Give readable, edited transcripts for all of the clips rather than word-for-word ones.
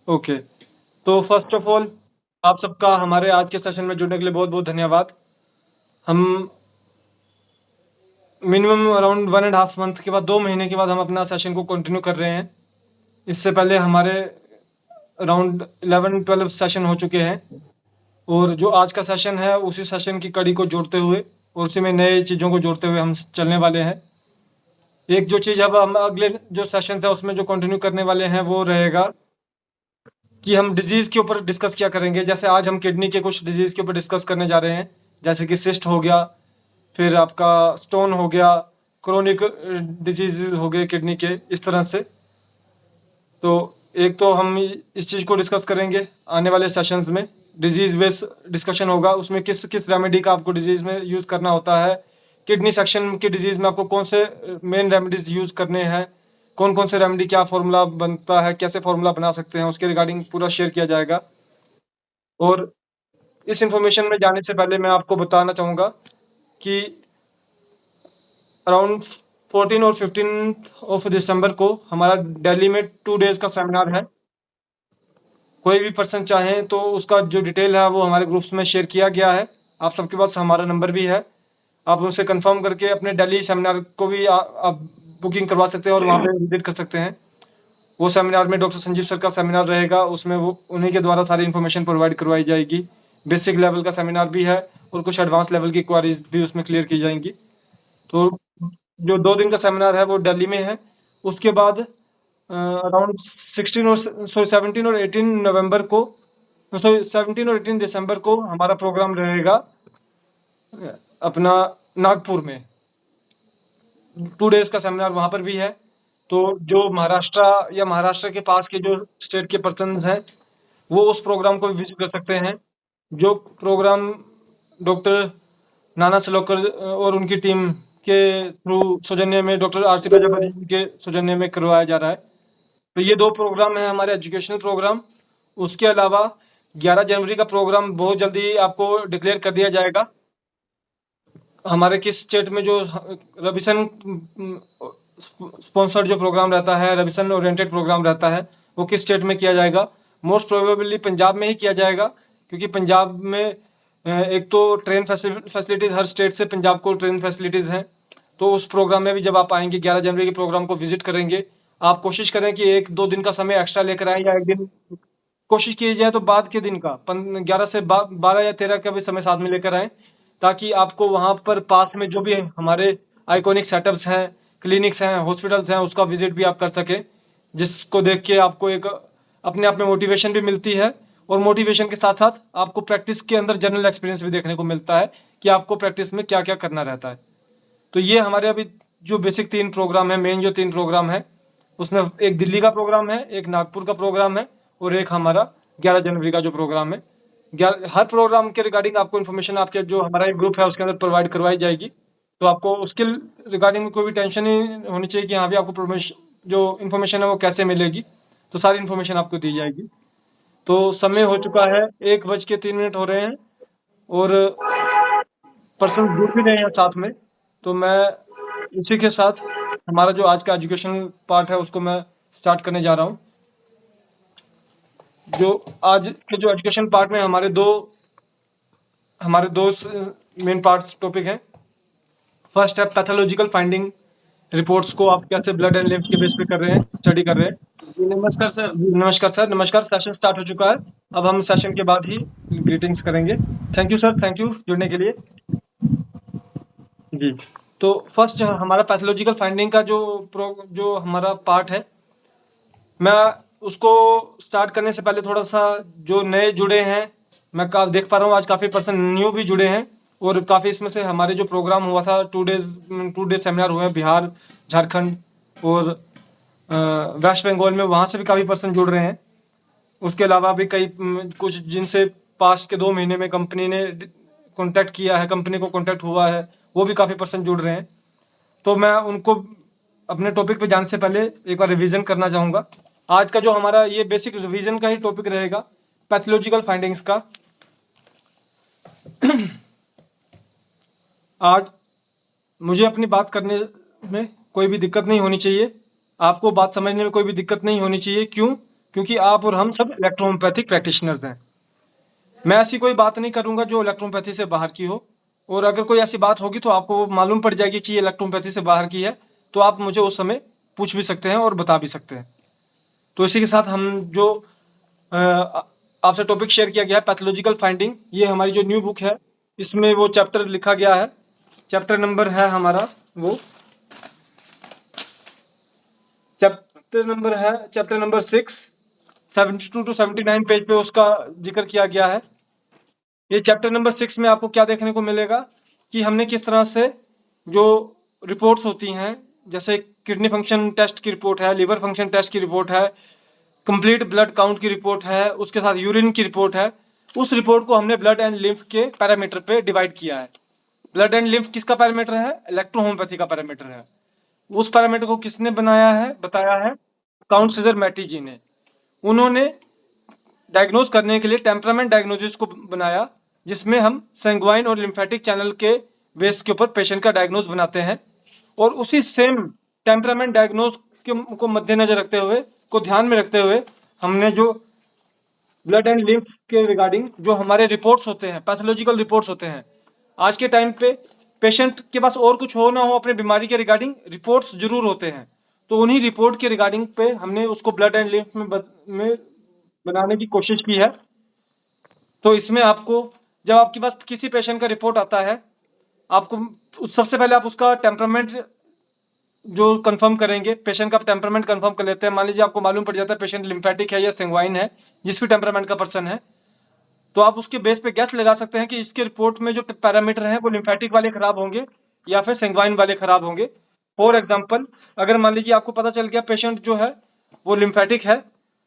Okay. तो first of all आप सबका हमारे आज के सेशन में जुड़ने के लिए बहुत-बहुत धन्यवाद। हम minimum around 1 and half month के बाद 2 महीने के बाद हम अपना सेशन को कंटिन्यू कर रहे हैं। इससे पहले हमारे अराउंड 11-12 सेशन हो चुके हैं और जो आज का सेशन है उसी सेशन की कड़ी को जोड़ते हुए और उसी में नए चीज़ों को जोड़ते हुए हम चलने वाले हैं। एक जो चीज़ अब हम अगले जो सेशन है उसमें जो कंटिन्यू करने वाले हैं वो रहेगा कि हम डिजीज़ के ऊपर डिस्कस किया करेंगे। जैसे आज हम किडनी के कुछ डिजीज़ के ऊपर डिस्कस करने जा रहे हैं, जैसे कि सिस्ट हो गया, फिर आपका स्टोन हो गया, क्रोनिक डिजीज़ हो गए किडनी के, इस तरह से। तो एक तो हम इस चीज़ को डिस्कस करेंगे आने वाले सेशंस में, डिजीज़ बेस डिस्कशन होगा, उसमें किस किस रेमेडी का आपको डिजीज़ में यूज़ करना होता है, किडनी सेक्शन की डिजीज़ में आपको कौन से मेन रेमेडीज़ यूज़ करने हैं, कौन-कौन से रेमेडी क्या फ़ॉर्मूला बनता है, कैसे फ़ॉर्मूला बना सकते हैं, उसके रिगार्डिंग पूरा शेयर किया जाएगा। और इस इन्फॉर्मेशन में जाने से पहले मैं आपको बताना चाहूँगा कि अराउंड 14 और 15 ऑफ दिसंबर को हमारा दिल्ली में 2 डेज़ का सेमिनार है। कोई भी पर्सन चाहे तो उसका जो डिटेल है वो हमारे ग्रुप्स में शेयर किया गया है। आप सबके पास हमारा नंबर भी है। आप उनसे कन्फर्म करके अपने दिल्ली सेमिनार को भी आप बुकिंग करवा सकते हैं और वहाँ पे विज़िट कर सकते हैं। वो सेमिनार में डॉक्टर संजीव सर का सेमिनार रहेगा, उसमें वो उन्हीं के द्वारा सारी इन्फॉर्मेशन प्रोवाइड करवाई जाएगी। बेसिक लेवल का सेमिनार भी है और कुछ एडवांस लेवल की क्वेरीज़ भी उसमें क्लियर की जाएँगी। तो जो 2 दिन का सेमिनार है वो दिल्ली में है। उसके बाद अराउंड 16 और 17 और 18 नवंबर को, सॉरी 17 और 18 दिसंबर को हमारा प्रोग्राम रहेगा अपना नागपुर में। 2 डेज़ का सेमिनार वहाँ पर भी है। तो जो महाराष्ट्र या महाराष्ट्र के पास के जो स्टेट के पर्सन्स हैं, वो उस प्रोग्राम को भी विज़िट कर सकते हैं। जो प्रोग्राम डॉक्टर नाना सलोकर और उनकी टीम के थ्रू सौजन्य में डॉक्टर आर.सी. प्रजापति जी के सौजन्य में करवाया जा रहा है। तो ये 2 प्रोग्राम हैं हमारे एजुकेशनल प्रोग्राम। उसके अलावा 11 जनवरी का प्रोग्राम बहुत जल्दी आपको डिक्लेयर कर दिया जाएगा। हमारे किस स्टेट में जो रविसन स्पॉन्सर्ड जो प्रोग्राम रहता है, रविसन ओरिएंटेड प्रोग्राम रहता है, वो किस स्टेट में किया जाएगा। मोस्ट प्रोबेबली पंजाब में ही किया जाएगा, क्योंकि पंजाब में एक तो ट्रेन फैसिलिटीज़ हर स्टेट से पंजाब को ट्रेन फैसिलिटीज़ हैं। तो उस प्रोग्राम में भी जब आप आएँगे 11 जनवरी के प्रोग्राम को विज़िट करेंगे, आप कोशिश करें कि 1-2 दिन का समय एक्स्ट्रा लेकर आएँ, या 1 दिन कोशिश की जाए तो बाद के दिन का 11 से 12 या 13 का भी समय साथ में लेकर आएँ, ताकि आपको वहाँ पर पास में जो भी हमारे आइकॉनिक सेटअप्स हैं, क्लिनिक्स हैं, हॉस्पिटल्स हैं, उसका विज़िट भी आप कर सकें। जिसको देख के आपको एक अपने आप में मोटिवेशन भी मिलती है, और मोटिवेशन के साथ-साथ आपको प्रैक्टिस के अंदर जनरल एक्सपीरियंस भी देखने को मिलता है कि आपको प्रैक्टिस में क्या-क्या करना रहता है। तो ये हमारे अभी जो बेसिक 3 प्रोग्राम हैं, मेन जो 3 प्रोग्राम हैं, उसमें एक दिल्ली का प्रोग्राम है, एक नागपुर का प्रोग्राम है और एक हमारा 11 जनवरी का जो प्रोग्राम है। हर प्रोग्राम के रिगार्डिंग आपको इन्फॉर्मेशन आपके जो हमारा एक ग्रुप है उसके अंदर प्रोवाइड करवाई जाएगी। तो आपको उसके रिगार्डिंग कोई भी टेंशन नहीं होनी चाहिए कि हाँ भी आपको जो इन्फॉर्मेशन है वो कैसे मिलेगी। तो सारी इन्फॉर्मेशन आपको दी जाएगी। तो समय हो चुका है, 1:03 हो रहे हैं और पर्सन जुड़ भी रहे हैं साथ में। तो मैं इसी के साथ हमारा जो आज का एजुकेशनल पार्ट है उसको मैं स्टार्ट करने जा रहा हूँ। जो आज के जो एजुकेशन पार्ट में हमारे दो मेन पार्ट्स टॉपिक हैं। फर्स्ट है पैथोलॉजिकल फाइंडिंग रिपोर्ट्स को आप कैसे ब्लड एंड लिम्फ के बेस पे कर रहे हैं, स्टडी कर रहे हैं। जी नमस्कार सर। नमस्कार सर, नमस्कार। सेशन स्टार्ट हो चुका है। अब हम सेशन के बाद ही ग्रीटिंग्स करेंगे। Thank you sir, thank you जुड़ने के लिए। जी, तो फर्स्ट हमारा पैथोलॉजिकल फाइंडिंग का जो हमारा पार्ट है, मैं उसको स्टार्ट करने से पहले थोड़ा-सा जो नए जुड़े हैं, मैं का देख पा रहा हूँ आज काफ़ी पर्सन न्यू भी जुड़े हैं, और काफ़ी इसमें से हमारे जो प्रोग्राम हुआ था 2 डेज़ सेमिनार हुए हैं बिहार, झारखंड और वेस्ट बंगाल में, वहाँ से भी काफ़ी पर्सन जुड़ रहे हैं। उसके अलावा भी कई कुछ जिनसे पास्ट के 2 महीने में कंपनी ने कॉन्टैक्ट किया है, कंपनी को कॉन्टैक्ट हुआ है, वो भी काफ़ी पर्सन जुड़ रहे हैं। तो मैं उनको अपने टॉपिक पे जाने से पहले एक बार रिवीजन करना चाहूँगा। आज का जो हमारा ये बेसिक रिवीजन का ही टॉपिक रहेगा, पैथोलॉजिकल फाइंडिंग्स का। आज मुझे अपनी बात करने में कोई भी दिक्कत नहीं होनी चाहिए, आपको बात समझने में कोई भी दिक्कत नहीं होनी चाहिए। क्यों? क्योंकि आप और हम सब इलेक्ट्रोहोम्योपैथिक प्रैक्टिशनर्स हैं। मैं ऐसी कोई बात नहीं करूंगा जो इलेक्ट्रोहोम्योपैथी से बाहर की हो, और अगर कोई ऐसी बात होगी तो आपको वो मालूम पड़ जाएगी कि ये इलेक्ट्रोहोम्योपैथी से बाहर की है, तो आप मुझे उस समय पूछ भी सकते हैं और बता भी सकते हैं। तो इसी के साथ हम जो अ, आपसे टॉपिक शेयर किया गया है पैथोलॉजिकल फाइंडिंग, ये हमारी जो न्यू बुक है इसमें वो चैप्टर लिखा गया है। चैप्टर नंबर है हमारा वो चैप्टर नंबर 6, 72 टू 79 पेज पे उसका जिक्र किया गया है। ये चैप्टर नंबर 6 में आपको क्या देखने को मिलेगा कि हमने किस तरह से जो रिपोर्ट्स होती हैं, जैसे किडनी फंक्शन टेस्ट की रिपोर्ट है, लिवर फंक्शन टेस्ट की रिपोर्ट है, कंप्लीट ब्लड काउंट की रिपोर्ट है, उसके साथ यूरिन की रिपोर्ट है, उस रिपोर्ट को हमने ब्लड एंड लिम्फ के पैरामीटर पे डिवाइड किया है। ब्लड एंड लिम्फ किसका पैरामीटर है? इलेक्ट्रोहोम्योपैथी का पैरामीटर है। उस पैरामीटर को किसने बताया है? काउंट सीजर मैटी जी ने। उन्होंने डायग्नोज करने के लिए टेम्परामेंट डायग्नोसिस को बनाया, जिसमें हम सेंग्वाइन और लिम्फेटिक चैनल के बेस के ऊपर पेशेंट का डायग्नोज बनाते हैं। और उसी सेम टेम्परामेंट डायग्नोज को मद्देनजर रखते हुए, को ध्यान में रखते हुए, हमने जो ब्लड एंड लिम्फ के रिगार्डिंग जो हमारे रिपोर्ट्स होते हैं, पैथोलॉजिकल रिपोर्ट्स होते हैं, आज के टाइम पे पेशेंट के पास और कुछ हो ना हो, अपने बीमारी के रिगार्डिंग रिपोर्ट्स जरूर होते हैं। तो उन्हीं रिपोर्ट के रिगार्डिंग पे हमने उसको ब्लड एंड लिम्फ में बनाने की कोशिश की है। तो इसमें आपको, जब आपके पास किसी पेशेंट का रिपोर्ट आता है, आपको सबसे पहले आप उसका टेम्परामेंट जो कंफर्म करेंगे, पेशेंट का टेम्परामेंट कंफर्म कर लेते हैं। मान लीजिए आपको मालूम पड़ जाता है पेशेंट लिम्फेटिक है या सेंग्वाइन है, जिस भी टेम्परामेंट का पर्सन है, तो आप उसके बेस पे गैस लगा सकते हैं कि इसके रिपोर्ट में जो पैरामीटर हैं वो लिम्फेटिक वाले खराब होंगे या फिर सेंग्वाइन वाले खराब होंगे। फॉर एग्जाम्पल, अगर मान लीजिए आपको पता चल गया पेशेंट जो है वो लिम्फेटिक है,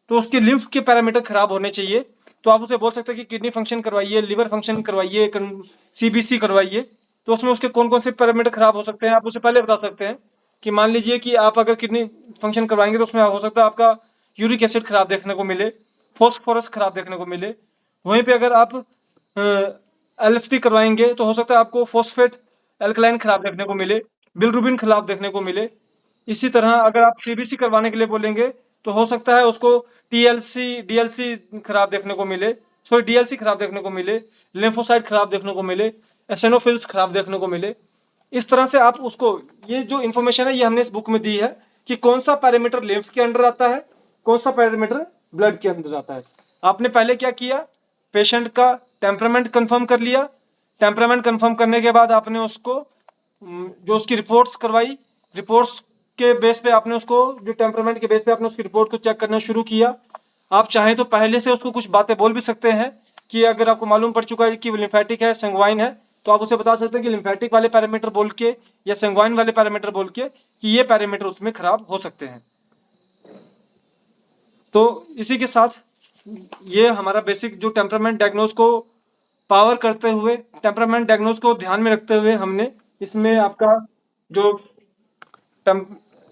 तो उसके लिम्फ के पैरामीटर खराब होने चाहिए, तो आप उसे बोल सकते हैं कि किडनी फंक्शन करवाइए, लिवर फंक्शन करवाइए, सीबीसी करवाइए। तो उसमें उसके कौन कौन से पैरामीटर खराब हो सकते हैं, आप उसे पहले बता सकते हैं कि मान लीजिए कि आप अगर किडनी फंक्शन करवाएंगे तो उसमें हो सकता है आपका यूरिक एसिड खराब देखने को मिले, फॉस्फोरस खराब देखने को मिले। वहीं पे अगर आप एलएफटी करवाएंगे तो हो सकता है आपको फॉस्फेट एल्कलाइन खराब देखने को मिले, बिलरुबिन खराब देखने को मिले। इसी तरह अगर आप सीबीसी करवाने के लिए बोलेंगे तो हो सकता है उसको टीएलसी डीएलसी खराब देखने को मिले, सॉरी डीएलसी खराब देखने को मिले, लिम्फोसाइट खराब देखने को मिले, एसिनोफिल्स खराब देखने को मिले। इस तरह से आप उसको, ये जो इन्फॉर्मेशन है ये हमने इस बुक में दी है कि कौन सा पैरामीटर लिम्फ के अंडर आता है, कौन सा पैरामीटर ब्लड के अंदर आता है। आपने पहले क्या किया, पेशेंट का टेम्परामेंट कंफर्म कर लिया। टेम्परामेंट कंफर्म करने के बाद आपने उसको जो उसकी रिपोर्ट्स करवाई, रिपोर्ट्स के बेस पे आपने उसको, जो टेम्परामेंट के बेस पे आपने उसकी रिपोर्ट को चेक करना शुरू किया। आप चाहें तो पहले से उसको कुछ बातें बोल भी सकते हैं कि अगर आपको मालूम पड़ चुका है कि वो लिम्फेटिक है, सेंग्वाइन है, तो आप उसे बता सकते हैं कि लिम्फेटिक वाले पैरामीटर बोल के या सेंग्वाइन वाले पैरामीटर बोल के कि ये पैरामीटर उसमें खराब हो सकते हैं। तो इसी के साथ ये हमारा बेसिक जो टेम्परामेंट डायग्नोज को पावर करते हुए, टेम्परामेंट डायग्नोज को ध्यान में रखते हुए, हमने इसमें आपका जो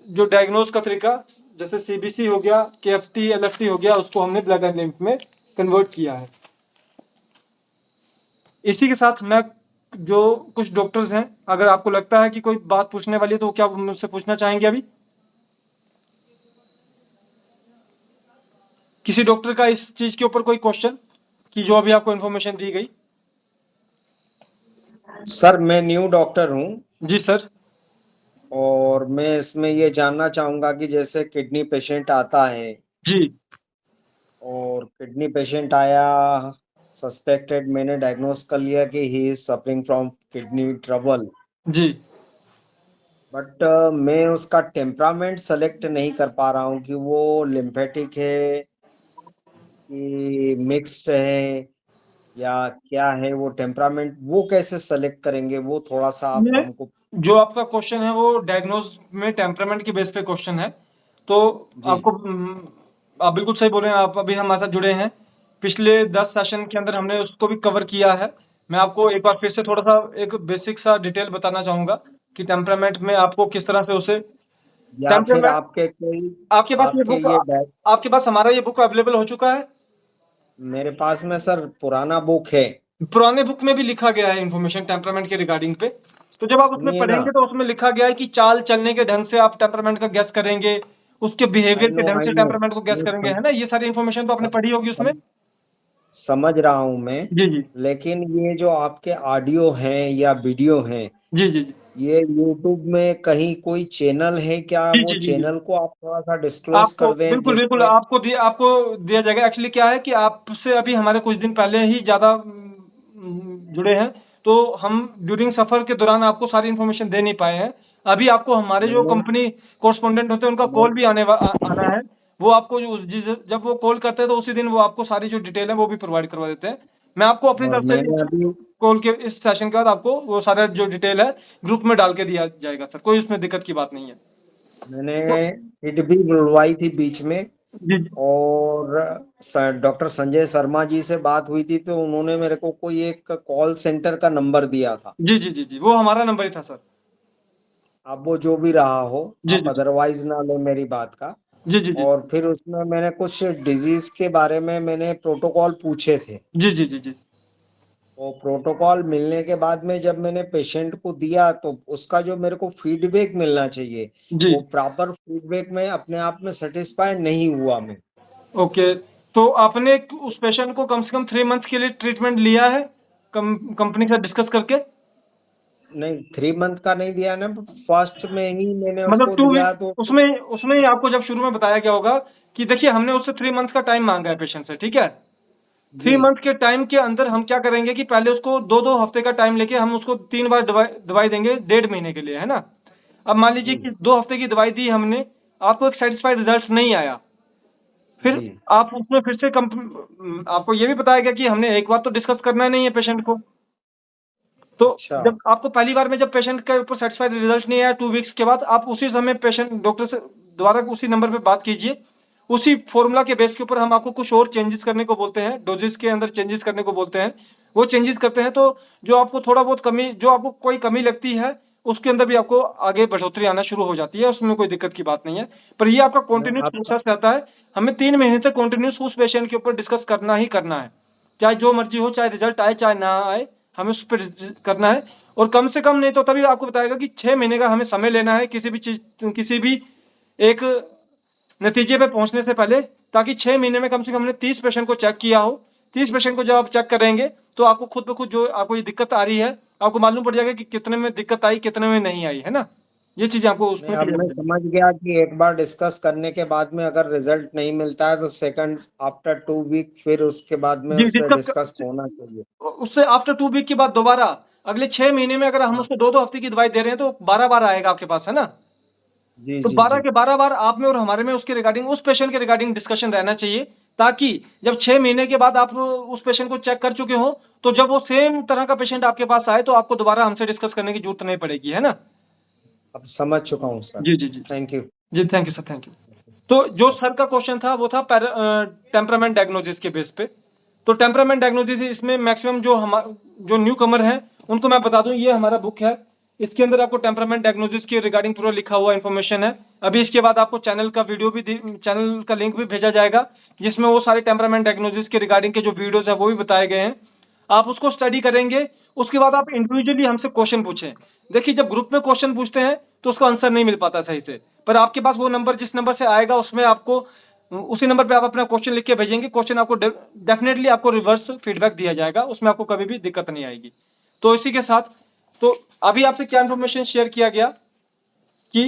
जो डायग्नोज का तरीका, जैसे सीबीसी हो गया, केएफटी, एलएफटी हो गया, उसको हमने ब्लड एंड लिम्फ में कन्वर्ट किया है। इसी के साथ मैं, जो कुछ डॉक्टर्स हैं, अगर आपको लगता है कि कोई बात पूछने वाली है तो क्या मुझसे पूछना चाहेंगे अभी? किसी डॉक्टर का इस चीज के ऊपर कोई क्वेश्चन, कि जो अभी आपको इन्फॉर्मेशन दी गई? सर मैं न्यू डॉक्टर हूँ जी सर। और मैं इसमें ये जानना चाहूंगा कि जैसे किडनी पेशेंट आता है जी और किडनी पेशेंट आया, सस्पेक्टेड, मैंने डायग्नोस कर लिया कि he is suffering from kidney trouble, जी बट मैं उसका टेम्परामेंट सेलेक्ट नहीं कर पा रहा हूँ कि वो लिम्फेटिक है कि मिक्स्ड है या क्या है। वो टेम्परामेंट वो कैसे सेलेक्ट करेंगे, वो थोड़ा सा आप ये हमको। जो आपका क्वेश्चन है वो डायग्नोज में टेम्परामेंट के बेस पे क्वेश्चन है। तो जी आपको आप बिल्कुल सही बोल रहे हैं। आप अभी हमारे साथ जुड़े हैं, पिछले 10 सेशन के अंदर हमने उसको भी कवर किया है। मैं आपको एक बार फिर से थोड़ा सा एक बेसिक सा डिटेल बताना चाहूंगा कि टेम्परामेंट में आपको किस तरह से उसे या फिर टेम्परामेंट। आपके कोई, आपके पास ये आपके बुक, ये आपके पास हमारा ये बुक अवेलेबल हो चुका है? मेरे पास में सर पुराना बुक है। पुराने बुक में भी लिखा गया है इंफॉर्मेशन टेम्परामेंट के रिगार्डिंग पे। तो जब आप उसमें सुनिए ना, पढ़ेंगे तो उसमें लिखा गया है कि चाल चलने के ढंग से आप टेम्परामेंट का गेस करेंगे, उसके बिहेवियर के ढंग आई से नो टेम्परामेंट को गैस करेंगे, है ना? ये सारी इन्फॉर्मेशन तो आपने पढ़ी होगी उसमें। समझ रहा हूँ मैं, जी, जी। लेकिन ये जो आपके ऑडियो हैं या वीडियो हैं, जी, जी, जी। ये यूट्यूब में कहीं कोई चैनल है क्या? जी, वो जी, जी, जी। चैनल को आप थोड़ा सा डिस्क्लोज आपको कर दें बिल्कुल, बिल्कुल जिससे। आपको दिया जाएगा। एक्चुअली क्या है कि आपसे अभी हमारे कुछ दिन पहले ही ज़्यादा जुड़े हैं, तो हम ड्यूरिंग सफ़र के दौरान आपको सारी इन्फॉर्मेशन दे नहीं पाए हैं। अभी आपको हमारे जो मैंने कंपनी कॉरेस्पोंडेंट होते हैं, उनका मैं, कॉल भी आना है। वो आपको जब वो कॉल करते हैं, तो उसी दिन वो आपको सारी जो डिटेल है, वो भी प्रोवाइड करवा देते हैं। मैं आपको अपनी और तरफ से मैंने इस अभी कॉल के इस सेशन के बाद आपको वो सारा जो डिटेल है, ग्रुप में डाल के दिया जाएगा सर, कोई उसमें दिक्कत की बात नहीं है। मैंने तो हिट भी बुलवाई थी बीच में, जी, जी। और डॉक्टर संजय शर्मा जी से बात हुई थी, तो उन्होंने मेरे को कोई एक कॉल सेंटर का नंबर दिया था। जी, जी, जी, जी, वो हमारा नंबर ही था सर। अब वो जो भी रहा हो, जी, आप जी, जी। अदरवाइज ना लो मेरी बात का। जी, जी, जी। और फिर उसमें मैंने कुछ डिजीज के बारे में मैंने प्रोटोकॉल पूछे थे। जी, जी, जी, जी। वो प्रोटोकॉल मिलने के बाद में जब मैंने पेशेंट को दिया, तो उसका जो मेरे को फीडबैक मिलना चाहिए, जी। वो प्रॉपर फीडबैक में अपने आप में सेटिस्फाई नहीं हुआ मैं। ओके, तो आपने उस पेशेंट को कम से कम 3 मंथ के लिए ट्रीटमेंट लिया है, कंपनी के साथ डिस्कस करके? नहीं, 3 मंथ का नहीं दिया ना, फर्स्ट में ही मैंने मतलब उसको 2 दिया वीक तो। उसमें उसमें ही आपको जब शुरू में बताया गया होगा कि देखिए हमने उससे 3 मंथ का टाइम माँगा है पेशेंट से, ठीक है? जी 3 मंथ के टाइम के अंदर हम क्या करेंगे कि पहले उसको 2-2 हफ्ते का टाइम लेके हम उसको 3 बार दवाई देंगे, 1.5 महीने के लिए, है ना? अब मान लीजिए जी कि 2 हफ्ते की दवाई दी हमने, आपको एक सैटिस्फाइड रिजल्ट नहीं आया। फिर जी। आप उसमें फिर से आपको ये भी बताया गया कि हमने एक बार तो डिस्कस करना नहीं है पेशेंट को। तो अच्छा। जब आपको पहली बार में जब पेशेंट के ऊपर सैटिस्फाइड रिजल्ट नहीं आया 2 वीक्स के बाद, आप उसी समय पेशेंट डॉक्टर से दोबारा उसी नंबर पे बात कीजिए। उसी फ़ॉर्मूला के बेस के ऊपर हम आपको कुछ और चेंजेस करने को बोलते हैं, डोज़ेज़ के अंदर चेंजेस करने को बोलते हैं। वो चेंजेस करते हैं तो जो आपको थोड़ा बहुत कमी जो आपको कोई कमी लगती है, उसके अंदर भी आपको आगे बढ़ोतरी आना शुरू हो जाती है, उसमें कोई दिक्कत की बात नहीं है। पर ये आपका मैं कंटीन्यूअस आपका प्रोसेस रहता है, हमें 3 महीने तक कंटीन्यूअस उस पेशेंट के ऊपर डिस्कस करना ही करना है। चाहे जो मर्ज़ी हो, चाहे रिजल्ट आए, चाहे ना आए, हमें उस पे करना है। और कम से कम नहीं तो तभी आपको बताएगा कि 6 महीने का हमें समय लेना है किसी भी चीज़ किसी भी एक नतीजे पे पहुंचने से पहले, ताकि 6 महीने में कम से कम हमने 30 पेशेंट को चेक किया हो। 30 पेशेंट को जब आप चेक करेंगे, तो आपको खुद ब खुद जो आपको ये दिक्कत आ रही है, आपको मालूम पड़ जाएगा कि कितने में दिक्कत आई, कितने में नहीं आई, है ना? ये चीज़ें आपको मैं उसमें अब क्लियर हो मैं जाएगी। समझ गया कि एक बार डिस्कस करने के बाद में अगर रिजल्ट नहीं मिलता है, तो सेकंड आफ्टर 2 वीक फिर उसके बाद में जी, उससे डिस्कस होना चाहिए। उससे आफ्टर 2 वीक के बाद दोबारा अगले 6 महीने में अगर हम हाँ। उसको 2-2 हफ्ते की दवाई दे रहे हैं, तो 12 बार आएगा आपके पास, है ना? जी तो जी 12 जी। के 12 बार आप में और हमारे में उसके रिगार्डिंग उस पेशेंट के रिगार्डिंग डिस्कशन रहना चाहिए, ताकि जब 6 महीने के बाद आप उस पेशेंट को चेक कर चुके हो, तो जब वो सेम तरह का पेशेंट आपके पास आए, तो आपको दोबारा हमसे डिस्कस करने की ज़रूरत नहीं पड़ेगी, है ना? अब समझ चुका हूँ सर। जी, जी, जी। Thank you. जी, thank you sir, thank you. तो जो सर का क्वेश्चन था, वो था टेम्परामेंट डायग्नोसिस के बेस पे। तो टेम्परामेंट डायग्नोसिस इसमें मैक्सिमम जो न्यू कमर हैं, उनको मैं बता दूं, ये हमारा बुक है। इसके अंदर आपको टेम्परामेंट डायग्नोसिस के रिगार्डिंग पूरा लिखा हुआ इन्फॉर्मेशन है। अभी इसके बाद आपको चैनल का लिंक भी भेजा जाएगा, जिसमें वो सारे टेम्परामेंट डायग्नोसिस के रिगार्डिंग के जो वीडियोज है, वो भी बताए गए हैं। आप उसको स्टडी करेंगे, उसके बाद आप इंडिविजुअली हमसे क्वेश्चन पूछें। देखिए, जब ग्रुप में क्वेश्चन पूछते हैं, तो उसका आंसर नहीं मिल पाता सही से। पर आपके पास वो नंबर जिस नंबर से आएगा, उसमें आपको उसी नंबर पे आप अपना क्वेश्चन लिख के भेजेंगे, क्वेश्चन आपको डेफिनेटली आपको रिवर्स फीडबैक दिया जाएगा, उसमें आपको कभी भी दिक्कत नहीं आएगी। तो इसी के साथ, तो अभी आपसे क्या इन्फॉर्मेशन शेयर किया गया कि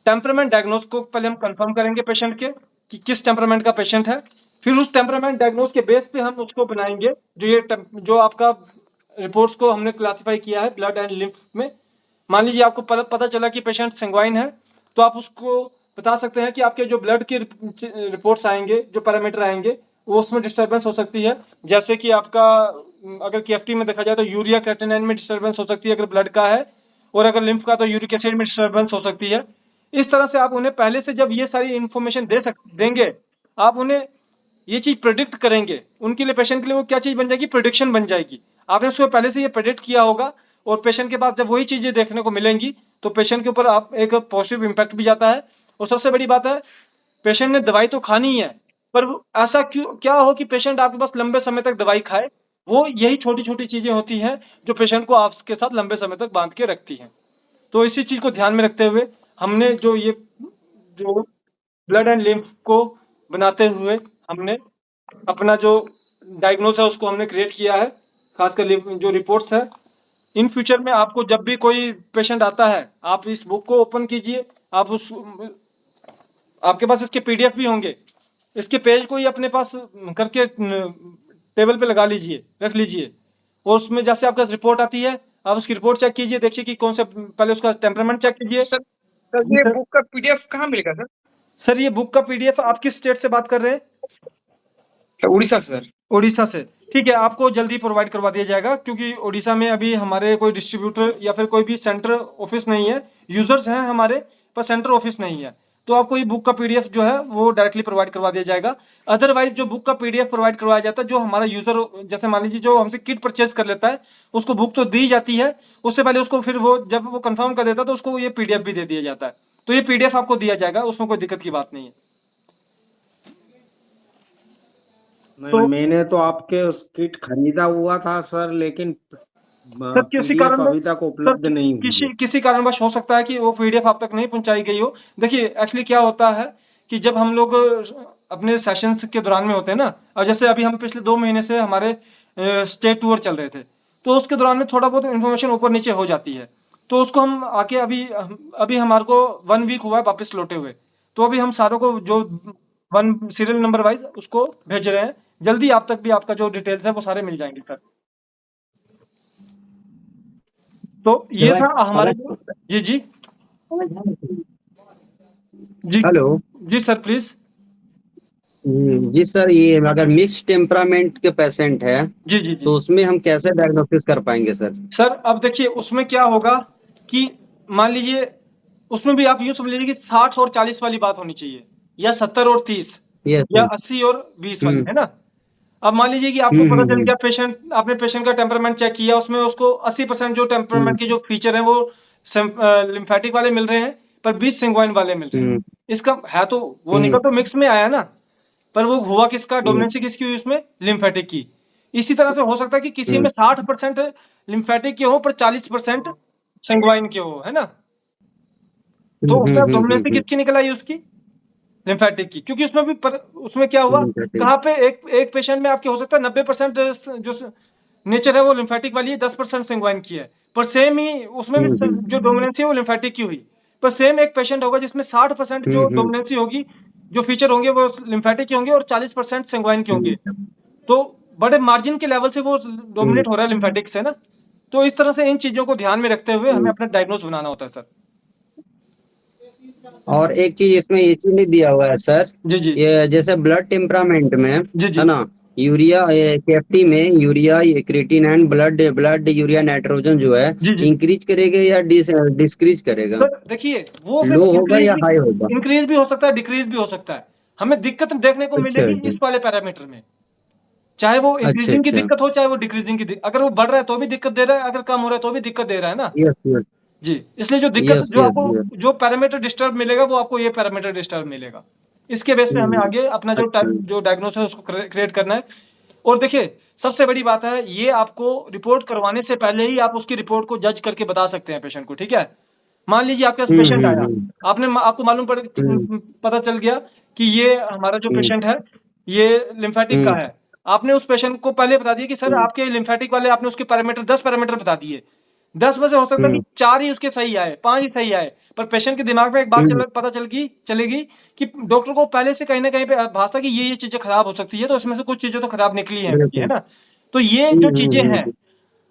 टेम्परामेंट डायग्नोस को पहले हम कंफर्म करेंगे पेशेंट के कि किस टेम्परामेंट का पेशेंट है। फिर उस टेम्परामेंट डायग्नोस के बेस पे हम उसको बनाएंगे, जो आपका रिपोर्ट्स को हमने क्लासिफाई किया है ब्लड एंड लिम्फ में। मान लीजिए आपको पता चला कि पेशेंट सेंग्वाइन है, तो आप उसको बता सकते हैं कि आपके जो ब्लड के रिपोर्ट्स आएंगे, जो पैरामीटर आएंगे, वो उसमें डिस्टर्बेंस हो सकती है। जैसे कि आपका अगर केएफटी में देखा जाए, तो यूरिया क्रेटिनाइन में डिस्टर्बेंस हो सकती है अगर ब्लड का है, और अगर लिम्फ का तो यूरिक एसिड में डिस्टर्बेंस हो सकती है। इस तरह से आप उन्हें पहले से जब ये सारी इन्फॉर्मेशन देंगे, आप उन्हें ये चीज़ प्रेडिक्ट करेंगे, उनके लिए पेशेंट के लिए वो क्या चीज़ बन जाएगी, प्रेडिक्शन बन जाएगी। आपने उसको पहले से ये प्रेडिक्ट किया होगा, और पेशेंट के पास जब वही चीज़ें देखने को मिलेंगी, तो पेशेंट के ऊपर आप एक पॉजिटिव इम्पैक्ट भी जाता है। और सबसे बड़ी बात है, पेशेंट ने दवाई तो खानी ही है, पर ऐसा क्या हो कि पेशेंट आपके पास लंबे समय तक दवाई खाए। वो यही छोटी छोटी चीज़ें होती हैं जो पेशेंट को आपके साथ लंबे समय तक बांध के रखती हैं। तो इसी चीज़ को ध्यान में रखते हुए हमने जो ब्लड एंड लिम्फ को बनाते हुए हमने अपना जो डायग्नोस है उसको हमने क्रिएट किया है, खासकर जो रिपोर्ट्स है। इन फ्यूचर में आपको जब भी कोई पेशेंट आता है, आप इस बुक को ओपन कीजिए, आप उस आपके पास इसके पीडीएफ भी होंगे, इसके पेज को ही अपने पास करके टेबल पे लगा लीजिए, रख लीजिए, और उसमें जैसे आपके पास रिपोर्ट आती है, आप उसकी रिपोर्ट चेक कीजिए, देखिए कि कौन से, पहले उसका टेम्परामेंट चेक कीजिए। सर सर जी ये सर। बुक का पीडीएफ कहाँ मिलेगा सर? सर ये बुक का पीडीएफ आप किस स्टेट से बात कर रहे हैं? उड़ीसा से सर। उड़ीसा से, ठीक है, आपको जल्दी प्रोवाइड करवा दिया जाएगा, क्योंकि उड़ीसा में अभी हमारे कोई डिस्ट्रीब्यूटर या फिर कोई भी सेंटर ऑफिस नहीं है। यूजर्स हैं हमारे, पर सेंटर ऑफिस नहीं है, तो आपको ये बुक का पीडीएफ जो है वो डायरेक्टली प्रोवाइड करवा दिया जाएगा। अदरवाइज जो बुक का पीडीएफ प्रोवाइड करवाया जाता है, जो हमारा यूजर, जैसे मान लीजिए जो हमसे किट परचेज कर लेता है, उसको बुक तो दी जाती है, उससे पहले उसको फिर वो जब वो कंफर्म कर देता है तो उसको ये पीडीएफ भी दे दिया जाता है। तो ये पीडीएफ आपको दिया जाएगा, उसमें कोई दिक्कत की बात नहीं है। तो मैंने तो आपके उस किट खरीदा हुआ था सर, लेकिन सर किसी पीडीएफ कारणवश, अभी तक सर उपलब्ध नहीं हुई है। किसी कारणवश हो सकता है कि वो पीडीएफ आप तक नहीं पहुंचाई गई हो। देखिए एक्चुअली क्या होता है कि जब हम लोग अपने सेशंस के दौरान में होते हैं ना, और जैसे अभी हम पिछले 2 महीने से हमारे स्टेट टूर चल रहे थे, तो उसके दौरान में थोड़ा बहुत इन्फॉर्मेशन ऊपर नीचे हो जाती है, तो उसको हम आके अभी हमारे को 1 वीक हुआ है वापस लौटे हुए, तो अभी हम सारों को जो वन सीरियल नंबर वाइज उसको भेज रहे हैं। जल्दी आप तक भी आपका जो डिटेल्स है वो सारे मिल जाएंगे सर। तो ये था हमारे जो, जी जी जी हेलो। जी सर प्लीज। जी सर, ये अगर मिक्स टेम्परामेंट के पेशेंट है जी जी जी तो उसमें हम कैसे डायग्नोसिस कर पाएंगे सर? सर अब देखिए उसमें क्या होगा कि मान लीजिए उसमें भी आप यूं समझ लीजिए कि 60 और 40 वाली बात होनी चाहिए, या 70 और 30, यस या सर। 80 और 20 वाली, है ना। अब मान लीजिए कि आपको पता चल हम्म। गया, पेशेंट, आपने पेशेंट का टेम्परामेंट चेक किया, उसमें उसको 80% जो टेम्परामेंट के जो फीचर हैं वो लिम्फेटिक वाले मिल रहे हैं, पर 20 सेंग्वाइन वाले मिल रहे हैं। हम्म। इसका है तो वो हम्म। निकल तो मिक्स में आया ना, पर वो हुआ किसका, हम्म। डोमिनेंसी किसकी हुई उसमें, लिम्फेटिक की। इसी तरह से हो सकता है कि किसी में हम्म। 60% लिम्फेटिक के हो पर 40% सेंग्वाइन के हो, है ना। तो उसमें डोमिनेंसी किसकी निकल आई उसकी, लिम्फेटिक की, क्योंकि उसमें भी उसमें क्या हुआ, कहाँ पे एक पेशेंट में आपके हो सकता है 90% जो नेचर है वो लिम्फेटिक वाली है, 10% सेंग्वाइन की है, पर सेम ही उसमें भी जो डोमिनेंसी है वो लिम्फेटिक की हुई। पर सेम एक पेशेंट होगा जिसमें 60% जो डोमिनेंसी होगी, जो फीचर होंगे वो लिम्फेटिक के होंगे और 40% सेंग्वाइन के होंगे, तो बड़े मार्जिन के लेवल से वो डोमिनेट हो रहा है लिम्फेटिक से ना। तो इस तरह से इन चीजों को ध्यान में रखते हुए हमें अपना डायग्नोस बनाना होता है सर। और एक चीज इसमें ये चीज नहीं दिया हुआ है सर, जी जी ये जैसे ब्लड टेम्परामेंट में जी जी है ना, यूरिया केएफटी में urea creatine and blood urea nitrogen जो है जी जी इंक्रीज करेगा या डिस्क्रीज करेगा? सर देखिए वो फिर लो होगा या हाई होगा? इंक्रीज भी हो सकता है, डिक्रीज भी हो सकता है। हमें दिक्कत देखने को अच्छा मिलेगी अच्छा। इस वाले पैरामीटर में, चाहे वो अच्छा इंक्रीजिंग की अच्छा। दिक्कत हो चाहे वो डिक्रीजिंग की अगर वो बढ़ रहा है तो भी दिक्कत दे रहा है, अगर कम हो रहा है तो भी दिक्कत दे रहा है ना। यस यस जी, इसलिए जो दिक्कत यस जो यस आपको यस। जो पैरामीटर डिस्टर्ब मिलेगा वो आपको ये पैरामीटर डिस्टर्ब मिलेगा। इसके बेस पे हमें आगे अपना अच्छा। जो डायग्नोसिस है उसको क्रिएट करना है। और देखिए सबसे बड़ी बात है, ये आपको रिपोर्ट करवाने से पहले ही आप उसकी रिपोर्ट को जज करके बता सकते हैं पेशेंट को, ठीक है। मान लीजिए आपके पास पेशेंट आया, आपको मालूम पता चल गया कि ये हमारा जो पेशेंट है ये लिम्फेटिक का है। आपने उस पेशेंट को पहले बता दिया कि सर आपके लिम्फेटिक वाले, आपने उसके पैरामीटर 10 पैरामीटर बता दिए, 10 में से हो सकता है कि 4 ही उसके सही आए, 5 ही सही आए, पर पेशेंट के दिमाग में एक बात पता चलेगी कि डॉक्टर को पहले से कहीं ना कहीं पे भाषा की ये चीजें खराब हो सकती है, तो इसमें से कुछ चीजें तो खराब निकली हैं, है ना। तो ये जो चीजें हैं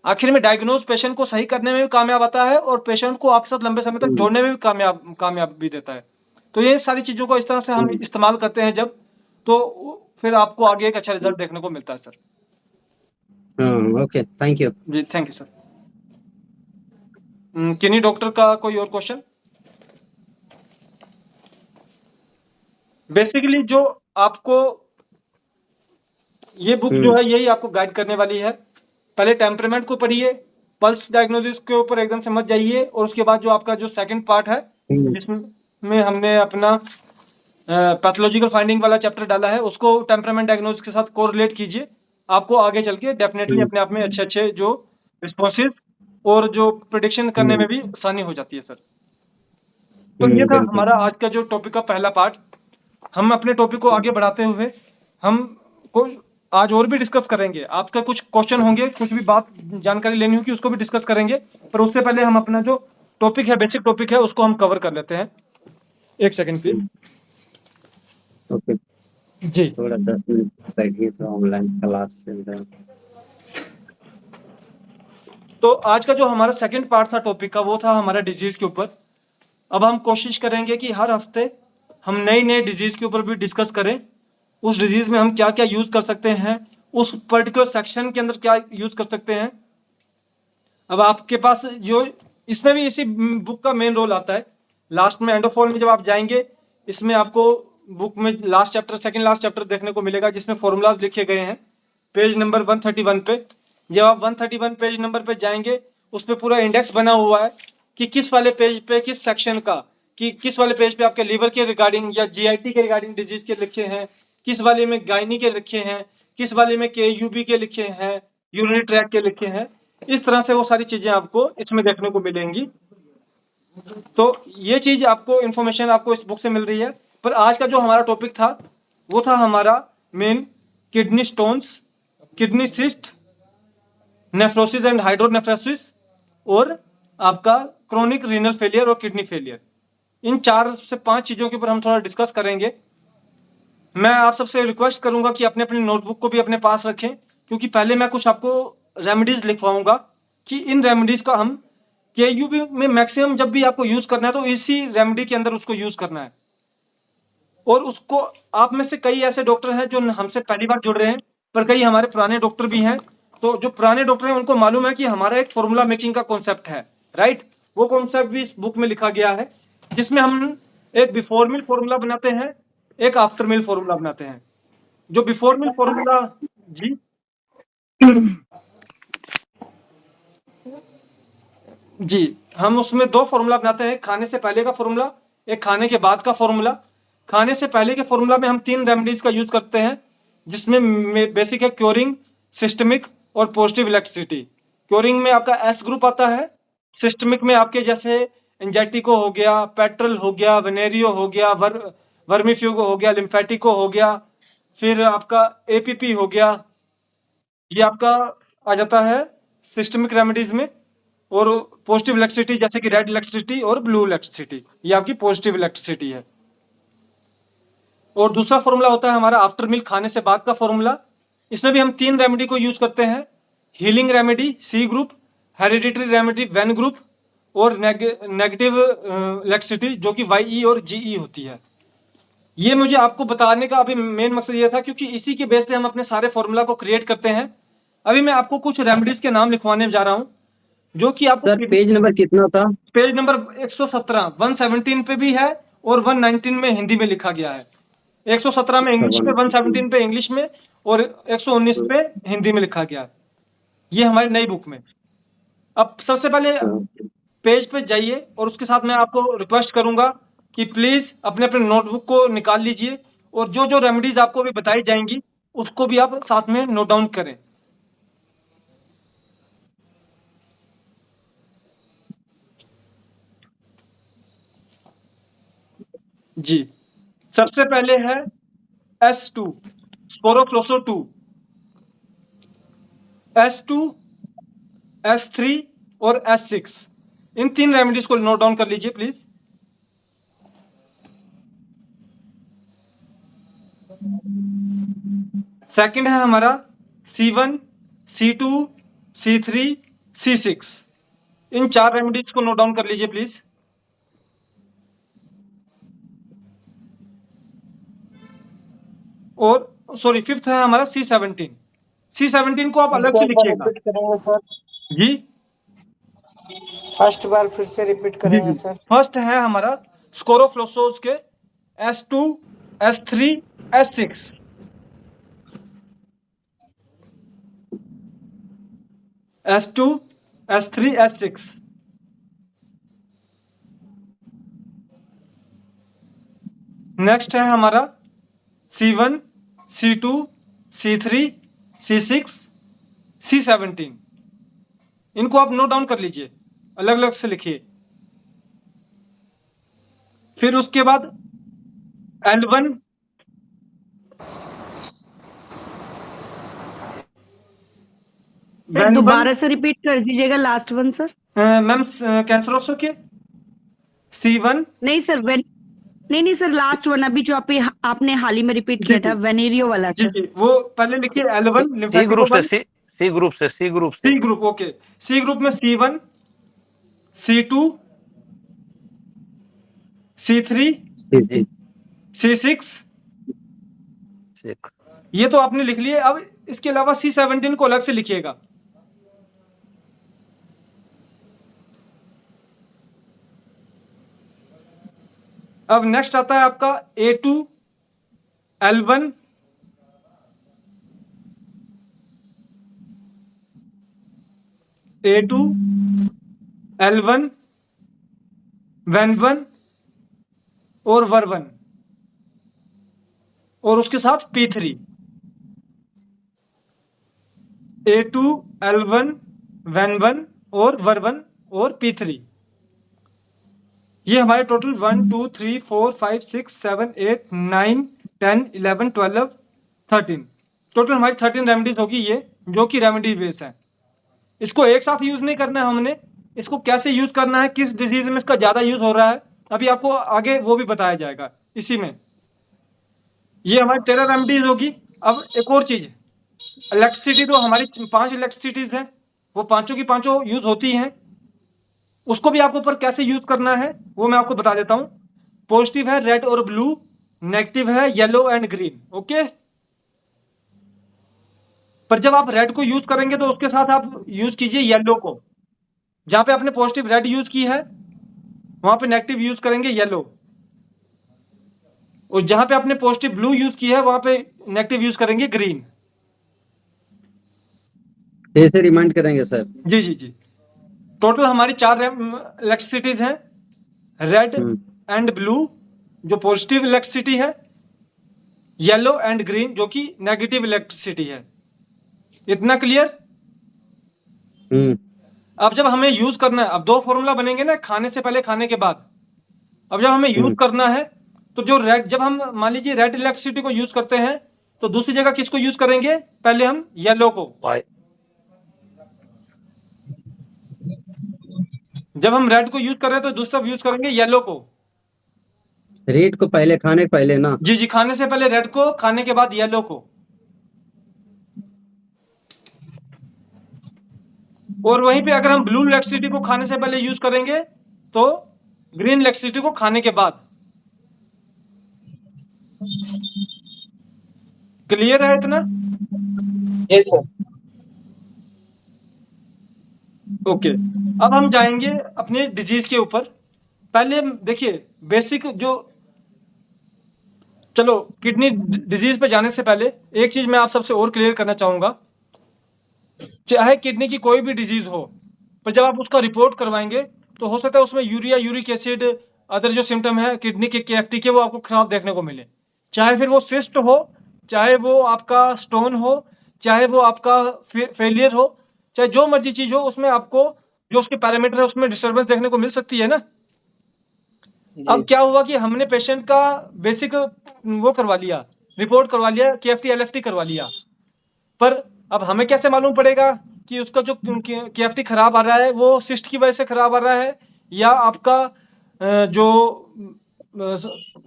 आखिर में डायग्नोज पेशेंट को सही करने में भी कामयाब आता है, और पेशेंट को आपके साथ लंबे समय तक जोड़ने में भी कामयाब भी देता है। तो ये सारी चीजों को इस तरह से हम इस्तेमाल करते हैं जब, तो फिर आपको आगे एक अच्छा रिजल्ट देखने को मिलता है सर। ओके, थैंक यू जी थैंक यू सर। किन्हीं डॉक्टर का कोई और क्वेश्चन? बेसिकली जो आपको ये बुक जो है यही आपको गाइड करने वाली है। पहले टेम्परामेंट को पढ़िए, पल्स डायग्नोसिस के ऊपर एकदम से मत जाइए, और उसके बाद जो आपका जो सेकंड पार्ट है जिसमें हमने अपना पैथोलॉजिकल फाइंडिंग वाला चैप्टर डाला है, उसको टेम्परामेंट डायग्नोसिस के साथ कोरिलेट कीजिए। आपको आगे चल के डेफिनेटली अपने आप में अच्छे अच्छे जो रिस्पॉन्सेज और जो प्रिडिक्शन करने में भी आसानी हो जाती है सर। तो ये था हमारा आज का जो टॉपिक का पहला पार्ट। हम अपने टॉपिक को आगे बढ़ाते हुए हम को आज और भी डिस्कस करेंगे। आपका कुछ क्वेश्चन होंगे, कुछ भी बात जानकारी लेनी होगी, उसको भी डिस्कस करेंगे, पर उससे पहले हम अपना जो टॉपिक है, बेसिक टॉपिक है, उसको हम कवर कर लेते हैं। एक सेकंड प्लीज। ओके, जी थोड़ा 10 मिनट बैठिए, तो ऑनलाइन क्लास चल रहा है। तो आज का जो हमारा सेकंड पार्ट था टॉपिक का, वो था हमारा डिजीज के ऊपर। अब हम कोशिश करेंगे कि हर हफ्ते हम नई नई डिजीज के ऊपर भी डिस्कस करें। उस डिजीज में हम क्या क्या यूज कर सकते हैं, उस पर्टिकुलर सेक्शन के अंदर क्या यूज कर सकते हैं। अब आपके पास जो इसमें भी इसी बुक का मेन रोल आता है। लास्ट में एंडोफॉल में जब आप जाएंगे, इसमें आपको बुक में last chapter, second last chapter देखने को मिलेगा, जिसमें फॉर्मूलाज लिखे गए हैं पेज नंबर 131 पे। जब आप 131 पेज नंबर पे जाएंगे, उस पर पूरा इंडेक्स बना हुआ है कि किस वाले पेज पे किस सेक्शन का, कि किस वाले पेज पे आपके लीवर के रिगार्डिंग या जीआईटी के रिगार्डिंग डिजीज के लिखे हैं, किस वाले में गायनी के लिखे हैं, किस वाले में केयूबी के लिखे हैं, यूरिनरी ट्रैक्ट के लिखे हैं। इस तरह से वो सारी चीजें आपको इसमें देखने को मिलेंगी। तो ये चीज आपको इंफॉर्मेशन आपको इस बुक से मिल रही है। पर आज का जो हमारा टॉपिक था, वो था हमारा main kidney stones, kidney cyst, nephrosis and hydronephrosis, और आपका क्रोनिक रीनल फेलियर और किडनी फेलियर। इन 4 से 5 चीजों के ऊपर हम थोड़ा डिस्कस करेंगे। मैं आप सबसे रिक्वेस्ट करूंगा कि अपने अपने नोटबुक को भी अपने पास रखें, क्योंकि पहले मैं कुछ आपको रेमेडीज लिखवाऊंगा कि इन रेमेडीज का हम केयूबी में मैक्सिमम जब भी आपको यूज करना है तो इसी रेमेडी के अंदर उसको यूज करना है। और उसको आप में से कई ऐसे डॉक्टर हैं जो हमसे पहली बार जुड़ रहे हैं, पर कई हमारे पुराने डॉक्टर भी हैं। तो जो पुराने डॉक्टर हैं उनको मालूम है कि हमारा एक फॉर्मूला मेकिंग का कॉन्सेप्ट है, राइट। वो कॉन्सेप्ट भी इस बुक में लिखा गया है, जिसमें हम एक बिफोर मील फॉर्मूला बनाते हैं, एक आफ्टर मील फॉर्मूला बनाते हैं। जो बिफोर मील फॉर्मूला, जी जी, हम उसमें 2 फॉर्मूला बनाते हैं, खाने से पहले का फॉर्मूला, एक खाने के बाद का फॉर्मूला। खाने से पहले के फॉर्मूला में हम 3 रेमेडीज का यूज करते हैं, जिसमें बेसिक है क्योरिंग, सिस्टमिक और पॉजिटिव इलेक्ट्रिसिटी। क्योरिंग में आपका एस ग्रुप आता है, सिस्टमिक में आपके जैसे एंजाइटिको हो गया, पेट्रल हो गया, वेनेरियो हो गया, वर्मीफ्यूगो हो गया, लिम्फेटिको हो गया, फिर आपका एपीपी हो गया। ये आपका आ जाता है सिस्टमिक रेमेडीज में। और पॉजिटिव इलेक्ट्रिसिटी जैसे कि रेड इलेक्ट्रिसिटी और ब्लू इलेक्ट्रिसिटी, ये आपकी पॉजिटिव इलेक्ट्रिसिटी है। और दूसरा फॉर्मूला होता है हमारा आफ्टर मील, खाने से बाद का फॉर्मूला। इसमें भी हम 3 रेमेडी को यूज करते हैं, healing remedy C group, hereditary remedy वेन ग्रुप, और नेगेटिव इलेक्ट्रिसिटी जो कि वाई और जीई होती है। ये मुझे आपको बताने का अभी मेन मकसद ये था, क्योंकि इसी के बेस पे हम अपने सारे फॉर्मूला को क्रिएट करते हैं। अभी मैं आपको कुछ रेमेडीज के नाम लिखवाने जा रहा हूँ, जो कि आपको सर पेज नंबर कितना था? पेज नंबर 117, 117 पे भी है और 119 में हिंदी में लिखा गया है। 117 में इंग्लिश में, 117 पे इंग्लिश में और 119 पे हिंदी में लिखा गया है। ये हमारी नई बुक में। अब सबसे पहले पेज पे जाइए, और उसके साथ मैं आपको रिक्वेस्ट करूंगा कि प्लीज अपने अपने नोटबुक को निकाल लीजिए, और जो जो रेमेडीज आपको भी बताई जाएंगी उसको भी आप साथ में नोट डाउन करें। जी, सबसे पहले है S2, स्पोरोफ्लोसो 2, S2, S3 और S6। इन 3 रेमेडीज को नोट डाउन कर लीजिए प्लीज। सेकंड है हमारा C1, C2, C3, C6। इन 4 रेमेडीज को नोट डाउन कर लीजिए प्लीज। और सॉरी, फिफ्थ है हमारा C17। C17 को आप अलग से लिखिएगा। रिपीट करेंगे सर, जी फर्स्ट बार फिर से रिपीट करेंगे सर। फर्स्ट है हमारा स्कोरोफ्लोसोस के S2, S3, S6। S2, S3, S6। Next है हमारा C1, C2, C3, C6, C17। इनको आप नोट डाउन कर लीजिए, अलग अलग से लिखिए। फिर उसके बाद L1, सर When दोबारा से रिपीट कर दीजिएगा लास्ट वन सर। मैम कैंसरोसो के C1 नहीं सर नहीं सर लास्ट वन अभी जो आपने हाल ही में रिपीट जी किया था जी वेनेरियो वाला जी सर। जी वो पहले लिखिए L1 सी ग्रुप से लिम्फेटिको 1 सी ग्रुप से सी ग्रुप से C group okay C group में C1 C2 C3 जी C6 सिक ये तो आपने लिख लिए। अब इसके अलावा C17 को अलग से लिखिएगा। अब नेक्स्ट आता है आपका A2 L1 A2 L1 WEN1 और WER1 और उसके साथ P3 A2 L1 WEN1 और WER1 और P3 ये हमारे टोटल 1 2 3 4 5 6 7 8 9 10 11 12 13 टोटल हमारी 13 रेमेडीज होगी ये जो कि रेमेडी बेस है। इसको एक साथ यूज नहीं करना है हमने, इसको कैसे यूज करना है, किस डिजीज में इसका ज्यादा यूज हो रहा है अभी आपको आगे वो भी बताया जाएगा इसी में। ये हमारी 13 रेमेडीज होगी। अब एक और चीज, इलेक्ट्रिसिटी तो हमारी 5 इलेक्ट्रिसिटीज हैं, वो पांचों की पांचों यूज होती हैं, उसको भी आपको पर कैसे यूज करना है वो मैं आपको बता देता हूं। पॉजिटिव है रेड और ब्लू, नेगेटिव है येलो एंड ग्रीन। ओके, पर जब आप रेड को यूज करेंगे तो उसके साथ आप यूज कीजिए येलो को। जहां पे आपने पॉजिटिव रेड यूज की है वहां पे नेगेटिव यूज करेंगे येलो, और जहां पे आपने पॉजिटिव ब्लू यूज की है वहां पे नेगेटिव यूज करेंगे ग्रीन। ऐसे रिमाइंड करेंगे सर। जी जी जी टोटल हमारी 4 इलेक्ट्रिसिटीज हैं, रेड एंड ब्लू जो पॉजिटिव इलेक्ट्रिसिटी है, येलो एंड ग्रीन जो कि नेगेटिव इलेक्ट्रिसिटी है। इतना क्लियर? अब जब हमें यूज करना है, अब 2 फॉर्मूला बनेंगे ना, खाने से पहले खाने के बाद। अब जब हमें यूज करना है तो जो रेड, जब हम मान लीजिए रेड इलेक्ट्रिसिटी को यूज करते हैं तो दूसरी जगह किसको यूज करेंगे? पहले हम येलो को। वाई जब हम रेड को यूज कर रहे हैं तो दूसरा यूज करेंगे येलो को। रेड को पहले खाने के पहले ना। जी जी खाने से पहले रेड को, खाने के बाद येलो को। और वहीं पे अगर हम ब्लू इलेक्ट्रिसिटी को खाने से पहले यूज करेंगे तो ग्रीन इलेक्ट्रिसिटी को खाने के बाद। क्लियर है इतना? ओके, अब हम जाएंगे अपने डिजीज के ऊपर। पहले देखिए बेसिक जो, चलो किडनी डिजीज पे जाने से पहले एक चीज मैं आप सबसे और क्लियर करना चाहूंगा। चाहे किडनी की कोई भी डिजीज हो, पर जब आप उसका रिपोर्ट करवाएंगे तो हो सकता है उसमें यूरिया, यूरिक एसिड, अदर जो सिम्टम है किडनी के KFT के वो आपको खराब देखने को मिले। चाहे फिर वो सिस्ट हो, चाहे वो आपका स्टोन हो, चाहे वो आपका फेलियर हो, चाहे जो मर्जी चीज हो, उसमें आपको जो उसके पैरामीटर है उसमें डिस्टर्बेंस देखने को मिल सकती है ना। अब क्या हुआ कि हमने पेशेंट का बेसिक वो करवा लिया, रिपोर्ट करवा लिया, KFT LFT करवा लिया, पर अब हमें कैसे मालूम पड़ेगा कि उसका जो KFT खराब आ रहा है वो सिस्ट की वजह से खराब आ रहा है या आपका जो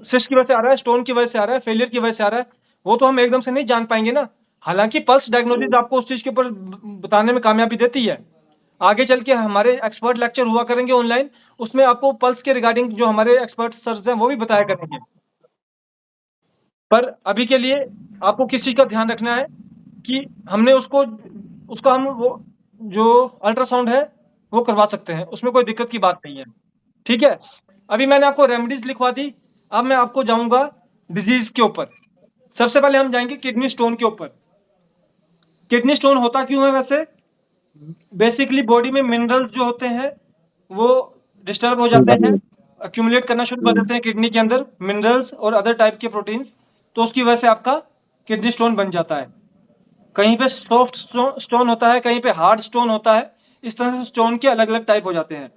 सिस्ट की वजह से आ रहा है, स्टोन की वजह से आ रहा है, फेलियर की वजह से आ रहा है? वो तो हम एकदम से नहीं जान पाएंगे ना। हालांकि पल्स डायग्नोसिस आपको उस चीज के ऊपर बताने में कामयाबी देती है। आगे चल के हमारे एक्सपर्ट लेक्चर हुआ करेंगे ऑनलाइन, उसमें आपको पल्स के रिगार्डिंग जो हमारे एक्सपर्ट सर्स हैं वो भी बताया करेंगे। पर अभी के लिए आपको किस चीज का ध्यान रखना है कि हमने उसका हम वो जो अल्ट्रासाउंड है वो करवा सकते हैं, उसमें कोई दिक्कत की बात नहीं है। ठीक है, अभी मैंने आपको रेमेडीज लिखवा दी, अब मैं आपको जाऊंगा डिजीज के ऊपर। सबसे पहले हम जाएंगे किडनी स्टोन के ऊपर। किडनी स्टोन होता क्यों है? वैसे बेसिकली बॉडी में मिनरल्स जो होते हैं वो डिस्टर्ब हो जाते हैं, अक्यूमुलेट करना शुरू कर देते हैं किडनी के अंदर, मिनरल्स और अदर टाइप के प्रोटीन्स, तो उसकी वजह से आपका किडनी स्टोन बन जाता है। कहीं पे सॉफ्ट स्टोन होता है, कहीं पे हार्ड स्टोन होता है। इस तरह से स्टोन के अलग अलग टाइप हो जाते हैं।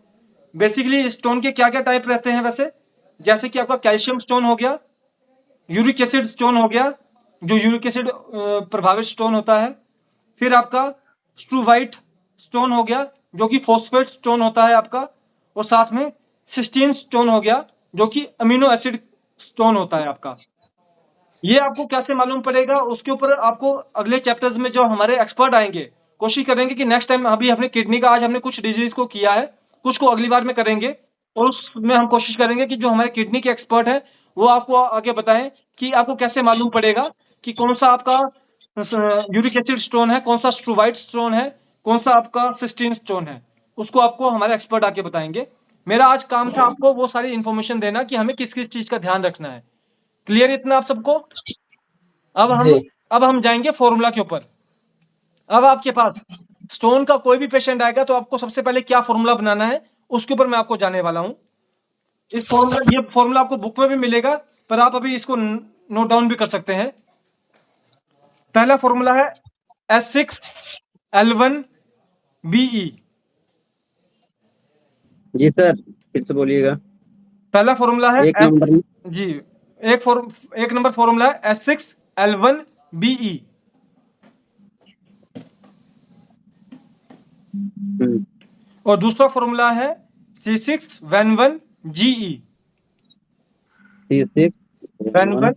बेसिकली स्टोन के क्या क्या टाइप रहते हैं वैसे? जैसे कि आपका कैल्शियम स्टोन हो गया, यूरिक एसिड स्टोन हो गया, जो यूरिक एसिड प्रभावित स्टोन होता है। फिर आपका स्ट्रूवाइट स्टोन हो गया जो कि फॉस्फेट स्टोन होता है आपका, और साथ में सिस्टीन स्टोन हो गया जो कि अमीनो एसिड स्टोन होता है आपका। ये आपको कैसे मालूम पड़ेगा, उसके ऊपर आपको अगले चैप्टर्स में जो हमारे एक्सपर्ट आएंगे कोशिश करेंगे कि नेक्स्ट टाइम, अभी अपने किडनी का आज हमने कुछ डिजीज को किया है, कुछ को अगली बार में करेंगे, और उसमें हम कोशिश करेंगे कि जो हमारे किडनी के एक्सपर्ट है वो आपको आगे बताएं कि आपको कैसे मालूम पड़ेगा कि कौन सा आपका यूरिक एसिड स्टोन है, कौन सा स्ट्रूवाइट स्टोन है, कौन सा आपका सिस्टीन स्टोन है, उसको आपको हमारे एक्सपर्ट आके बताएंगे। मेरा आज काम था आपको वो सारी इंफॉर्मेशन देना कि हमें किस किस चीज का ध्यान रखना है। क्लियर इतना आप सबको? अब हम जाएंगे फॉर्मूला के ऊपर। अब आपके पास स्टोन का कोई भी पेशेंट आएगा तो आपको सबसे पहले क्या फॉर्मूला बनाना है उसके ऊपर मैं आपको जाने वाला हूं। ये फॉर्मूला आपको बुक में भी मिलेगा, पर आप अभी इसको नोट डाउन भी कर सकते हैं। पहला फॉर्मूला है S6L1BE। जी सर, फिर से बोलिएगा। पहला फॉर्मूला है एक नंबर में। जी, एक नंबर फॉर्मूला है S6L1BE। और दूसरा फॉर्मूला है C6N1GE। C6N1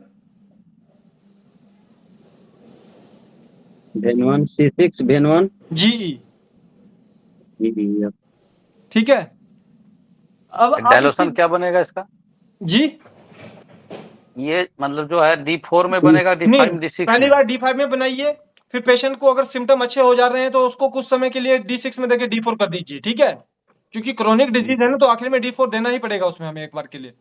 C6N1 GE। जी। ठीक है। अब आप डायलोशन क्या बनेगा इसका? जी, ये मतलब जो है D4 में बनेगा, D5 नहीं, में, D6 पहली में? बार D5 में बनाइए, फिर पेशेंट को अगर सिम्टम अच्छे हो जा रहे हैं तो उसको कुछ समय के लिए D6 में देके D4 कर दीजिए, ठीक है? क्योंकि क्रोनिक डिजीज है ना, तो आखिर में D4 देना ही पड़ेगा उसमें हमें एक बार के लिए।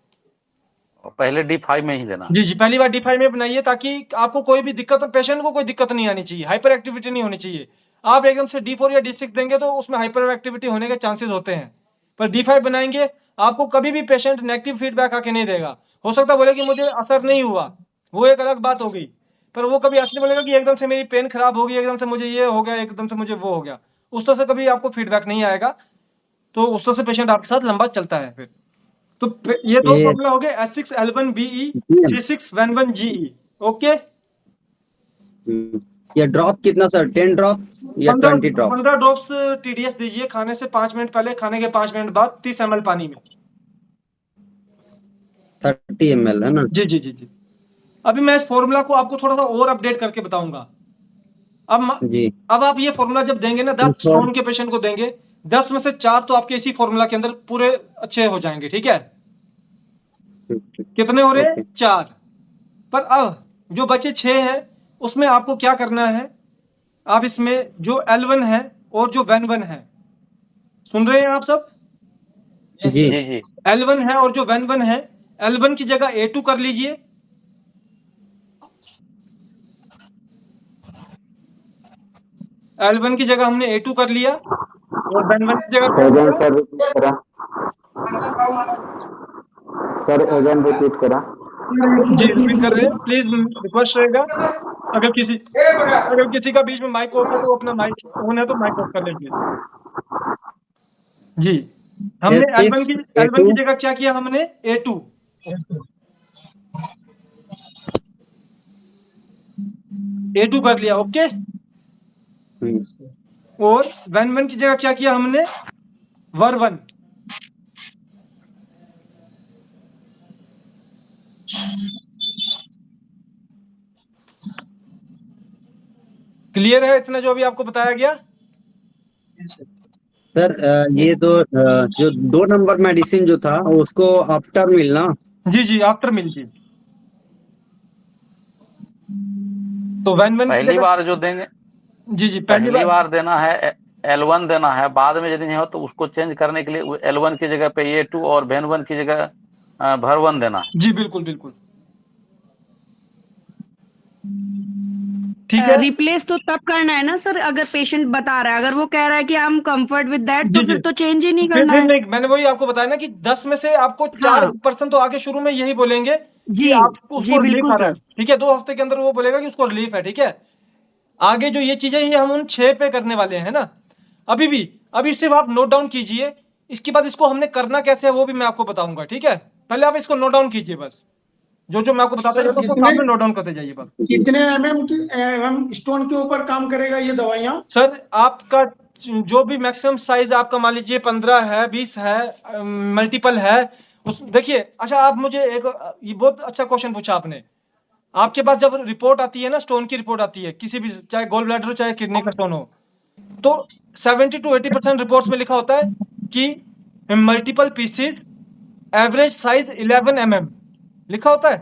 और पहले D5 में ही देना? जी जी, पहली बार D5 में बनाइए ताकि आपको कोई भी दिक्कत, पेशेंट को कोई दिक्कत नहीं आनी चाहिए, हाइपर एक्टिविटी नहीं होनी चाहिए। आप एकदम से D4 या D6 देंगे तो उसमें हाइपर एक्टिविटी होने के चांसेस होते हैं। पर D5 बनाएंगे, आपको कभी भी पेशेंट नेगेटिव फीडबैक आके नहीं देगा। हो सकता है बोले कि मुझे असर नहीं हुआ, वो एक अलग बात हो गई, पर वो कभी ऐसे नहीं बोलेगा कि एकदम से मेरी पेन खराब हो गई, एकदम से मुझे ये हो गया, एकदम से मुझे वो हो गया। उस तरह से कभी आपको फीडबैक नहीं आएगा, तो उस तरह से पेशेंट आपके साथ लंबा चलता है। फिर तो ये दो ये- फॉर्मूला हो गए, S6L1BE, C6N1GE। ओके, ये ड्रॉप कितना सर? 10 ड्रॉप या 20 ड्रॉप? 15 ड्रॉप्स TDS दीजिए खाने से 5 मिनट पहले, खाने के 5 मिनट बाद 30 ml पानी में। 30 ml है ना? जी जी जी जी। अभी मैं इस फॉर्मूला को आपको थोड़ा सा और अपडेट करके बताऊंगा। जी। अब आप ये फॉर्मूला जब देंगे ना 10 स्टोन के पेशेंट को देंगे, 10 में से 4 तो आपके इसी फॉर्मूला के अंदर पूरे अच्छे हो जाएंगे, ठीक है? कितने हो रहे हैं? 4। पर अब जो बचे 6 हैं उसमें आपको क्या करना है, आप इसमें जो L1 है और जो Ven1 है, सुन रहे हैं आप सब? जी जी। L1 है और जो Ven1 है, L1 की जगह A2 कर लीजिए, L1 की जगह हमने A2 कर लिया, और Ven1 की जगह क्या किया? सर एजेंट रिपीट करा। जी रिपीट कर रहे हैं, प्लीज रिक्वेस्ट रहेगा अगर किसी का बीच में माइक ऑफ है तो अपना माइक ऑन है तो माइक ऑफ कर ले प्लीज। जी, हमने L1 की जगह क्या किया, हमने A2 कर लिया, ओके। और Ven1 की जगह क्या किया हमने, Ver1। क्लियर है इतना जो अभी आपको बताया गया? सर ये तो जो 2 नंबर मेडिसिन जो था उसको आफ्टर मिलना? जी जी, आफ्टर मिल जी। तो Ven1 पहली बार जो देंगे, जी जी, पहली बार देना है L1 देना है, बाद में यदि नहीं हो तो उसको चेंज करने के लिए L1 की जगह पे A2 और Ven1 की जगह Ver1 देना है। जी बिल्कुल बिल्कुल, ठीक है। रिप्लेस तो तब करना है ना सर, अगर पेशेंट बता रहा है, अगर वो कह रहा है कि I am comfort with that, तो जी, फिर जी। तो चेंज ही नहीं फिर करना है। नहीं, मैंने वही आपको बताया ना कि 10 में से आपको 4% तो आगे शुरू में यही बोलेंगे कि जी, आपको जी, उसको रिलीफ बिल्कुल आ रहा है, सर। ठीक है? 2 हफ्ते के अंदर वो बोलेगा कि उसको रिलीफ है, ठीक है? आगे जो ये चीजें ये हम उन 6 पे करने वाले हैं ना। अभी सिर्फ आप नोट डाउन कीजिए, इसके बाद इसको हमने करना कैसे है वो भी मैं आपको बताऊंगा, ठीक है? पहले आप इसको नोट डाउन कीजिए बस। जो मैं आपको बताता सर, रहता हूँ, कितने- सामने नोट डाउन करते जाइए बस। कितने MM स्टोन के ऊपर काम करेगा ये दवाइयाँ? सर आपका जो भी मैक्सिमम साइज आपका मान लीजिए 15 है, 20 है, मल्टीपल है, उस देखिए। अच्छा, आप मुझे एक ये बहुत अच्छा क्वेश्चन पूछा आपने। आपके पास जब रिपोर्ट आती है ना, स्टोन की रिपोर्ट आती है किसी भी, चाहे गोल ब्लैडर हो चाहे किडनी का स्टोन हो, तो 70 to 80% रिपोर्ट्स में लिखा होता है कि multiple pieces, average size 11 mm लिखा होता है,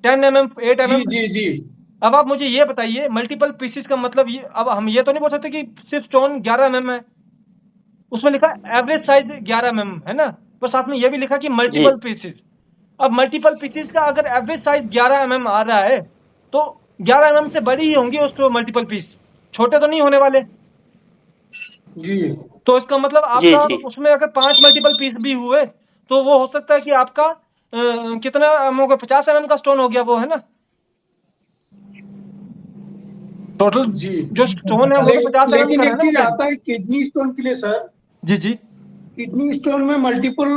10 mm, 8 जी mm। जी जी। अब आप मुझे ये बताइए, मल्टीपल पीसेस का मतलब ये, अब हम ये तो नहीं बोल सकते कि सिर्फ स्टोन 11 mm है, उसमें लिखा एवरेज साइज 11 mm है ना, पर साथ में ये भी लिखा कि मल्टीपल पीसेस। अब मल्टीपल पीसेस का अगर एवरेज साइज 11 mm आ रहा है, तो 11 mm से बड़ी ही होंगी उसको मल्टीपल पीस, छोटे तो नहीं होने वाले। जी तो इसका मतलब आपका उसमें अगर 5 मल्टीपल पीस भी हुए, तो वो हो सकता है कि आपका कितना एमएम का, 50 mm का स्टोन हो गया वो, है ना। टोटल जी। जो स्टोन है वो तो 50 mm लेकिन का है एक ना चीज वो। आता है किडनी स्टोन के लिए सर, जी जी किडनी स्टोन में मल्टीपल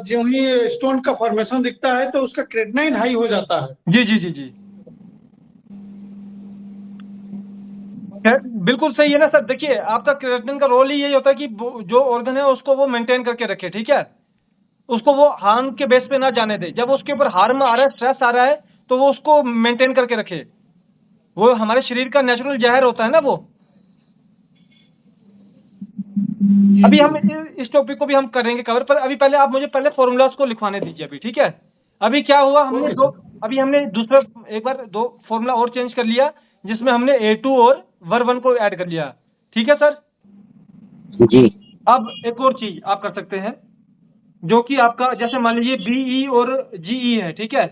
जो ही स्टोन का फॉर्मेशन दिखता है तो उसका क्रेटनाइन हाई हो जाता है। जी जी जी जी, खैर, बिल्कुल सही है ना सर। देखिए, आपका क्रिएटिनिन का रोल ही यही होता है कि जो ऑर्गन है उसको वो मेंटेन करके रखे, ठीक है, उसको वो हार्म के बेस पे ना जाने दे। जब उसके ऊपर हार्म आ रहा है, स्ट्रेस आ रहा है, तो वो उसको मेंटेन करके रखे। वो हमारे शरीर का नेचुरल जहर होता है ना वो। अभी हम इस टॉपिक को भी हम करेंगे कवर, पर अभी पहले आप मुझे पहले फॉर्मूलाज को लिखवाने दीजिए अभी, ठीक है। अभी क्या हुआ, हमने ओके दो, सर। अभी हमने दूसरा एक बार 2 फॉर्मूला और चेंज कर लिया, जिसमें हमने A2 और VER1 को ऐड कर लिया, ठीक है सर। जी अब एक और चीज आप कर सकते हैं, जो कि आपका जैसे मान लीजिए BE और GE है, ठीक है।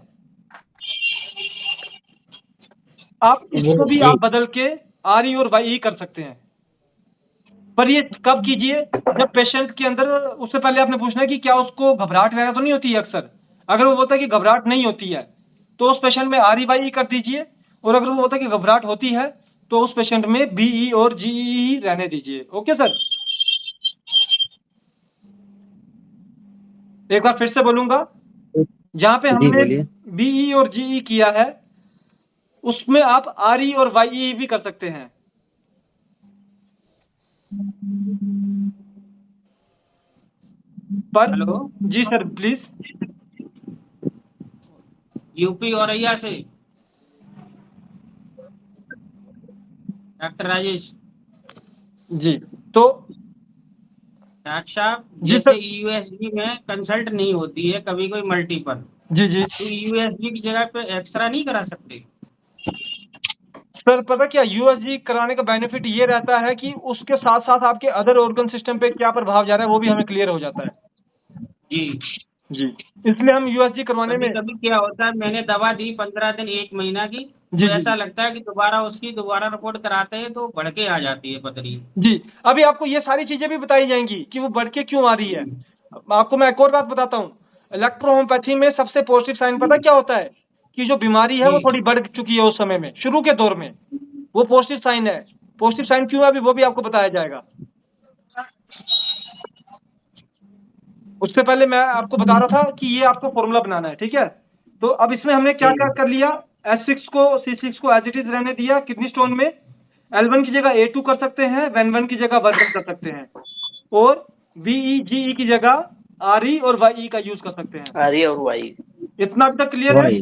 आप इसको भी जी आप बदल के RE और YE कर सकते हैं, पर ये कब कीजिए, जब पेशेंट के अंदर, उससे पहले आपने पूछना है कि क्या उसको घबराहट वगैरह तो नहीं होती है अक्सर। अगर वो बोलता है कि घबराहट नहीं होती है, तो उस पेशेंट में RE YE कर दीजिए, और अगर वो बोलता है कि घबराहट होती है, तो उस पेशेंट में BE और GE रहने दीजिए। ओके सर, एक बार फिर से बोलूंगा, जहां पे जी हमने बोलिए। BE और GE किया है, उसमें आप RE और YE भी कर सकते हैं। पर हेलो, जी सर प्लीज। यूपी औरैया से डॉक्टर राजेश। जी, तो डॉक्टर साहब, जी जैसे सर। यूएसजी में कंसल्ट नहीं होती है कभी कोई मल्टीपल, जी जी तो यूएसजी की जगह पे एक्सरा नहीं करा सकते? सर, पता क्या, यूएसजी कराने का बेनिफिट ये रहता है कि उसके साथ साथ आपके अदर ऑर्गन सिस्टम पे क्या प्रभाव जा रहा है वो भी हमें क्लियर हो जाता है। जी। जी, इसलिए हम यूएसजी करवाने कभी में। कभी क्या होता है, मैंने दवा दी 15 दिन 1 महीना की, जी तो जी ऐसा लगता है कि दोबारा रिपोर्ट कराते हैं तो बढ़ के आ जाती है पथरी। जी, अभी आपको ये सारी चीजें भी बताई जाएंगी कि वो बढ़ के क्यों आ रही है। आपको मैं एक और बात बताता हूँ, इलेक्ट्रोहोम्योपैथी में सबसे पॉजिटिव साइन पता क्या होता है, कि जो बीमारी है वो जी थोड़ी बढ़ चुकी है उस समय में, शुरू के दौर में, वो पॉजिटिव साइन है। पॉजिटिव साइन क्यों है अभी वो भी आपको बताया जाएगा। उससे पहले मैं आपको बता रहा था कि ये आपको फॉर्मूला बनाना है, ठीक है। तो अब इसमें हमने क्या क्या कर लिया, S6 को C6 को एज इट इज रहने दिया किडनी स्टोन में, L1 की जगह A2 कर सकते हैं, VEN1 की जगह VER1 कर सकते हैं, और BE GE की जगह RE और YE का यूज कर सकते हैं। आर्य और वाई। इतना अब तक क्लियर है। वाई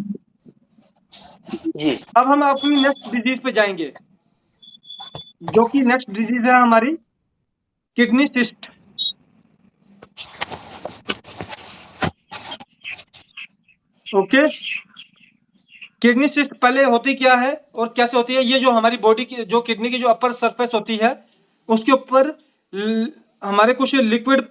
जी अब हम अपनी नेक्स्ट डिजीज पे जाएंगे, जो कि नेक्स्ट डिजीज है हमारी kidney cyst. Okay, kidney cyst पहले होती क्या है और कैसे होती है, ये जो हमारी बॉडी की जो किडनी की जो अपर सरफेस होती है, उसके ऊपर हमारे कुछ लिक्विड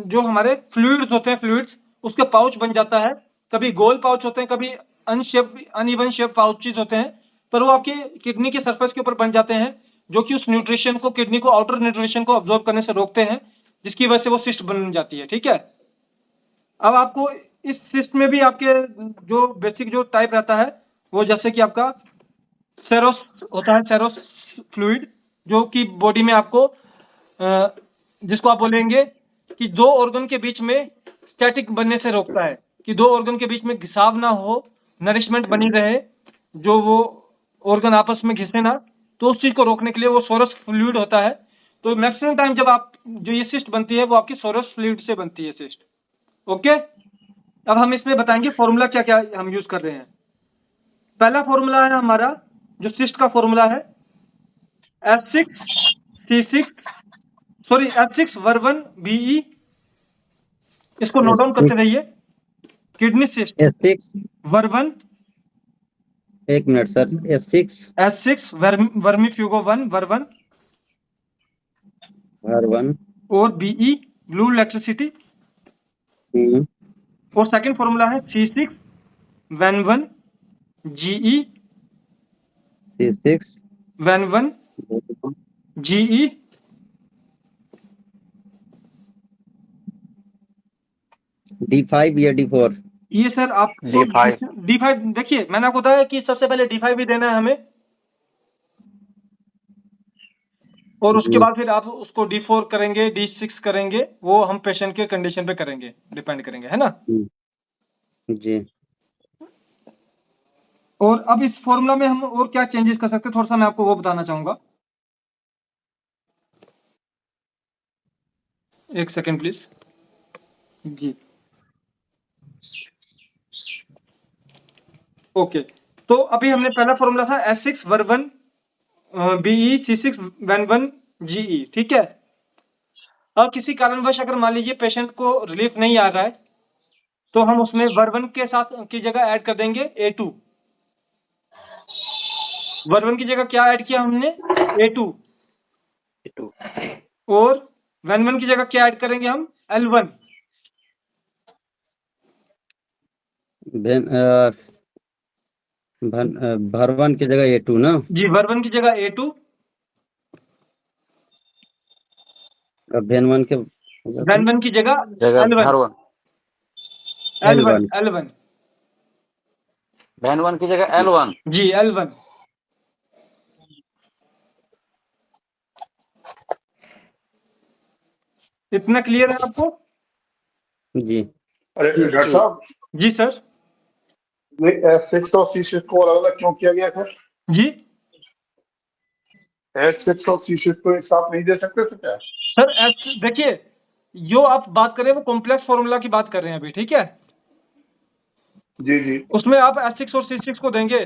जो हमारे फ्लूइड्स होते हैं, फ्लूइड्स उसके पाउच बन जाता है। कभी गोल पाउच होते हैं, कभी अनइवन शेप पाउचेस होते हैं, पर वो आपके किडनी के सरफेस के ऊपर बन जाते हैं, जो कि उस न्यूट्रिशन को, किडनी को, आउटर न्यूट्रिशन को अब्सॉर्ब करने से रोकते हैं, जिसकी वजह से वो सिस्ट बन जाती है, ठीक है। अब आपको इस सिस्ट में भी आपके जो बेसिक जो टाइप रहता है, वो जैसे कि आपका सेरोस होता है, सेरोस फ्लूइड, जो कि बॉडी में आपको जिसको आप बोलेंगे कि दो ऑर्गन के बीच में स्टैटिक बनने से रोकता है, कि दो ऑर्गन के बीच में घिसाव ना हो नरिशमेंट बनी रहे, जो वो ऑर्गन आपस में घिसे ना, तो उस चीज को रोकने के लिए वो सोरस फ्लूइड होता है। तो मैक्सिमम टाइम जब आप जो ये सिस्ट बनती है वो आपकी सोरस फ्लूइड से बनती है सिस्ट। ओके, अब हम इसमें बताएंगे फॉर्मूला क्या क्या हम यूज कर रहे हैं। पहला फॉर्मूला है हमारा जो सिस्ट का फॉर्मूला है S6 इसको नोट डाउन करते रहिए। किडनी सिस्ट S6 वर्वन, एक मिनट सर, S6 वर्मीफ्यूगो 1 वर्वन R1 और BE ब्लू इलेक्ट्रिसिटी। और सेकंड फॉर्मूला है C6 वेन1 GE C6 वेन1 GE। D5 या D4? ये सर आप D5 देखिए, मैंने आपको बताया कि सबसे पहले D5 भी देना है हमें, और उसके बाद फिर आप उसको D4 करेंगे, D6 करेंगे, वो हम पेशेंट के कंडीशन पे करेंगे, डिपेंड करेंगे, है ना। जी। और अब इस फॉर्मूला में हम और क्या चेंजेस कर सकते हैं, थोड़ा सा मैं आपको वो बताना चाहूंगा। एक सेकेंड प्लीज जी। ओके, तो अभी हमने पहला फॉर्मूला था S6 वर्वन BE C6 वेन1 GE, ठीक है। अब किसी कारणवश अगर मान लीजिए पेशेंट को रिलीफ नहीं आ रहा है, तो हम उसमें वर्वन के साथ की जगह ऐड कर देंगे A2। वर्वन की जगह क्या ऐड किया हमने, A2। और वेन1 की जगह क्या ऐड करेंगे हम, L1। भरवन की जगह A2 ना जी, वर्वन की जगह A2, वेन1 की जगह L1। वेन1 की जगह L1 जी, L1। इतना क्लियर है आपको? जी। अरे डॉक्टर साहब, जी सर। ये S6 और C6 को अलग अलग क्यों किया गया सर? जी S6 और C6 को एक साथ नहीं दे सकते सर क्या? सर, देखिए, जो आप बात कर रहे हैं वो कॉम्प्लेक्स फॉर्मूला की बात कर रहे हैं अभी, ठीक है। जी जी। उसमें आप S6 और C6 को देंगे।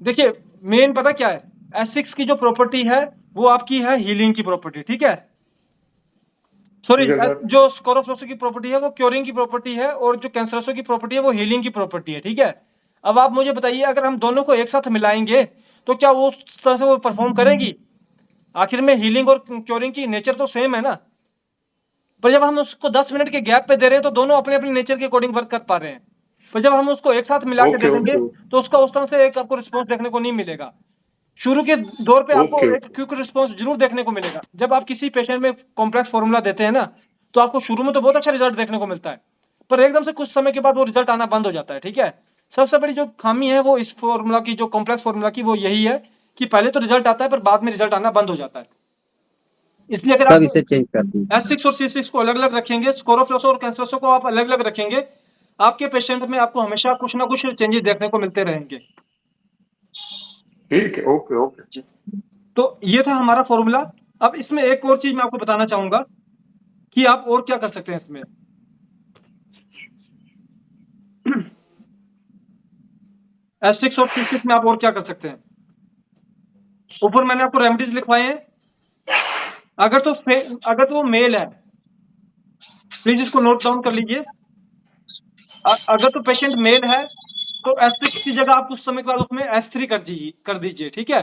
देखिए, मेन पता क्या है, S6 की जो प्रॉपर्टी है वो आपकी है हीलिंग की प्रॉपर्टी, ठीक है। सॉरी, जो स्कोरोफ्लोसो की प्रॉपर्टी है वो क्योरिंग की प्रॉपर्टी है, और जो कैंसरसो की प्रॉपर्टी है वो हीलिंग की प्रॉपर्टी है, ठीक है। अब आप मुझे बताइए, अगर हम दोनों को एक साथ मिलाएंगे तो क्या वो उस तरह से वो परफॉर्म करेंगी? आखिर में हीलिंग और क्योरिंग की नेचर तो सेम है ना, पर जब हम उसको 10 मिनट के गैप पे दे रहे हैं तो दोनों अपने अपने नेचर के अकॉर्डिंग वर्क कर पा रहे हैं। पर जब हम उसको एक साथ मिला के दे देंगे तो उसका उस तरह से एक आपको रिस्पॉन्स देखने को नहीं मिलेगा। शुरू के दौर पे आपको एक क्विक रिस्पॉन्स जरूर देखने को मिलेगा। जब आप किसी पेशेंट में कॉम्प्लेक्स फॉर्मूला देते हैं ना, तो आपको शुरू में तो बहुत अच्छा रिजल्ट देखने को मिलता है, पर एकदम से कुछ समय के बाद वो रिजल्ट आना बंद हो जाता है, ठीक है। सबसे बड़ी जो खामी है वो इस फॉर्मूला की, जो कॉम्प्लेक्स फॉर्मूला की, वो यही है कि पहले तो रिजल्ट आता है पर बाद में रिजल्ट आना बंद हो जाता है। इसलिए अगर आप इसे चेंज कर दें, S6 और C6 को अलग अलग रखेंगे, स्कोरोफ्लोसो और कैंसरसो को आप अलग अलग रखेंगे, आपके पेशेंट में आपको हमेशा कुछ ना कुछ चेंजेस देखने को मिलते रहेंगे। ठीक है, ओके ओके। तो ये था हमारा फॉर्मूला। अब इसमें एक और चीज मैं आपको बताना चाहूंगा कि आप और क्या कर सकते हैं इसमें। S6 और C6 में आप और क्या कर सकते हैं। ऊपर मैंने आपको रेमेडीज लिखवाए हैं। अगर तो मेल है, प्लीज इसको नोट डाउन कर लीजिए। अगर तो पेशेंट मेल है तो S6 की जगह आप कुछ समय के बाद उसमें S3 कर दीजिए, ठीक है।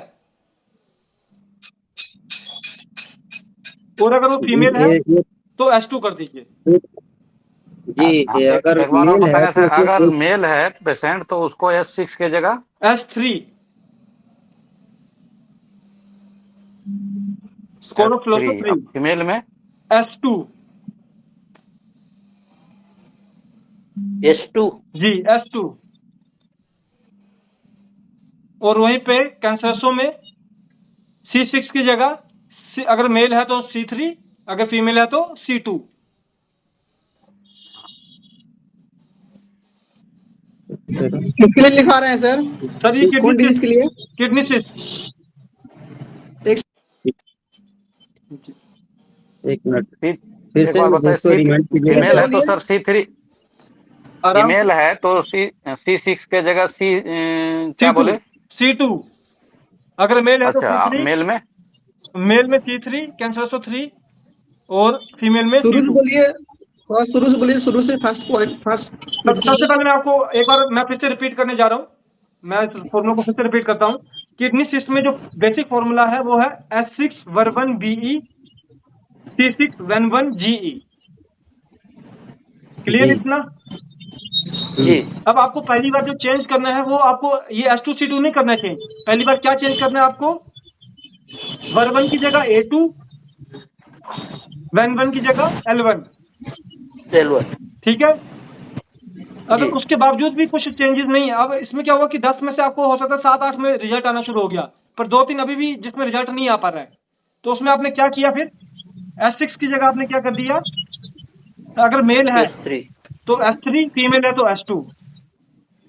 और अगर वो फीमेल है तो S2 कर दीजिए। जी। अगर एक बार और मेल है बताएं सर, तो अगर मेल है पेशेंट तो उसको S6 के जगह S3 स्कोरोफ्लोसो 3, फीमेल में S2 S2 जी, S2। और वहीं पे कैंसरसो में C6 की जगह अगर मेल है तो C3, अगर फीमेल है तो C2। किसके लिए लिखा रहे हैं सर? सर ये कौन डिजीज के लिए? Kidney cyst. एक मिनट, सी- फिर एक से बार बताइए, इसको रिमाइंड कीजिएगा। फीमेल है तो सर C3, आराम फीमेल है तो C6 के जगह क्या C2 बोले? C2। अगर मेल है तो अच्छा, C3, मेल में मेल में C3 कैंसरसो 3 और फीमेल में शुरू से C2। बोलिए, और शुरू से बोलिए, शुरू से फर्स्ट। सबसे पहले मैं आपको एक बार मैं फिर से रिपीट करने जा रहा हूँ, मैं फॉर्मूला को फिर से रिपीट करता हूँ। किडनी सिस्ट में जो बेसिक फॉर्मूला है वो है S6-1BE C6-1GE। क्लियर जी। इतना? जी अब आपको पहली बार जो चेंज करना है वो आपको ये S2C2 नहीं करना चाहिए। पहली बार क्या चेंज करना है आपको? वन की जगह A2, वन की जगह L1। L1 ठीक है। अगर जी उसके बावजूद भी कुछ चेंजेस नहीं है, अब इसमें क्या होगा कि 10 में से आपको हो सकता है 7-8 में रिजल्ट आना शुरू हो गया, पर 2-3 अभी भी जिसमें रिजल्ट नहीं आ पा रहा है, तो उसमें आपने क्या किया? फिर S6 की जगह आपने क्या कर दिया? अगर मेल है S3 तो S3, फीमेल है तो S2।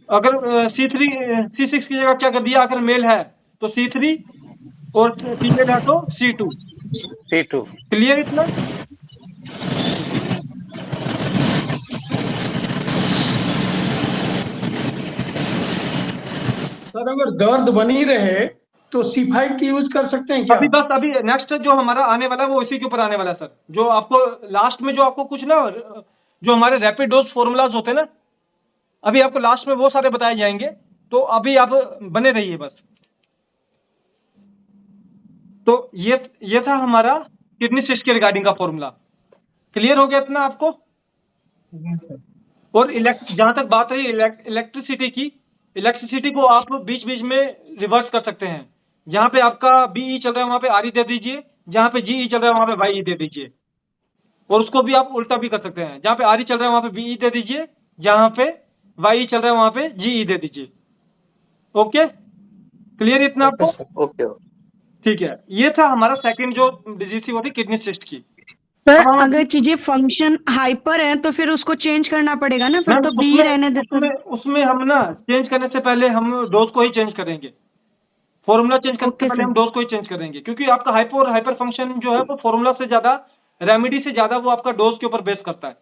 अगर C6 की जगह क्या कर दिया? अगर मेल है तो C3 और फीमेल है तो C2। C2। क्लियर इतना? सर अगर दर्द बनी रहे तो C5 की यूज कर सकते हैं क्या? अभी नेक्स्ट जो हमारा आने वाला है वो इसी के ऊपर आने वाला है सर। जो आपको लास्ट में जो आपको कुछ ना, जो हमारे रैपिड डोज फॉर्मूलाज होते हैं ना, अभी आपको लास्ट में वो सारे बताए जाएंगे, तो अभी आप बने रहिए बस। तो ये था हमारा किडनी सिस्ट के रिगार्डिंग का फॉर्मूला। क्लियर हो गया इतना आपको? और जहां तक बात रही इलेक्ट्रिसिटी की, इलेक्ट्रिसिटी को आप बीच बीच में रिवर्स कर सकते हैं। जहां पे आपका बीई चल रहा है वहां पे आरई दे दीजिए, जहां पे जीई चल रहा है वहां पे वाई दे दीजिए। और उसको भी आप उल्टा भी कर सकते हैं, जहां पे आरई चल रहा है वहां पे बीई दे दीजिए, जहां पे वाई चल रहा है वहां पे जीई दे दीजिए। ओके, क्लियर इतना आपको? ओके ठीक है, ये था हमारा सेकंड जो डिजीज थी वो थी किडनी सिस्ट की। सर अब हम अगर चीजें फंक्शन हाइपर है तो फिर उसको चेंज करना पड़ेगा ना, फिर मैम तो बी रहने दे सर। उसमें हम ना चेंज करने से पहले हम डोज को ही चेंज करेंगे। फॉर्मूला चेंज करने से ओके पहले सर। हम डोज को ही चेंज करेंगे, क्योंकि आपका हाइपो और हाइपर फंक्शन जो है वो फॉर्मूला से ज्यादा, रेमेडी से ज्यादा वो आपका डोज के ऊपर बेस करता है।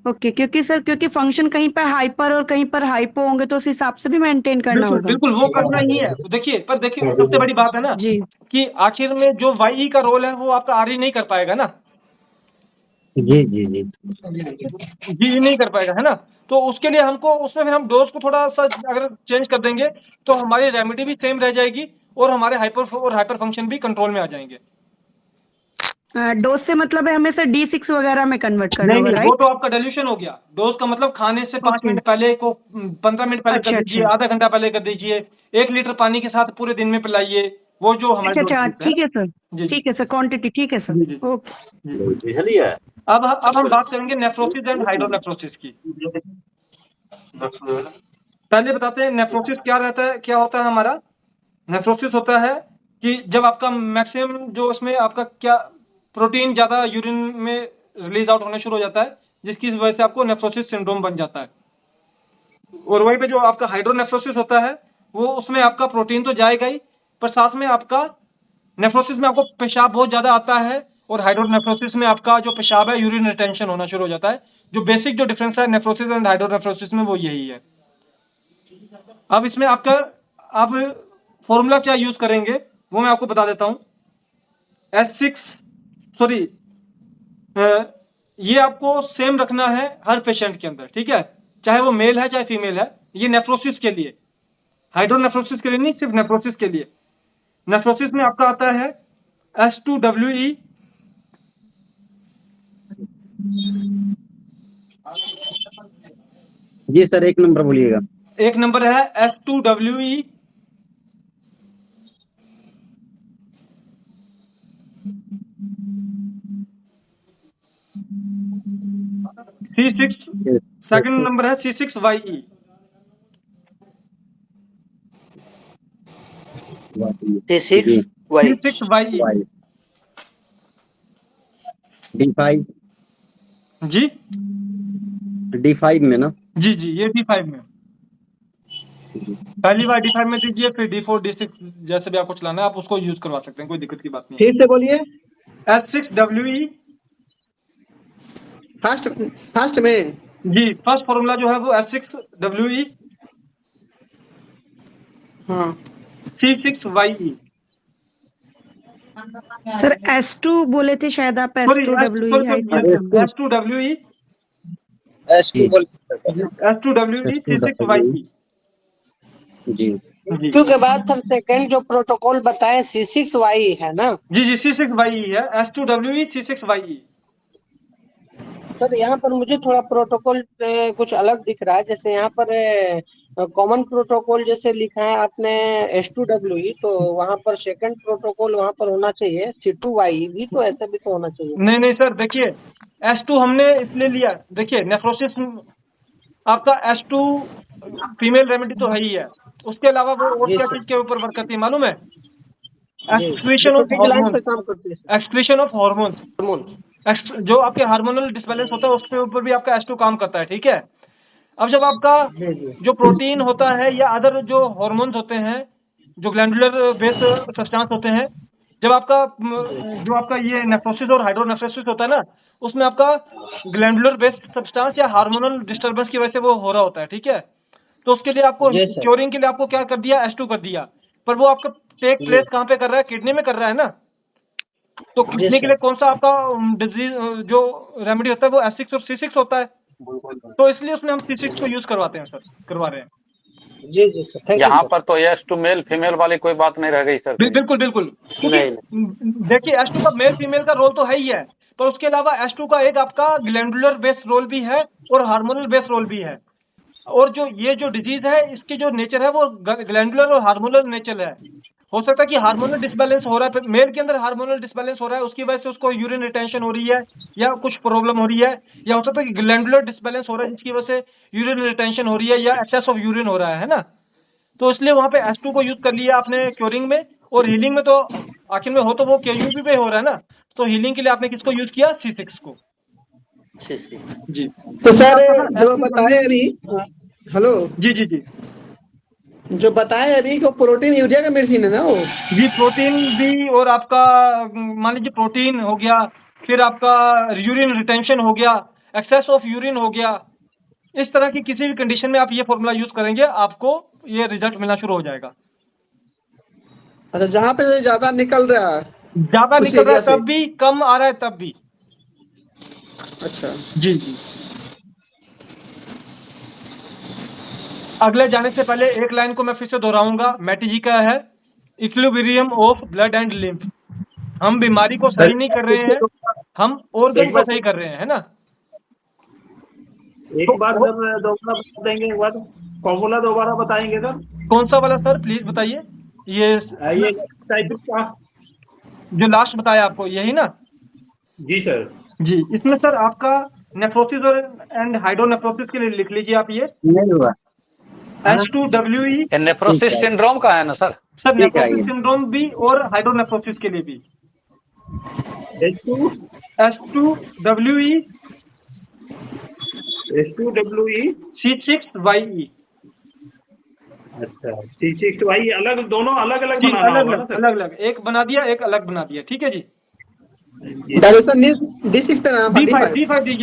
ओके, क्योंकि फंक्शन कहीं पर हाइपर और कहीं पर हाइपो होंगे तो उस हिसाब से भी मेंटेन करना बिल्कुल होगा। बिल्कुल, वो करना ही है। देखिए सबसे बड़ी बात है ना जी कि आखिर में जो वाई का रोल है वो आपका आरई नहीं कर पाएगा ना, जी जी जी जी नहीं कर पाएगा, है ना। तो उसके लिए हमको उसमें फिर हम डोज को थोड़ा सा अगर चेंज कर देंगे तो हमारी रेमेडी भी सेम रह जाएगी और हमारे हाइपर और हाइपर फंक्शन भी कंट्रोल में आ जाएंगे। डोज से मतलब है हमें सर D6 वगैरह में कन्वर्ट करना नहीं होगा, नहीं, वो राइट? तो आपका डिल्यूशन हो गया। डोज का मतलब खाने से 5 ओके। मिनट पहले को 15 मिनट पहले कर अच्छा दीजिए, अच्छा आधा घंटा पहले कर दीजिए, 1 लीटर पानी के साथ पूरे दिन में पिलाइए। वो जो हमारे अच्छा डोज अच्छा, होते हैं। ठीक है सर, जी जी ठीक है सर, क्वांटिटी ठीक है सर। जी जी ओके। जी। अब हम बात करेंगे नेफ्रोसिस एंड हाइड्रोनेफ्रोसिस की। पहले बताते हैं नेफ्रोसिस क्या रहता है, क्या होता है हमारा। नेफ्रोसिस होता है कि जब आपका मैक्सिमम जो इसमें आपका क्या प्रोटीन ज़्यादा यूरिन में रिलीज आउट होने शुरू हो जाता है, जिसकी वजह से आपको नेफ्रोसिस सिंड्रोम बन जाता है। और वहीं पे जो आपका हाइड्रोनेफ्रोसिस होता है वो उसमें आपका प्रोटीन तो जाएगा ही, पर साथ में आपका नेफ्रोसिस में आपको पेशाब बहुत ज़्यादा आता है, और हाइड्रोनेफ्रोसिस में आपका जो पेशाब है यूरिन रिटेंशन होना शुरू हो जाता है। जो बेसिक जो डिफरेंस है नेफ्रोसिस एंड हाइड्रोनेफ्रोसिस में वो यही है। अब इसमें आपका आप फॉर्मूला क्या यूज करेंगे वो मैं आपको बता देता हूं। ये आपको सेम रखना है हर पेशेंट के अंदर, ठीक है, चाहे वो मेल है चाहे फीमेल है। ये नेफ्रोसिस के लिए, हाइड्रोनेफ्रोसिस के लिए नहीं, सिर्फ नेफ्रोसिस के लिए। नेफ्रोसिस में आपका आता है S2WE, जी सर, एक नंबर बोलिएगा। एक नंबर है S2WE, C6, सेकंड नंबर है C6YE। C6Y C6YE D5 जी D5 में ना? जी जी, ये D5 में। पहली बार D5 में दीजिए, फिर D4 D6 जैसे भी आपको चलाना है आप उसको यूज करवा सकते हैं, कोई दिक्कत की बात नहीं फिर से बोलिए है। S6WE फर्स्ट में। जी, फर्स्ट फॉर्मूला जो है वो S6WE हाँ C6YE। सर S2 बोले थे शायद आप सॉरी S2WE हाइट S2WE जी S2WE C6YE। जी टू के बाद सर सेकंड जो प्रोटोकॉल बताए C6Y है ना? जी C6YE है, S2WE C6YE। सर यहाँ पर मुझे थोड़ा प्रोटोकॉल कुछ अलग दिख रहा है, जैसे यहाँ पर कॉमन प्रोटोकॉल जैसे लिखा है आपने S2WE, तो वहाँ पर सेकंड प्रोटोकॉल वहाँ पर होना चाहिए C2YE भी, तो ऐसा भी तो होना चाहिए। नहीं सर, देखिए S2 हमने इसलिए लिया, देखिए नेफ्रोसिस आपका S2 फीमेल रेमेडी तो है ही है, उसके अलावा वो और क्या चीज के ऊपर वर्क करती है मालूम है? Excretion of hormones, excretion of hormones, जो आपके हार्मोनल डिसबैलेंस होता है उसके ऊपर भी आपका S2 काम करता है, ठीक है। अब जब आपका जो प्रोटीन होता है या अदर जो हार्मोन्स होते हैं, जो ग्लैंडुलर बेस सब्सटेंस होते हैं, जब आपका जो आपका ये नेफ्रोसिस और हाइड्रोनेफ्रोसिस होता है ना, उसमें आपका ग्लैंडुलर बेस सब्सटेंस या हार्मोनल डिस्टर्बेंस की वजह से वो हो रहा होता है, ठीक है। तो उसके लिए आपको क्योरिंग के लिए आपको क्या कर दिया, S2 कर दिया, पर वो आपका टेक प्लेस कहाँ पे कर रहा है? किडनी में कर रहा है ना। तो किडनी के लिए कौन सा आपका डिजीज जो रेमेडी होता है वो S6 और C6 होता है, तो इसलिए उसमें हम C6 को यूज करवाते हैं सर, करवा रहे हैं। जी सर, यहाँ पर तो S2 मेल फीमेल वाली कोई बात नहीं रह गई सर। बिल्कुल क्योंकि देखिए S2 का मेल फीमेल का रोल तो है ही है, पर उसके अलावा S2 का एक आपका ग्लैंडुलर बेस्ड रोल भी है और हार्मोनल बेस्ड रोल भी है। और जो ये जो डिजीज है इसकी जो नेचर है वो ग्लैंडुलर और हार्मोनल नेचर है। हो सकता है कि हार्मोनल डिसबैलेंस हो रहा है, मेल के अंदर हार्मोनल डिसबैलेंस हो रहा है, उसकी वजह से उसको यूरिन रिटेंशन हो रही है या कुछ प्रॉब्लम हो रही है, या हो सकता है कि ग्लैंडुलर डिसबैलेंस हो रहा है जिसकी वजह से यूरिन रिटेंशन हो रही है या एक्सेस ऑफ यूरिन हो रहा है ना। तो इसलिए वहां पे S2 को यूज कर लिया आपने क्योरिंग में, और हीलिंग में तो आखिर में हो तो वो KUB पे हो रहा है ना, तो हीलिंग के लिए आपने किसको यूज किया? C6 को। जी तो सर जो बताए अभी, हेलो जी जो बताए अभी को प्रोटीन यूरिया का मेडिसिन है ना वो? जी, प्रोटीन भी, और आपका मान लीजिए प्रोटीन हो गया, फिर आपका यूरिन रिटेंशन हो गया, एक्सेस ऑफ यूरिन हो गया, इस तरह की किसी भी कंडीशन में आप ये फॉर्मूला यूज करेंगे आपको ये रिजल्ट मिलना शुरू हो जाएगा। अच्छा, जहाँ पे ज्यादा निकल रहा है, ज्यादा निकल रहा है तब भी, कम आ रहा है तब भी। अच्छा जी अगले जाने से पहले एक लाइन को मैं फिर से दोहराऊंगा, मैटी जी का है, equilibrium of blood and lymph. हम बीमारी को सही नहीं कर रहे हैं, हम ऑर्गन को सही कर रहे हैं, है ना। एक बार सर दोबारा बता देंगे, एक बार फॉर्मूला दोबारा बताएंगे सर? कौन सा वाला सर, प्लीज बताइए। ये टाइपिक का जो लास्ट बताया आपको, यही ना? जी सर। जी, इसमें सर आपका नेफ्रोसिस और एंड हाइड्रोनेफ्रोसिस के लिए लिख लीजिए आप ये S2WE। नेफ्रोसिस सिंड्रोम का है ना सर? सर नेफ्रोसिस सिंड्रोम भी और हाइड्रोनेफ्रोसिस के लिए भी S2WE C6YE। अच्छा, C6Y अलग, दोनों अलग अलग जी, बनाना होगा ना सर? अलग अलग, एक बना दिया एक अलग बना दिया, ठीक है जी। D5 दीजिए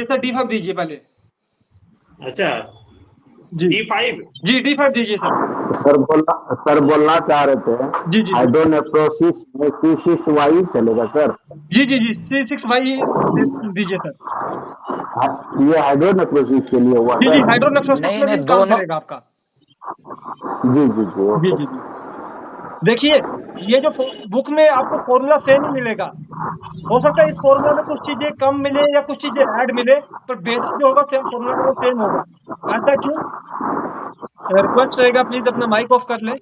सर, D5 दीजिए पहले। अच्छा जी D5 जी, D5 दीजिए सर। सर बोलना चाह रहे थे जी हाइड्रोनेफ्रोसिस में C6Y चलेगा सर? जी C6YE दीजिए सर। ये हाइड्रोनेफ्रोसिस के लिए हुआ जी हाइड्रोनेफ्रोसिस में भी काम करेगा आपका। जी देखिए, ये जो बुक में आपको फॉर्मूला सेम ही मिलेगा, हो सकता है इस फॉर्मूला में कुछ चीजें कम मिले या कुछ चीजें ऐड मिले, पर बेसिक जो होगा सेम फॉर्मूला वो सेम होगा। ऐसा क्यों? रिक्वेस्ट रहेगा प्लीज अपना माइक ऑफ कर ले।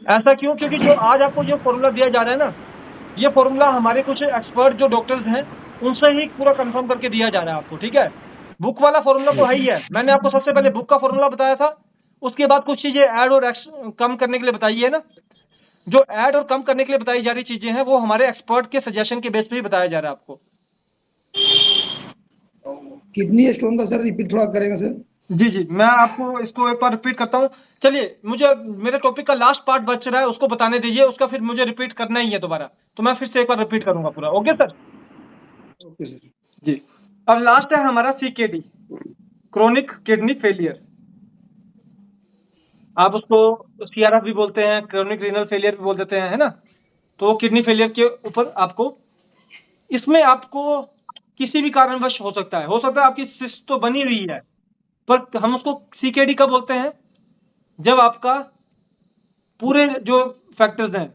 ऐसा क्यों? क्योंकि जो आज आपको जो फॉर्मूला दिया जा रहा है ना, ये फॉर्मूला हमारे कुछ एक्सपर्ट जो डॉक्टर्स हैं उनसे ही पूरा कंफर्म करके दिया जा रहा है आपको, ठीक है। बुक वाला फॉर्मूला तो है ही है, मैंने आपको सबसे पहले बुक का फॉर्मूला बताया था, उसके बाद कुछ चीजें ऐड और कम करने के लिए बताई है ना। जो ऐड और कम करने के लिए बताई जा रही चीजें हैं वो हमारे एक्सपर्ट के सजेशन के बेस पे ही बताया जा रहा है आपको। किडनी स्टोन का सर रिपीट थोड़ा करेंगे सर? जी जी, मैं आपको इसको एक बार रिपीट करता हूँ। चलिए, मुझे मेरे टॉपिक का लास्ट पार्ट बच रहा है, उसको बताने दीजिए, उसका फिर मुझे रिपीट करना ही है दोबारा, तो मैं फिर से एक बार रिपीट करूंगा पूरा। Okay sir? Okay sir. जी। अब लास्ट है हमारा CKD, क्रोनिक किडनी फेलियर। आप उसको CRF भी बोलते हैं, क्रोनिक रीनल फेलियर भी बोल देते हैं, है ना? तो किडनी फेलियर के ऊपर आपको, इसमें आपको किसी भी कारणवश हो सकता है आपकी सिस्ट तो बनी हुई है, पर हम उसको CKD कब बोलते हैं? जब आपका पूरे जो फैक्टर्स हैं,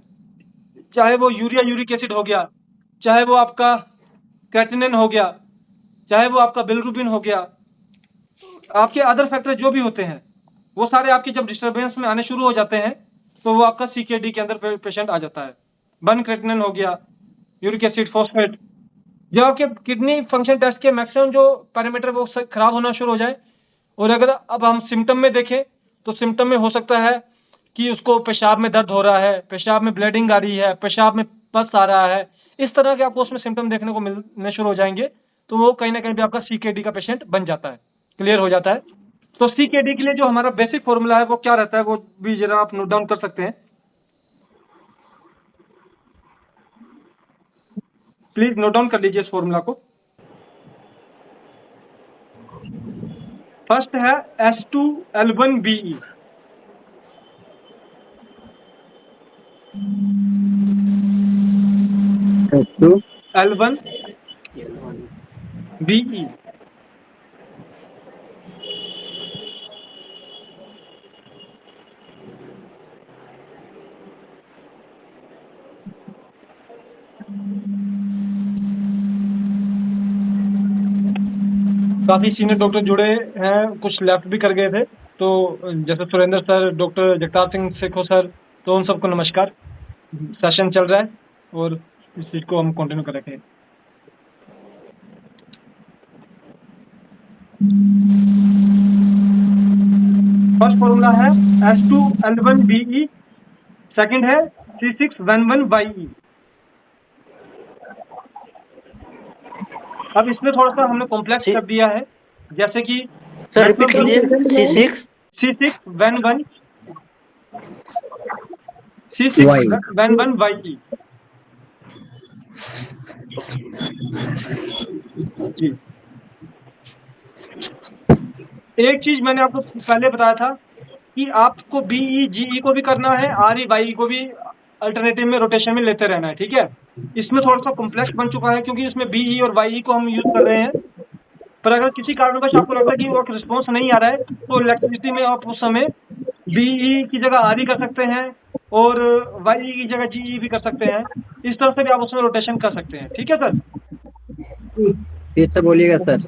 चाहे वो यूरिक एसिड हो गया, चाहे वो आपका क्रेटिनिन हो गया, चाहे वो आपका बिलिरुबिन हो गया, आपके अदर फैक्टर जो भी होते हैं, वो सारे आपके जब डिस्टर्बेंस में आने शुरू हो जाते हैं, तो वो आपका CKD के अंदर पेशेंट आ जाता है। बर्न क्रेटिनिन हो गया, यूरिक एसिड, फॉस्फेट, जब आपके किडनी फंक्शन टेस्ट के मैक्सिमम जो पैरामीटर वो खराब होना शुरू हो जाए, और अगर अब हम सिम्टम में देखें तो सिम्टम में हो सकता है कि उसको पेशाब में दर्द हो रहा है, पेशाब में ब्लीडिंग आ रही है, पेशाब में पस आ रहा है, इस तरह के आपको उसमें सिम्टम देखने को मिलने शुरू हो जाएंगे, तो वो कहीं ना कहीं भी आपका CKD का पेशेंट बन जाता है, क्लियर हो जाता है। तो CKD के लिए जो हमारा बेसिक फॉर्मूला है वो क्या रहता है, वो भी जरा आप नोट डाउन कर सकते हैं, प्लीज नोट डाउन कर लीजिए इस फॉर्मूला को। फर्स्ट है S2L1BE, S2L1BE। काफी सीनियर डॉक्टर जुड़े हैं, कुछ लेफ्ट भी कर गए थे, तो जैसे Surendra sir, doctor Jagtar Singh Sekhon sir, तो उन सबको नमस्कार। सेशन चल रहा है और इस चीज को हम कंटिन्यू करेंगे। फर्स्ट फॉर्मूला है S2L1BE, सेकंड है C6N1YE। अब इसमें थोड़ा सा हमने कॉम्प्लेक्स कर दिया है, जैसे कि सर रिपीट कीजिए। C6N1YE। जी, एक चीज मैंने आपको पहले बताया था कि आपको BE-GE को भी करना है, RE-YE को भी अल्टरनेटिव में रोटेशन में लेते रहना है, ठीक है? इसमें थोड़ा सा कॉम्प्लेक्स बन चुका है क्योंकि इसमें BE और YE को हम यूज कर रहे हैं, पर अगर किसी कारणवश आपको लगता है कि वो रिस्पॉन्स नहीं आ रहा है, तो इलेक्ट्रिसिटी में आप उस समय BE की जगह RE कर सकते हैं और YE की जगह GE भी कर सकते हैं। इस तरह से भी आप उसमें रोटेशन कर सकते हैं, ठीक है सर? फिर से बोलिएगा सर।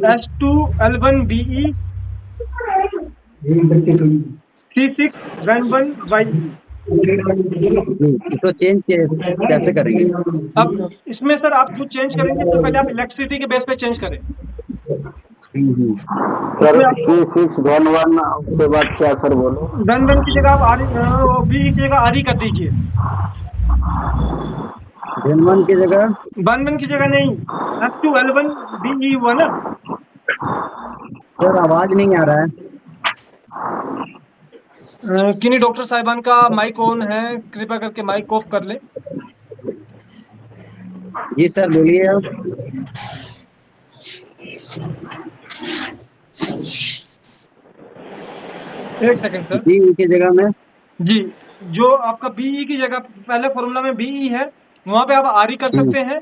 S2L1BE, C6N1YE। इसको चेंज कैसे करेंगे? अब इसमें सर आप जो चेंज करेंगे, इससे पहले आप इलेक्ट्रिसिटी के बेस पे चेंज करें। सर C6N1 उसके बाद क्या सर बोलो? N1 की जगह आप BE की जगह RE कर दीजिए। N1 की जगह? N1 की जगह नहीं, S2L1BE हुआ ना सर। आवाज नहीं आ रहा है। किन्हीं डॉक्टर साहिबान का माइक ऑन है, कृपया करके माइक ऑफ कर ले। जी सर बोलिए आप। एक सेकंड सर। BE की जगह में? जी, जो आपका BE की जगह पहले फॉर्मूला में BE है, वहां पे आप RE कर सकते हैं,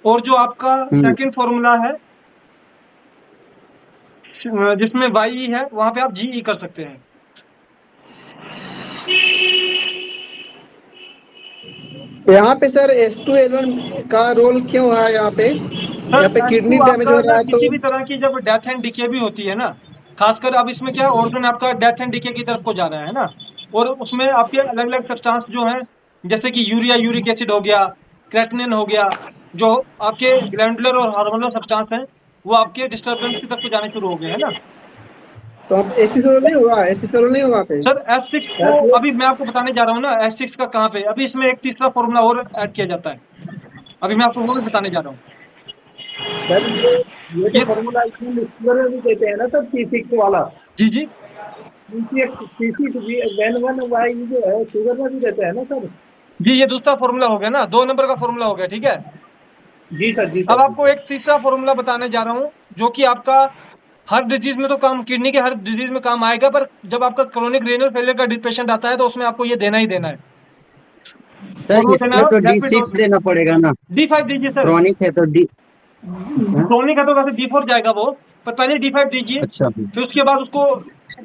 और जो आपका सेकंड फॉर्मूला है जिसमें YE है, वहां पे आप GE कर सकते हैं। यहाँ पे सर S2L1 का रोल क्यों है यहाँ पे? सर किडनी डैमेज हो रहा है किसी भी तरह की जब डेथ एंड डिके भी होती है ना, खासकर अब इसमें क्या ऑर्गन आपका डेथ एंड डिके की तरफ को जा रहा है ना, और उसमें आपके अलग अलग सब्सटेंस जो हैं, जैसे कि यूरिक एसिड हो गया, क्रेटिनिन हो गया, जो आपके ग्लैंडुलर और हार्मोनल सब्सटेंस हैं, वो आपके डिस्टर्बेंस की तरफ को जाने शुरू हो गए, है ना? तो अब एसिसोल नहीं होगा पे? सर S6 को अभी मैं आपको बताने जा रहा हूँ ना, S6 का कहाँ पे, अभी इसमें एक तीसरा फॉर्मूला और ऐड किया जाता है, अभी मैं आपको वो भी बताने जा रहा हूँ। सर ये तो फॉर्मूला इसमें शुगर में भी देते हैं ना सर, C6 वाला। जी जी C6 वेन वाई जो है शुगर में भी देते हैं ना सर। जी, ये दूसरा फॉर्मूला हो गया ना, 2 नंबर का फॉर्मूला हो गया, ठीक है। जी सर, जी अब सर। आपको एक तीसरा फॉर्मूला बताने जा रहा हूँ, जो कि आपका हर डिजीज में तो काम, किडनी के हर डिजीज में काम आएगा, पर जब आपका क्रोनिक रीनल फेलियर का पेशेंट आता है तो उसमें आपको ये देना ही देना है। सर और वो इसमें देना तो है D6 देना पड़ेगा ना, D5 दीजिए सर। क्रॉनिक है तो डी। क्रोनिक है तो वैसे D4 जाएगा वो, पर पहले D5 दीजिए। अच्छा फिर उसके बाद उसको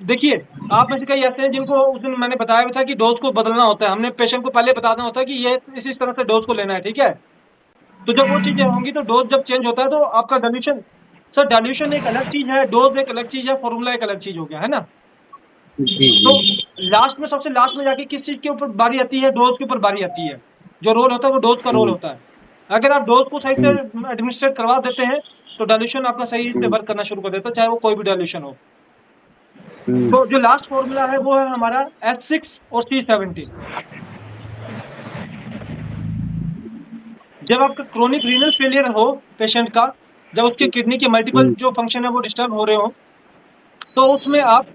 देखिए, आप में से कई ऐसे हैं जिनको उस दिन मैंने बताया भी था कि डोज को बदलना होता है, हमने पेशेंट को पहले बताना होता है कि ये इसी तरह से डोज को लेना है, ठीक है। तो जब वो चीजें होंगी तो डोज जब चेंज होता है तो आपका डाइल्यूशन, सर डाइल्यूशन एक अलग चीज है, डोज एक अलग चीज है, फॉर्मूला एक अलग चीज हो गया, है ना। जी तो जी लास्ट में, सबसे लास्ट में जाके किस चीज के ऊपर बारी आती है, डोज के ऊपर बारी आती है। जो रोल होता है वो डोज का रोल होता है। अगर आप डोज को सही से एडमिनिस्ट्रेट करवा देते हैं तो डाइल्यूशन आपका सही से वर्क करना शुरू कर देता है, चाहे वो कोई भी डाइल्यूशन हो। तो जो लास्ट फॉर्मूला है वो है हमारा S6 और C17। जब आपका क्रोनिक रीनल फेलियर हो पेशेंट का, जब उसकी किडनी के मल्टीपल जो फंक्शन है वो डिस्टर्ब हो रहे हो, तो उसमें आप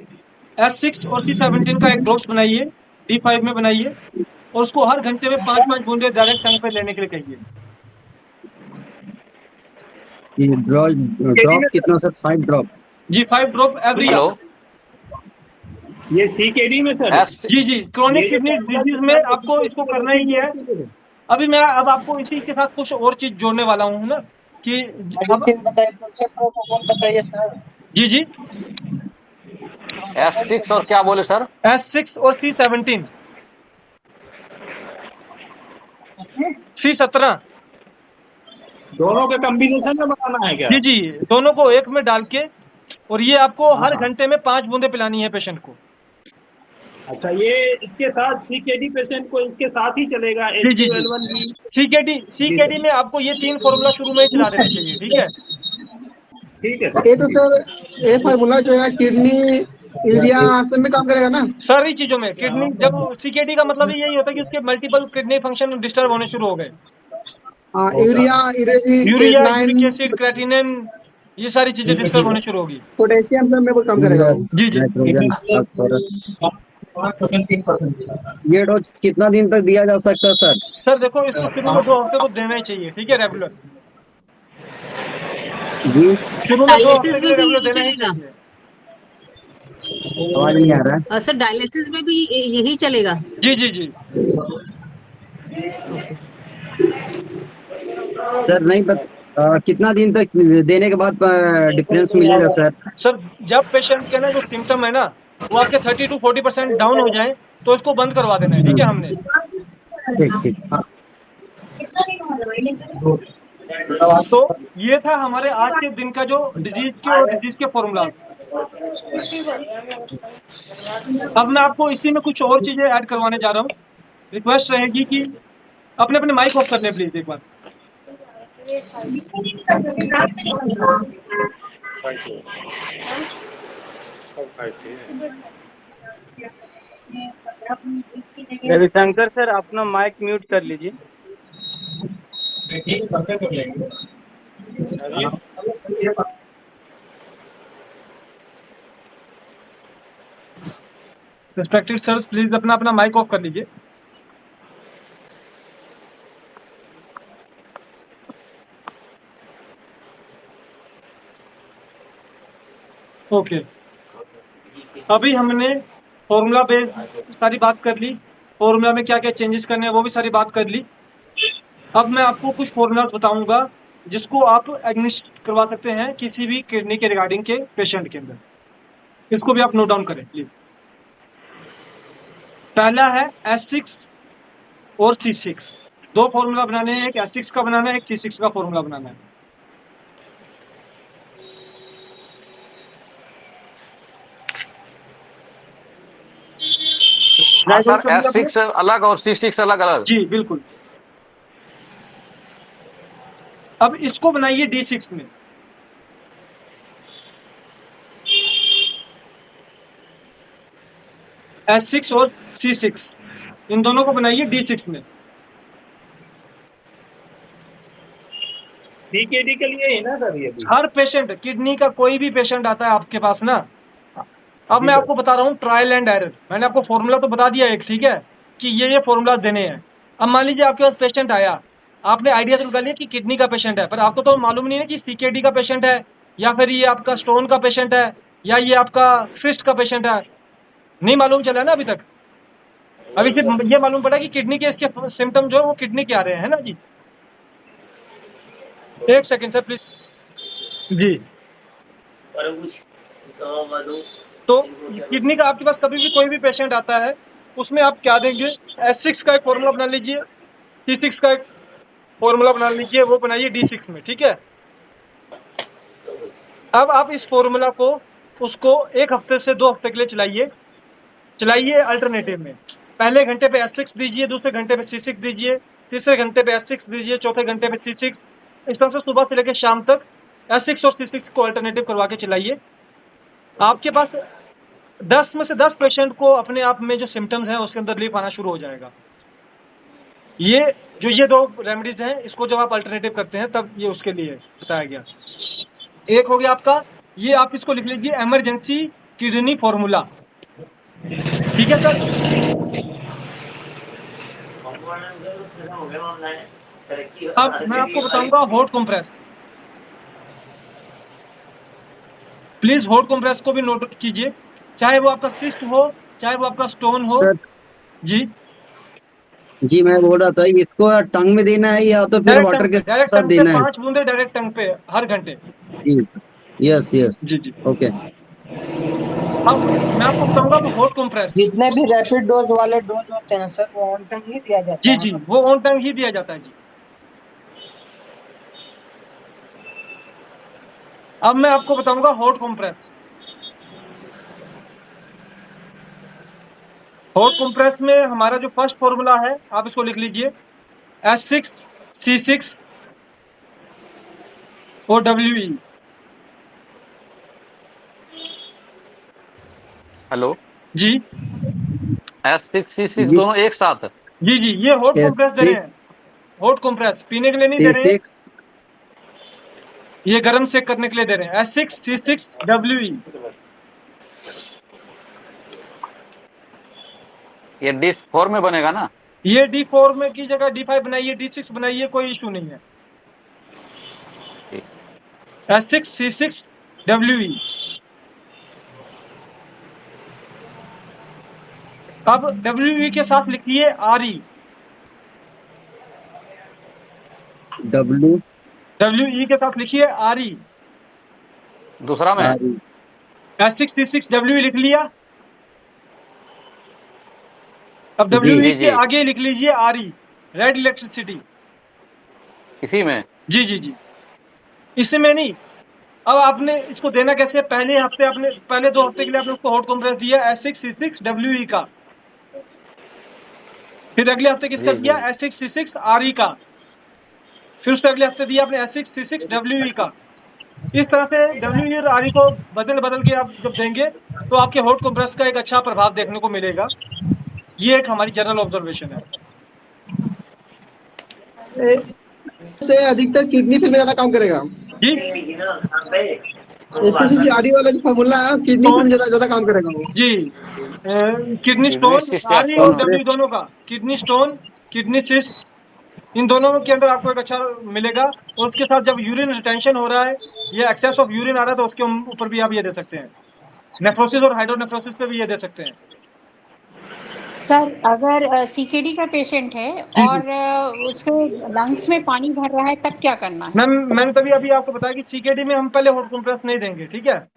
S6 और C17 का एक ड्रॉप्स बनाइए, D5 में बनाइए, और उसको हर घंटे में 5-5 बूंदे डायरेक्ट टंग पे लेने के लिए कहिए। ड्रॉप कितना सर, 5 ड्रॉप? जी 5 ड्रॉप एवरी हेलो, ये CKD में सर। जी जी, क्रोनिक किडनी डिजीज में आपको इसको करना ही है। अभी मैं अब आपको इसी के साथ कुछ और चीज जोड़ने वाला हूँ ना, कि अब बताइए सर। जी जी, S6 और क्या बोले सर? S6 और C17, C17 दोनों के कॉम्बिनेशन में बनाना है क्या? जी जी, दोनों को एक में डाल के, और ये आपको हर घंटे में 5 बूंदे पिलानी है पेशेंट को। अच्छा, ये इसके साथ CKD पेशेंट को इसके साथ ही चलेगा? जी जी जी, H2L1 भी CKD में आपको ये 3 फॉर्मूला शुरू में ही चला देने चाहिए, ठीक है। ठीक है। ये तो सर ये फार्मूला जो है किडनी यूरिया सब में काम करेगा ना? सारी चीजों में किडनी, जब CKD का मतलब यही होता है कि उसके मल्टीपल किडनी फंक्शन डिस्टर्ब होने शुरू हो गए। हाँ, urea urea, uric acid, creatinine, ये सारी चीजें डिस्टर्ब होने शुरू होगी। पोटेशियम सब में वो काम करेगा वो। जी जी, ये डोज कितना दिन तक दिया जा सकता है सर? सर देखो, इसको शुरू में 2 हफ्ते तो देना ही चाहिए, ठीक है, रेगुलर। जी शुरू में 2 हफ्ते के लिए रेगुलर देना ही चाहिए। आवाज नहीं आ रहा है सर डायलिसिस में भी यही चलेगा? जी जी जी, सर नहीं कितना दिन तक देने के बाद डिफरेंस मिलेगा सर? सर जब पेशेंट के ना जो सिम्टम है ना वो आपके 30 to 40% डाउन हो जाए तो इसको बंद करवा देना है, ठीक है हमने। ठीक ठीक। तो ये था हमारे आज के दिन का जो डिजीज के फॉर्मूलाज। अब मैं आपको इसी में कुछ और चीजें ऐड करवाने जा रहा हूँ। रिक्वेस्ट रहेगी कि अपने अपने माइक ऑफ कर लें प्लीज एक बार। रविशंकर सर अपना माइक म्यूट कर लीजिए। रिस्पेक्टेड सर प्लीज अपना अपना माइक ऑफ कर लीजिए। ओके, अभी हमने फॉर्मूला पे सारी बात कर ली, फॉर्मूला में क्या क्या चेंजेस करने हैं वो भी सारी बात कर ली। अब मैं आपको कुछ फॉर्मूलाज बताऊंगा जिसको आप एडमिनिस्ट्रेट करवा सकते हैं किसी भी किडनी के रिगार्डिंग के पेशेंट के अंदर। इसको भी आप नोट डाउन करें प्लीज। पहला है S6 और C6, 2 फॉर्मूला बनाने हैं, एक S6 का बनाना है, एक C6 का फॉर्मूला बनाना है। हाँ सर, S6 अलग और C6 अलग अलग। जी बिल्कुल। अब इसको बनाइए D6 में। S6 और C6 इन दोनों को बनाइए D6 में। सीकेडी के लिए है ना सर ये भी? हर पेशेंट, किडनी का कोई भी पेशेंट आता है आपके पास ना, अब मैं आपको बता रहा हूँ ट्रायल एंड एरर। मैंने आपको फॉर्मूला तो बता दिया एक, ठीक है, कि ये फॉर्मूला देने हैं। अब मान लीजिए आपके पास पेशेंट आया, आपने आइडिया तो निकाल लिया कि किडनी का पेशेंट है, पर आपको तो मालूम नहीं है कि सीकेडी का पेशेंट है, या फिर ये आपका स्टोन का पेशेंट है, या ये आपका सिस्ट का पेशेंट है। नहीं मालूम चला ना अभी तक। अभी सिर्फ ये मालूम पड़ा कि किडनी के इसके सिम्टम जो है वो किडनी के आ रहे हैं, है ना जी। एक सेकेंड सर प्लीज जी। तो किडनी का आपके पास कभी भी कोई भी पेशेंट आता है, उसमें आप क्या देंगे, S6 का एक फॉर्मूला बना लीजिए, C6 का एक फॉर्मूला बना लीजिए, वो बनाइए D6 में, ठीक है। अब आप इस फॉर्मूला को उसको 1 हफ्ते से 2 हफ्ते के लिए चलाइए अल्टरनेटिव में। पहले घंटे पे S6 दीजिए, दूसरे घंटे पे C6 दीजिए, तीसरे घंटे पे S6 दीजिए, चौथे घंटे पे C6। इस तरह से सुबह से लेकर शाम तक S6 और C6 को अल्टरनेटिव करवा के चलाइए। आपके पास 10 में से 10 पेशेंट को अपने आप में जो सिम्टम्स हैं उसके अंदर रिलीफ आना शुरू हो जाएगा। ये 2 रेमेडीज हैं, इसको जब आप अल्टरनेटिव करते हैं तब ये उसके लिए बताया गया। एक हो गया आपका, ये आप इसको लिख लीजिए इमरजेंसी किडनी फॉर्मूला, ठीक है सर। अब मैं आपको बताऊंगा hot compress. Please hot compress को भी नोट कीजिए, चाहे वो आपका सिस्ट हो, चाहे वो आपका स्टोन हो। सर जी जी, मैं बोल रहा था इसको टंग में देना है या तो फिर वाटर के डायरेक्ट साथ टंग पे देना है? 5 बूंदे डायरेक्ट टंग पे हर घंटे। जी, यस यस, जी जी। ओके। अब मैं आपको बताऊंगा हॉट कंप्रेस। जितने भी रैपिड डोज वाले डोज होते हैं सर, वो ऑन टाइम ही दिया जाता जी है। जी, वो ऑन टाइम ही दिया जाता है जी। अब मैं आपको बताऊंगा हॉट कंप्रेस। हॉट कंप्रेस में हमारा जो फर्स्ट फॉर्मूला है, आप इसको लिख लीजिए S6 C6 और WE। Hello ji S6 C6 दोनों एक साथ? जी जी, ये हॉट कंप्रेस दे रहे हैं। हॉट कंप्रेस पीने के लिए नहीं दे रहे हैं, ये गर्म सेक करने के लिए दे रहे हैं। S6 C6 WE। ये D4 में बनेगा ना? ये D4 में की जगह D5 बनाइए, D6 बनाइए, कोई इशू नहीं है। S6 C6 WE। अब WE के साथ लिखिए RE। WE के साथ लिखिए RE। दूसरा में S6 C6 WE लिख लिया। अब WE के आगे लिख लीजिए RE, रेड इलेक्ट्रिसिटी। इसी में? जी जी जी, इसमें नहीं। अब आपने इसको देना कैसे, पहले 2 हफ्ते के लिए आपने उसको हॉट कंप्रेस दिया S6 C6 WE का, फिर अगले हफ्ते किसका दिया S6 C6 RE का, फिर उससे अगले हफ्ते दिया आपने S6 C6 WE का। इस तरह से WE और RE को बदल के आप जब देंगे तो आपके हॉट कंप्रेस का एक अच्छा प्रभाव देखने को मिलेगा। ये एक हमारी जनरल ऑब्जर्वेशन है। से अधिकतर किडनी पे ज्यादा काम करेगा जी, आरी वाला जो फॉर्मूला है किडनी पे ज्यादा काम करेगा वो। जी, किडनी स्टोन RE और WE दोनों का, किडनी स्टोन, किडनी सिस्ट, इन दोनों के अंदर आपको एक अच्छा मिलेगा। और उसके साथ जब यूरिन रिटेंशन हो रहा है या एक्सेस ऑफ यूरिन आ रहा है तो उसके ऊपर भी आप ये दे सकते हैं। नेफ्रोसिस और हाइड्रोनेफ्रोसिस पे भी ये दे सकते हैं। सर अगर सीकेडी का पेशेंट है और उसके लंग्स में पानी भर रहा है तब क्या करना है? मैम, मैंने तभी अभी आपको बताया कि सीकेडी में हम पहले हॉट कंप्रेस नहीं देंगे, ठीक है।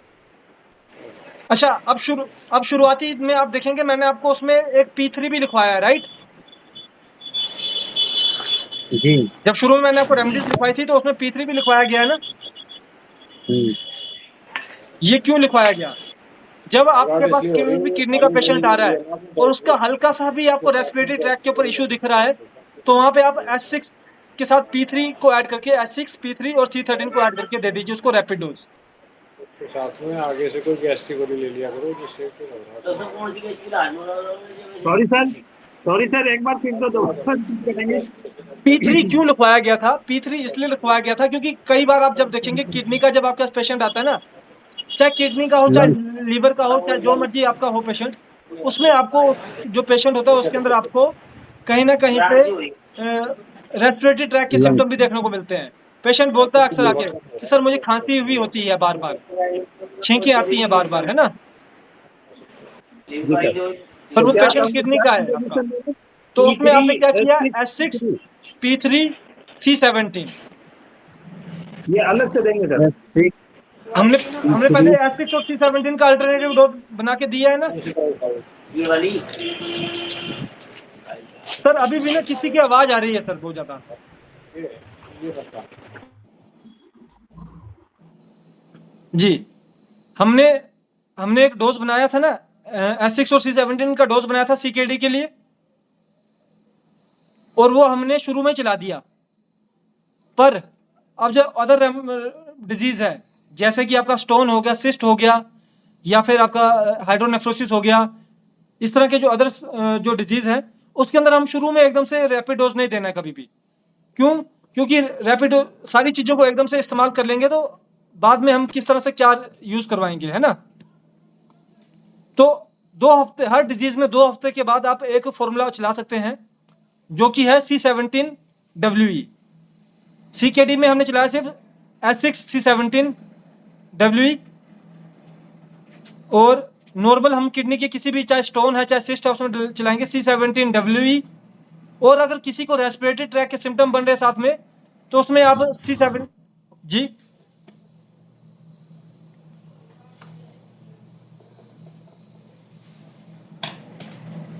अच्छा, अब शुरुआती में आप देखेंगे मैंने आपको उसमें एक P3 भी लिखवाया है, राइट जी। जब शुरू में मैंने आपको रेमेडीज लिखवाई थी तो उसमें P3 भी लिखवाया गया है ना। ये क्यों लिखवाया गया? जब आपके पास किडनी का पेशेंट आ रहा है और उसका हल्का सा भी आपको रेस्पिरेटरी ट्रैक के ऊपर इशू दिख रहा है तो वहां पे आप S6 के साथ P3 को ऐड करके S6 P3 और C13 को ऐड करके दे दीजिए उसको रैपिड डोज। साथ में आगे से कोई गैस्ट्रिक गोली ले लिया करो जिससे सॉरी सर एक बार फिर तो दो P3 क्यों लिखवाया गया था? P3 इसलिए लिखवाया गया था क्योंकि कई बार आप जब देखेंगे किडनी का जब आपके पास पेशेंट आता है ना, चाहे किडनी का हो, चाहे लीवर का हो, चाहे जो मर्जी आपका हो पेशेंट, उसमें आपको जो पेशेंट होता है उसके अंदर आपको कहीं ना कहीं पे रेस्पिरेटरी ट्रैक के सिम्टम भी देखने को मिलते हैं। पेशेंट बोलता है अक्सर आके कि सर मुझे खांसी भी होती है बार बार, छींकें आती हैं बार बार, है ना, पर वो पेशेंट किडनी का है आपका। तो उसमें आपने क्या किया, S6 P3 C17 ये अलग से देंगे सर। हमने पहले S6 और C17 का अल्टरनेटिव डोज बना के दिया है ना। ये वाली सर अभी भी ना किसी की आवाज आ रही है सर बहुत ज्यादा। जी हमने एक डोज बनाया था ना, S6 और C17 का डोज बनाया था CKD के लिए, और वो हमने शुरू में चला दिया। पर अब जो अदर डिजीज है, जैसे कि आपका स्टोन हो गया, सिस्ट हो गया, या फिर आपका हाइड्रोनेफ्रोसिस हो गया, इस तरह के जो अदर जो डिजीज है, उसके अंदर हम शुरू में एकदम से रैपिड डोज नहीं देना है कभी भी। क्यों? क्योंकि रैपिड सारी चीजों को एकदम से इस्तेमाल कर लेंगे तो बाद में हम किस तरह से क्या यूज करवाएंगे, है ना। तो 2 हफ्ते, हर डिजीज में 2 हफ्ते के बाद आप एक फॉर्मूला चला सकते हैं जो कि है C17WE। CKD में हमने चलाया सिर्फ S6 C17WE, और नॉर्मल हम किडनी के किसी भी, चाहे स्टोन है चाहे सिस्ट है, उसमें चलाएंगे C17WE। और अगर किसी को रेस्पिरेटरी ट्रैक के सिम्टम बन रहे साथ में, तो उसमें आप C7 जी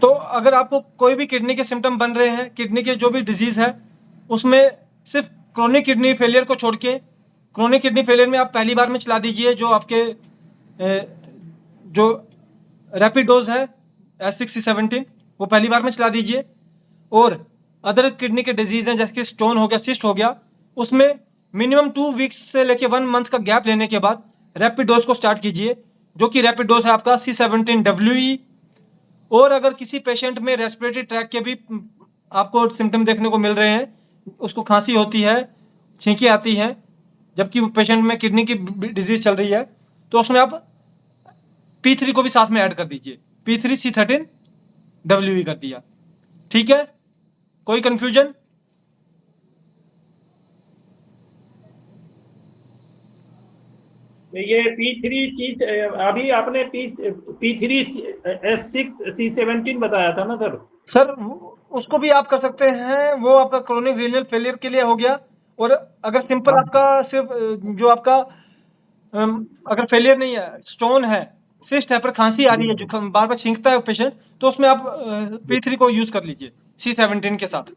तो अगर आपको कोई भी किडनी के सिम्टम बन रहे हैं, किडनी के जो भी डिजीज है, उसमें सिर्फ क्रोनिक किडनी फेलियर को छोड़ के, क्रोनिक किडनी फेलियर में आप पहली बार में चला दीजिए जो आपके जो रैपिड डोज है S6 C17, वो पहली बार में चला दीजिए। और अदर किडनी के डिजीज हैं जैसे कि स्टोन हो गया, सिस्ट हो गया, उसमें मिनिमम 2 वीक्स से लेके 1 मंथ का गैप लेने के बाद रैपिड डोज को स्टार्ट कीजिए, जो कि रैपिड डोज है आपका C17WE। और अगर किसी पेशेंट में रेस्पिरेटरी ट्रैक के भी आपको सिम्टम देखने को मिल रहे हैं, उसको खांसी होती है, छींकें आती हैं, जबकि वो पेशेंट में किडनी की डिजीज चल रही है, तो उसमें आप P3 को भी साथ में ऐड कर दीजिए, P3 C13WE कर दिया। ठीक है, कोई कंफ्यूजन? ये P3 अभी आपने P3 S6 C17 बताया था ना सर। सर उसको भी आप कर सकते हैं, वो आपका क्रोनिक रीनल फेलियर के लिए हो गया। और अगर सिंपल आपका सिर्फ जो आपका अगर फेलियर नहीं है, स्टोन है, सिस्ट है, पर खांसी आ रही है, जो बार बार छींकता है पेशेंट, तो उसमें आप P3 को यूज कर लीजिए C17 के साथ,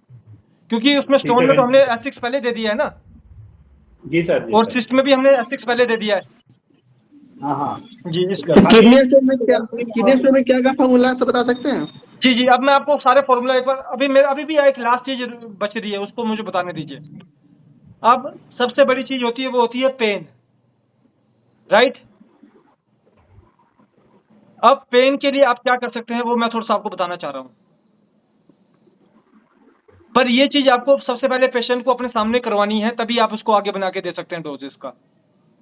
क्योंकि उसमें स्टोन में तो हमने S6 पहले दे दिया है ना। जी सर। और सिस्ट में भी हमने S6 पहले दे दिया है। हाँ जी, किडनी स्टोन में क्या फॉर्मूला है तो बता सकते हैं? जी अब मैं आपको सारे फॉर्मूला एक बार, अभी भी एक लास्ट चीज बच रही है, उसको मुझे बताने दीजिए। अब सबसे बड़ी चीज होती है, वो होती है पेन, राइट। अब पेन के लिए आप क्या कर सकते हैं, वो मैं थोड़ा सा आपको बताना चाह रहा हूं। पर ये चीज आपको सबसे पहले पेशेंट को अपने सामने करवानी है, तभी आप उसको आगे बना के दे सकते हैं डोजेस का।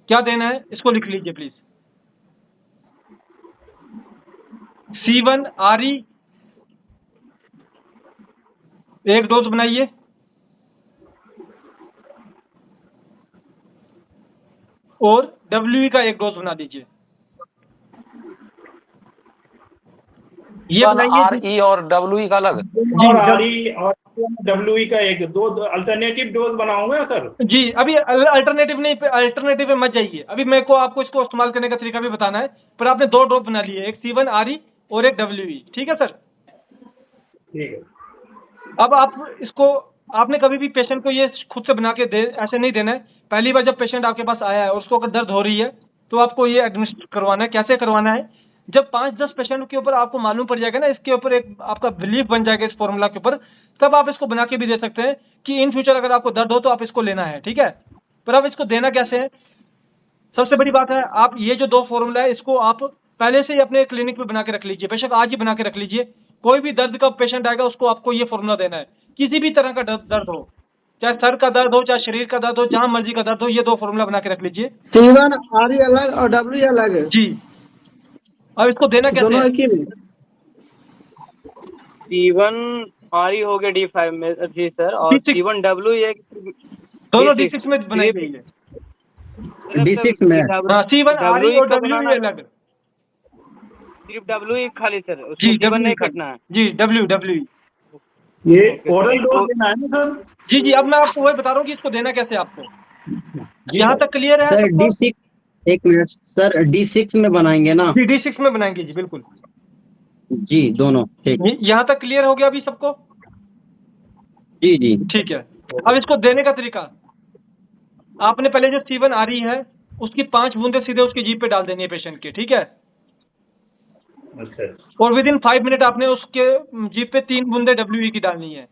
क्या देना है, इसको लिख लीजिए प्लीज। C1RE एक डोज बनाइए, और WE का एक डोज बना दीजिए। ये बनाइए। RE और WE का अलग। जी, RE और WE का एक, 2 अल्टरनेटिव डोज बनाऊंगा सर। जी अभी अल्टरनेटिव नहीं, अल्टरनेटिव में मत जाइए, अभी मेरे को आपको इसको इस्तेमाल करने का तरीका भी बताना है। पर आपने 2 डोज बना लिए, एक C1RE और एक WE, ठीक है सर। ठीक है। अब आप इसको, आपने कभी भी पेशेंट को ये खुद से बना के ऐसे नहीं देना है। पहली बार जब पेशेंट आपके पास आया है और उसको अगर दर्द हो रही है, तो आपको ये एडमिनिस्टर करवाना है। कैसे करवाना है, जब 5-10 पेशेंट के ऊपर आपको मालूम पड़ जाएगा ना, इसके ऊपर एक आपका बिलीफ बन जाएगा इस फॉर्मूला के ऊपर, तब आप इसको बना के भी दे सकते हैं कि इन फ्यूचर अगर आपको दर्द हो तो आप इसको लेना है, ठीक है। पर अब इसको देना कैसे है, सबसे बड़ी बात है, आप ये जो 2 फॉर्मूला है, इसको आप पहले से ही अपने क्लिनिक में बना के रख लीजिए, बेशक आज ही बना के रख लीजिए। कोई भी दर्द का पेशेंट आएगा, उसको आपको ये फॉर्मूला देना है, किसी भी तरह का दर्द हो, चाहे सर का दर्द हो, चाहे शरीर का दर्द हो, जहां मर्जी का दर्द हो, ये 2 फॉर्मूला बना के रख लीजिए। C1 RE अलग और W अलग है जी। अब इसको देना कैसे दोनों है? एक ही में। C1 RE हो गया D5 में जी सर, और D6 C1 W ये दोनों D6 में बनाएंगे ये। D6 में। हाँ, C1 RE और W ये अलग। सिर्फ W ही खाली सर, जी, उसमें C1 नहीं W कटना है। जी, W। ये ओरल डोज देना है ना सर? जी, अब मैं आपको वही बता रहा हूँ कि इसको देना कैसे है आपको। यहाँ तक क्लियर है सर सबको? D6 एक मिनट सर, D6 में बनाएंगे ना? जी, D6 में बनाएंगे जी, बिल्कुल जी, दोनों ठीक। यहाँ तक क्लियर हो गया अभी सबको? जी जी ठीक है। अब इसको देने का तरीका, आपने पहले जो C1 RE है उसकी 5 बूंदे सीधे उसकी जीभ पे डाल देनी है पेशेंट के, ठीक है? अच्छा। और विद इन 5 मिनट आपने उसके जीभ पे 3 बूंदे WE की डालनी है।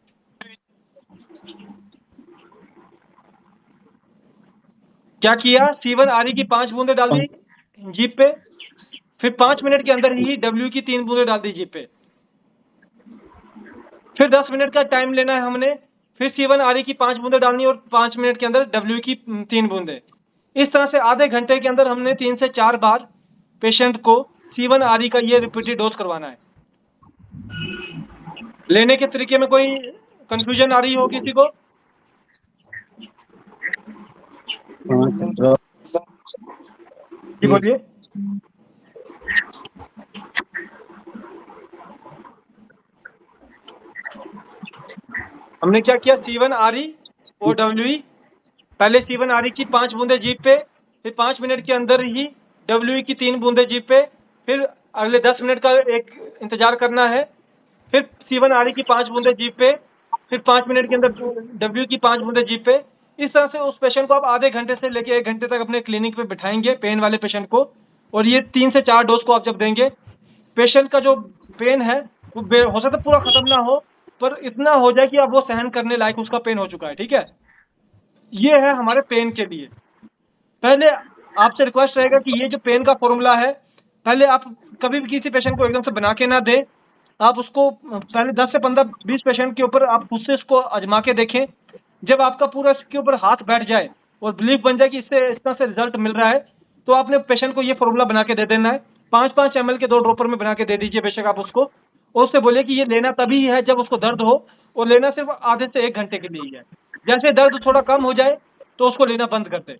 क्या किया? C1 RE की 5 बूंदे डाल दी जीभ पे, फिर 5 मिनट के अंदर ही W की 3 बूंदे डाल दी जीभ पे, फिर 10 मिनट का टाइम लेना है हमने, फिर C1 RE की 5 बूंदे डालनी और 5 मिनट के अंदर W की 3 बूंदे। इस तरह से आधे घंटे के अंदर हमने 3 से 4 बार पेशेंट को C1 RE का ये रिपीटेड डोज करवाना है। लेने के तरीके में कोई कंफ्यूजन आ रही हो किसी को? जी बोलिए। हमने क्या किया? C1 RE और WE, पहले C1 RE की 5 बूंदे जीभ पे, फिर 5 मिनट के अंदर ही WE की 3 बूंदे जीभ पे, फिर अगले 10 मिनट का एक इंतजार करना है, फिर C1 RE की 5 बूंदे जीभ पे, फिर 5 मिनट के अंदर W की 5 बूंदे जीभ पे। इस तरह से उस पेशेंट को आप आधे घंटे से लेके 1 घंटे तक अपने क्लिनिक पे बिठाएंगे, पेन वाले पेशेंट को, और ये 3 से 4 डोज को आप जब देंगे, पेशेंट का जो पेन है वो हो सकता है पूरा खत्म ना हो, पर इतना हो जाए कि अब वो सहन करने लायक उसका पेन हो चुका है, ठीक है? ये है हमारे पेन के लिए। पहले आपसे रिक्वेस्ट रहेगा कि ये जो पेन का फॉर्मूला है, पहले आप कभी भी किसी पेशेंट को एकदम से बना के ना दें, आप उसको पहले 10 से 15-20 पेशेंट के ऊपर आप खुद से इसको आजमा के देखें। जब आपका पूरा इसके ऊपर हाथ बैठ जाए और बिलीफ बन जाए कि इससे इस तरह से रिजल्ट मिल रहा है, तो आपने पेशेंट को ये फॉर्मूला बना के दे देना है। 5-5 ml के 2 ड्रॉपर में बना के दे दीजिए बेशक आप उसको, और उससे बोलिए कि ये लेना तभी है जब उसको दर्द हो, और लेना सिर्फ आधे से 1 घंटे के लिए ही है। जैसे दर्द थोड़ा कम हो जाए तो उसको लेना बंद कर दे।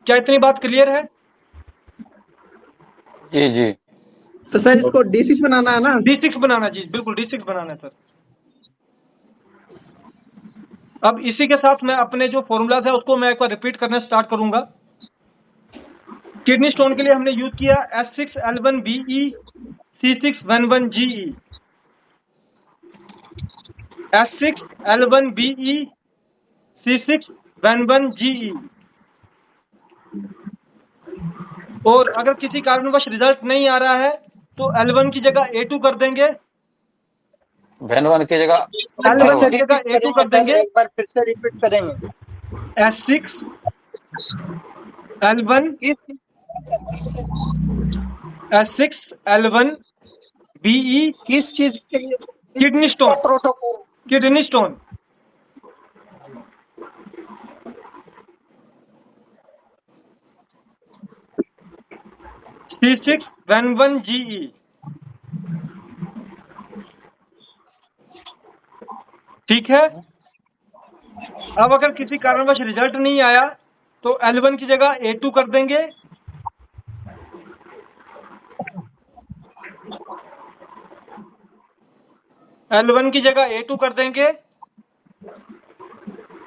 क्या इतनी बात क्लियर है? जी जी। तो सर इसको D6 बनाना है ना? D6 बनाना जी, बिल्कुल D6 बनाना है सर। अब इसी के साथ मैं अपने जो फॉर्मूलाज है उसको मैं एक बार रिपीट करना स्टार्ट करूंगा। किडनी स्टोन के लिए हमने यूज किया S6L1BE C611GE, S6L1BE C611GE। और अगर किसी कारणवश रिजल्ट नहीं आ रहा है तो L1 की जगह A2 कर देंगे, वेन1 की जगह L1 की जगह A2 कर देंगे, एक बार फिर से रिपीट करेंगे। S6L1BE किस चीज के लिए? Kidney stone, protocol kidney stone. C611GE। ठीक है। अब अगर किसी कारणवश रिजल्ट नहीं आया तो L1 की जगह A2 कर देंगे, L1 की जगह A2 कर देंगे,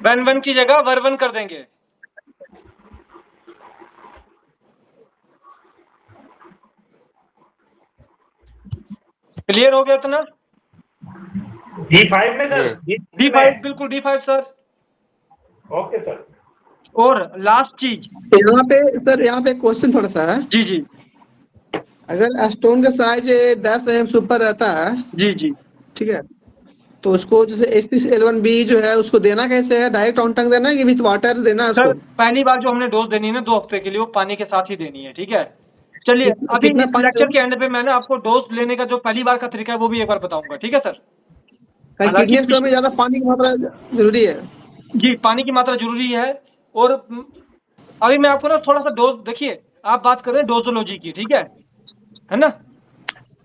वेन1 की जगह वर1 कर देंगे। क्लियर हो गया इतना? D5 में सर? D5 बिल्कुल D5 सर। Okay sir. और लास्ट चीज यहाँ पे सर, यहाँ पे क्वेश्चन थोड़ा सा है। जी जी। अगर स्टोन का साइज 10 mm से ऊपर रहता है, जी जी, ठीक है, तो उसको जैसे S6L1B जो है उसको देना कैसे है? डायरेक्ट ऑन टंग देना है कि विथ वाटर देना है उसको? सर पहली बार जो हमने डोज देनी है ना 2 हफ्ते के लिए, वो पानी के साथ ही देनी है, ठीक है? चलिए अभी कितना इस पानी लेक्चर के एंड पे मैं ना आपको डोज लेने का जो पहली बार का तरीका है वो भी एक बार बताऊंगा, ठीक है सर? किडनी स्टोन में ज्यादा पानी की मात्रा जरूरी है। जी, पानी की मात्रा जरूरी है। और अभी मैं आपको ना थोड़ा सा डोज, देखिए आप बात कर रहे हैं डोजोलॉजी की, ठीक है ना?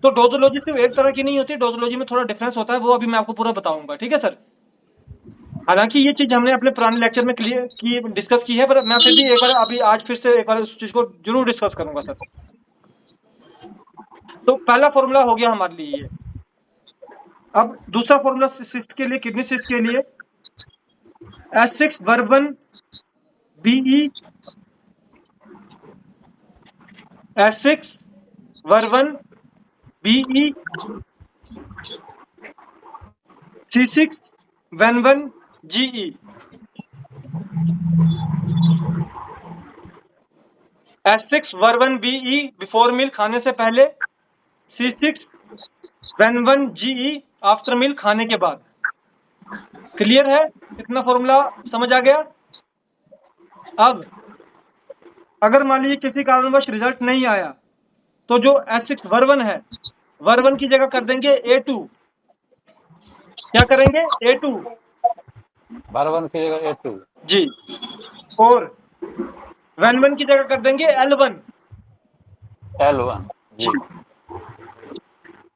तो डोजोलॉजी सिर्फ एक तरह की नहीं होती, डोजोलॉजी में थोड़ा डिफरेंस होता है, वो अभी मैं आपको पूरा बताऊंगा, ठीक है सर? हालांकि ये चीज हमने अपने पुराने लेक्चर में क्लियर की डिस्कस की है, पर मैं फिर भी एक बार अभी आज फिर से एक बार उस चीज को जरूर डिस्कस करूंगा सर। तो पहला फॉर्मूला हो गया हमारे लिए ये। अब दूसरा फॉर्मूला सिस्ट के लिए, किडनी सिस्ट के लिए S6-Ver1 BE S6-Ver1 BE C6-Ven1 GE। S6-Ver1 BE before meal, खाने से पहले, C6-Ven1 GE आफ्टर मील, खाने के बाद। क्लियर है? इतना फॉर्मूला समझ आ गया? अब अगर मान लीजिए किसी कारणवश रिजल्ट नहीं आया तो जो S6-Ver1 है, Ver1 की जगह कर देंगे A2। क्या करेंगे? A2। Ver1 की जगह A2 जी। और Ven1 की जगह कर देंगे L1। जी।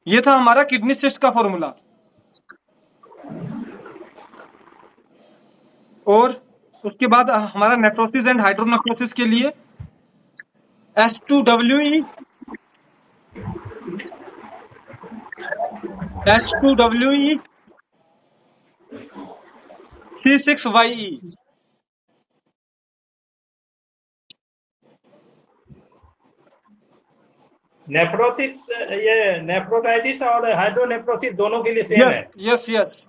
ये था हमारा किडनी सिस्ट का फॉर्मूला। और उसके बाद हमारा नेफ्रोसिस एंड हाइड्रोनेफ्रोसिस के लिए S2WE C6YE। नेफ्रोसिस, ये नेफ्रोटाइटिस और हाइड्रोनेफ्रोसिस दोनों के लिए सेम है। यस।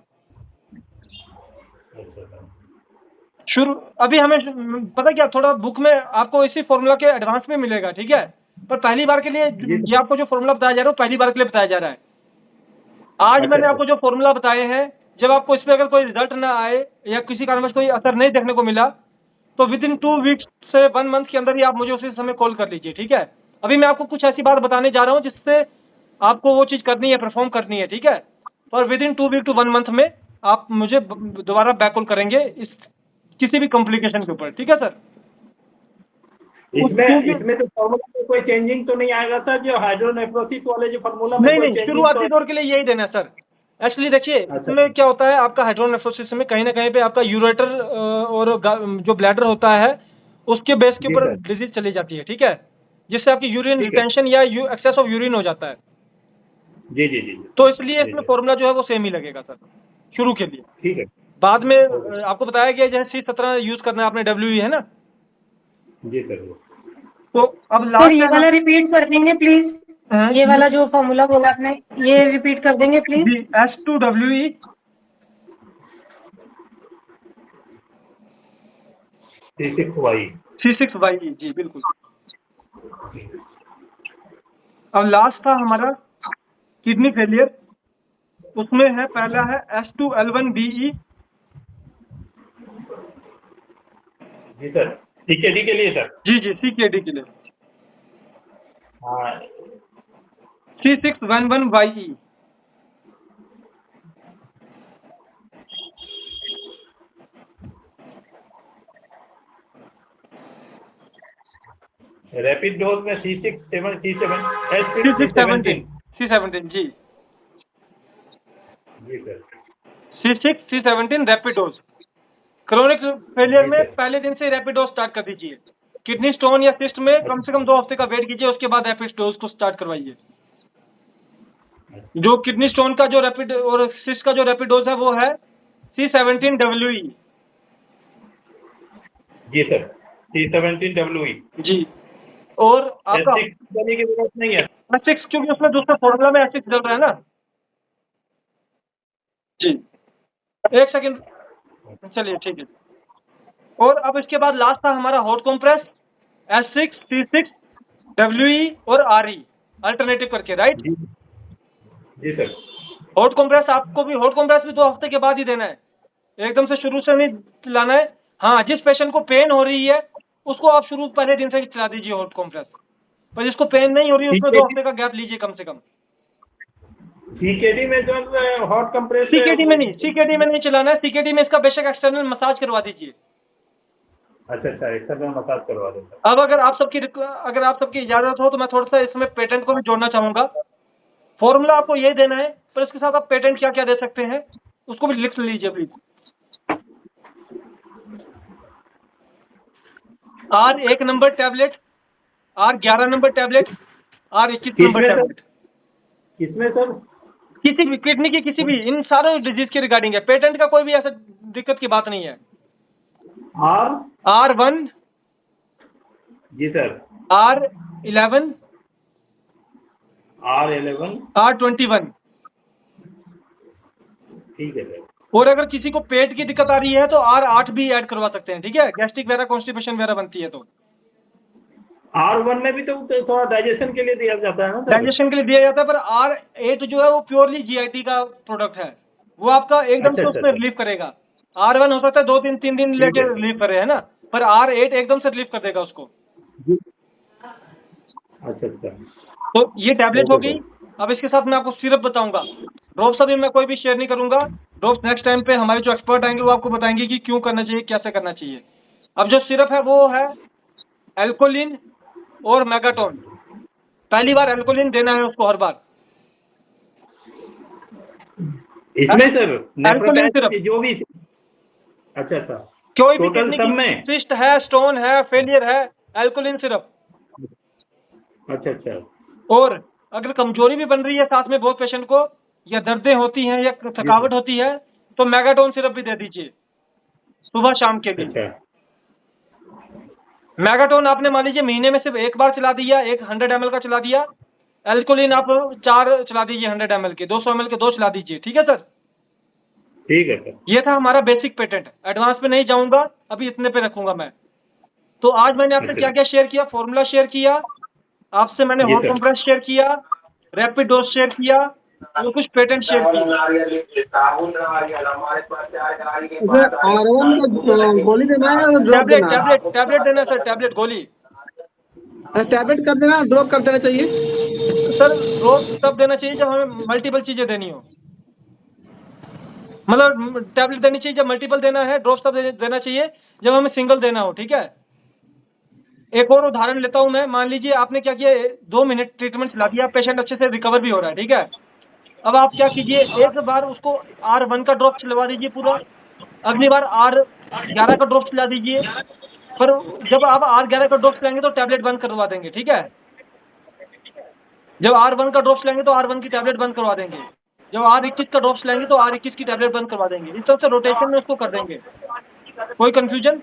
शुरू अभी हमें पता क्या, थोड़ा बुक में आपको इसी फॉर्मूला के एडवांस में मिलेगा, ठीक है? पर पहली बार के लिए ये आपको जो फॉर्मूला बताया जा रहा है, पहली बार के लिए बताया जा रहा है। आज मैंने आपको जो फॉर्मूला बताए हैं, जब आपको इसमें अगर कोई रिजल्ट ना आए या किसी कारणवश कोई असर नहीं देखने को मिला, तो विद इन 2 वीक्स से 1 मंथ के अंदर ही आप मुझे उसी समय कॉल कर लीजिए, ठीक है? अभी मैं आपको कुछ ऐसी बात बताने जा रहा हूँ जिससे आपको वो चीज करनी है, परफॉर्म करनी है, ठीक है? और within 2 week to 1 month में आप मुझे दोबारा बैक कॉल करेंगे इस किसी भी कॉम्प्लिकेशन के ऊपर, ठीक है सर? इसमें तो फॉर्मूला में कोई चेंजिंग तो नहीं आएगा सर, जो हाइड्रोनेफ्रोसिस वाले जो फॉर्मूला में नहीं, शुरुआती दौर के लिए यही देना है सर। एक्चुअली देखिए, इसमें क्या होता है, आपका हाइड्रोनेफ्रोसिस में कहीं ना कहीं पे आपका यूरेटर और जो ब्लैडर होता है उसके बेस के ऊपर डिजीज चली जाती है, ठीक है? जिससे आपकी यूरिन रिटेंशन या एक्सेस ऑफ यूरिन हो जाता है। जी। तो इसलिए इसमें फॉर्मूला जो है वो सेम ही लगेगा सर शुरू के लिए। ठीक है। बाद में आपको बताया गया जैसे C17 यूज करना है आपने, WE है ना? जी सर। तो अब सर ये वाला रिपीट कर देंगे प्लीज, ये वाला जो फॉर्मूला बोला आपने, ये रिपीट कर देंगे प्लीज। जी, S2WE C6YE, जी बिल्कुल। अब लास्ट था हमारा किडनी फेलियर, उसमें है पहला है S2L1BE। जी सर, CKD के लिए सर। जी CKD के लिए हाँ। C6Ven1YE। रैपिड डोज में C17 जी। जी sir. C17 rapid dose. Chronic failure में पहले दिन से रैपिड डोज स्टार्ट कर दीजिए। किडनी स्टोन या सिस्ट में कम से कम 2 हफ्ते का वेट कीजिए, उसके बाद रैपिड डोज को स्टार्ट करवाइए। जो किडनी स्टोन का जो रैपिड और सिस्ट का जो रैपिड डोज है वो है C17WE। जी सर, C17WE जी। और आपका S6 देने की जरूरत नहीं है। S6 क्योंकि उसमें दूसरा फॉर्मूला में S6 चल रहा है ना। जी, एक सेकंड, चलिए ठीक है। और अब इसके बाद लास्ट था हमारा hot compress S6, C6, WE और RE अल्टरनेटिव करके, राइट? जी सर। हॉट कंप्रेस आपको भी, हॉट कंप्रेस भी 2 हफ्ते के बाद ही देना है, एकदम से शुरू से नहीं लाना है। हाँ, जिस पेशेंट को पेन हो रही है उसको आप शुरू पहले दिन से चला दीजिए हॉट कंप्रेस, पर जिसको पेन नहीं हो रही है उसमें 2 हफ्ते का गैप लीजिए कम से कम। सीकेडी में जो हॉट कंप्रेस सीकेडी में नहीं चलाना है। सीकेडी में इसका बेशक एक्सटर्नल मसाज करवा दीजिए। अच्छा, एक्सटर्नल मसाज करवा देता। अब अगर आप सबकी इजाजत हो तो मैं थोड़ा सा इसमें पेटेंट को भी जोड़ना चाहूंगा। फॉर्मूला आपको ये देना है, पर इसके साथ आप पेटेंट क्या क्या दे सकते हैं उसको भी लिख लीजिए please. R1 number tablet, R11 number tablet, R21 number tablet. किसमें सर? किसी भी किडनी की किसी भी, इन सारों डिजीज के रिगार्डिंग है। पेटेंट का कोई भी ऐसा दिक्कत की बात नहीं है। R1 जी सर, R11, R21। ठीक है सर। और अगर किसी को पेट की दिक्कत आ रही है तो R8 भी ऐड करवा सकते हैं, ठीक है। गैस्ट्रिक वगैरह कॉन्स्टिपेशन वगैरह बनती है तो R1 में भी तो थोड़ा डाइजेशन के लिए दिया जाता है ना सर? डाइजेशन के लिए दिया जाता है, पर R8 जो है वो प्योरली जीआईटी का प्रोडक्ट है, वो आपका एकदम से उसमें रिलीफ करेगा। R1 हो सकता है 2-3 दिन लेके रिलीफ करे, है ना, पर R8 एकदम से रिलीफ कर देगा उसको। अच्छा, तो ये टैबलेट होगी। अब इसके साथ मैं आपको सिरप बताऊंगा। ड्रॉप्स अभी मैं कोई भी शेयर नहीं करूंगा। ड्रॉप्स नेक्स्ट टाइम पे हमारे जो एक्सपर्ट आएंगे वो आपको बताएंगे कि क्यों करना चाहिए, कैसे करना चाहिए। अब जो सिरप है वो है एल्कोलिन और मेगाटोन। पहली बार एल्कोलिन देना है उसको हर बार। इसमें सर एल्कोलिन सिरप जो भी। अच्छा, कोई भी टोटल सब में सिस्ट है, स्टोन है, फेलियर है, एल्कोलिन सिरप। अच्छा। और अगर कमजोरी भी बन रही है साथ में बहुत पेशेंट को, या दर्दें होती हैं या थकावट होती है, तो मेगाटोन सिरप भी दे दीजिए सुबह शाम के लिए। मेगाटोन आपने मान लीजिए महीने में सिर्फ एक बार चला दिया, एक 100 ml का चला दिया। एल्कोलिन आप 4 चला दीजिए 100 ml के, 200 ml के 2 चला दीजिए, ठीक है सर। ठीक है सर। ये था हमारा बेसिक पेटेंट। एडवांस में नहीं जाऊंगा, अभी इतने पे रखूंगा मैं। तो आज मैंने आपसे क्या क्या शेयर किया? फॉर्मूला शेयर किया आपसे, मैंने हॉट कंप्रेस शेयर किया, रैपिड डोज शेयर किया, और कुछ पेटेंट शेयर किया। गोली देना है, टैबलेट देना सर, टैबलेट गोली। टैबलेट कर देना, ड्रॉप कर देना चाहिए सर। ड्रॉप्स तब देना चाहिए जब हमें मल्टीपल चीजें देनी हो, मतलब टैबलेट देनी चाहिए जब मल्टीपल देना है। ड्रॉप्स तब देना चाहिए जब हमें सिंगल देना हो, ठीक है। एक और उदाहरण लेता हूं मैं। मान लीजिए आपने क्या किया, 2 मिनट ट्रीटमेंट चला दिया, पेशेंट अच्छे से रिकवर भी हो रहा है, ठीक है। अब आप क्या कीजिए, एक बार उसको R1 का ड्रॉप चलवा दीजिए पूरा, अगली बार R11 का ड्रॉप चला दीजिए। पर जब आप R11 का ड्रॉप चलाएंगे तो टैबलेट बंद करवा देंगे, ठीक है। जब R1 का ड्रॉप चलाएंगे तो R1 की टैबलेट बंद करवा देंगे। जब R21 का ड्रॉप चलाएंगे तो R21 की टैबलेट बंद करवा देंगे। इस तरह से रोटेशन में उसको कर देंगे। कोई कंफ्यूजन?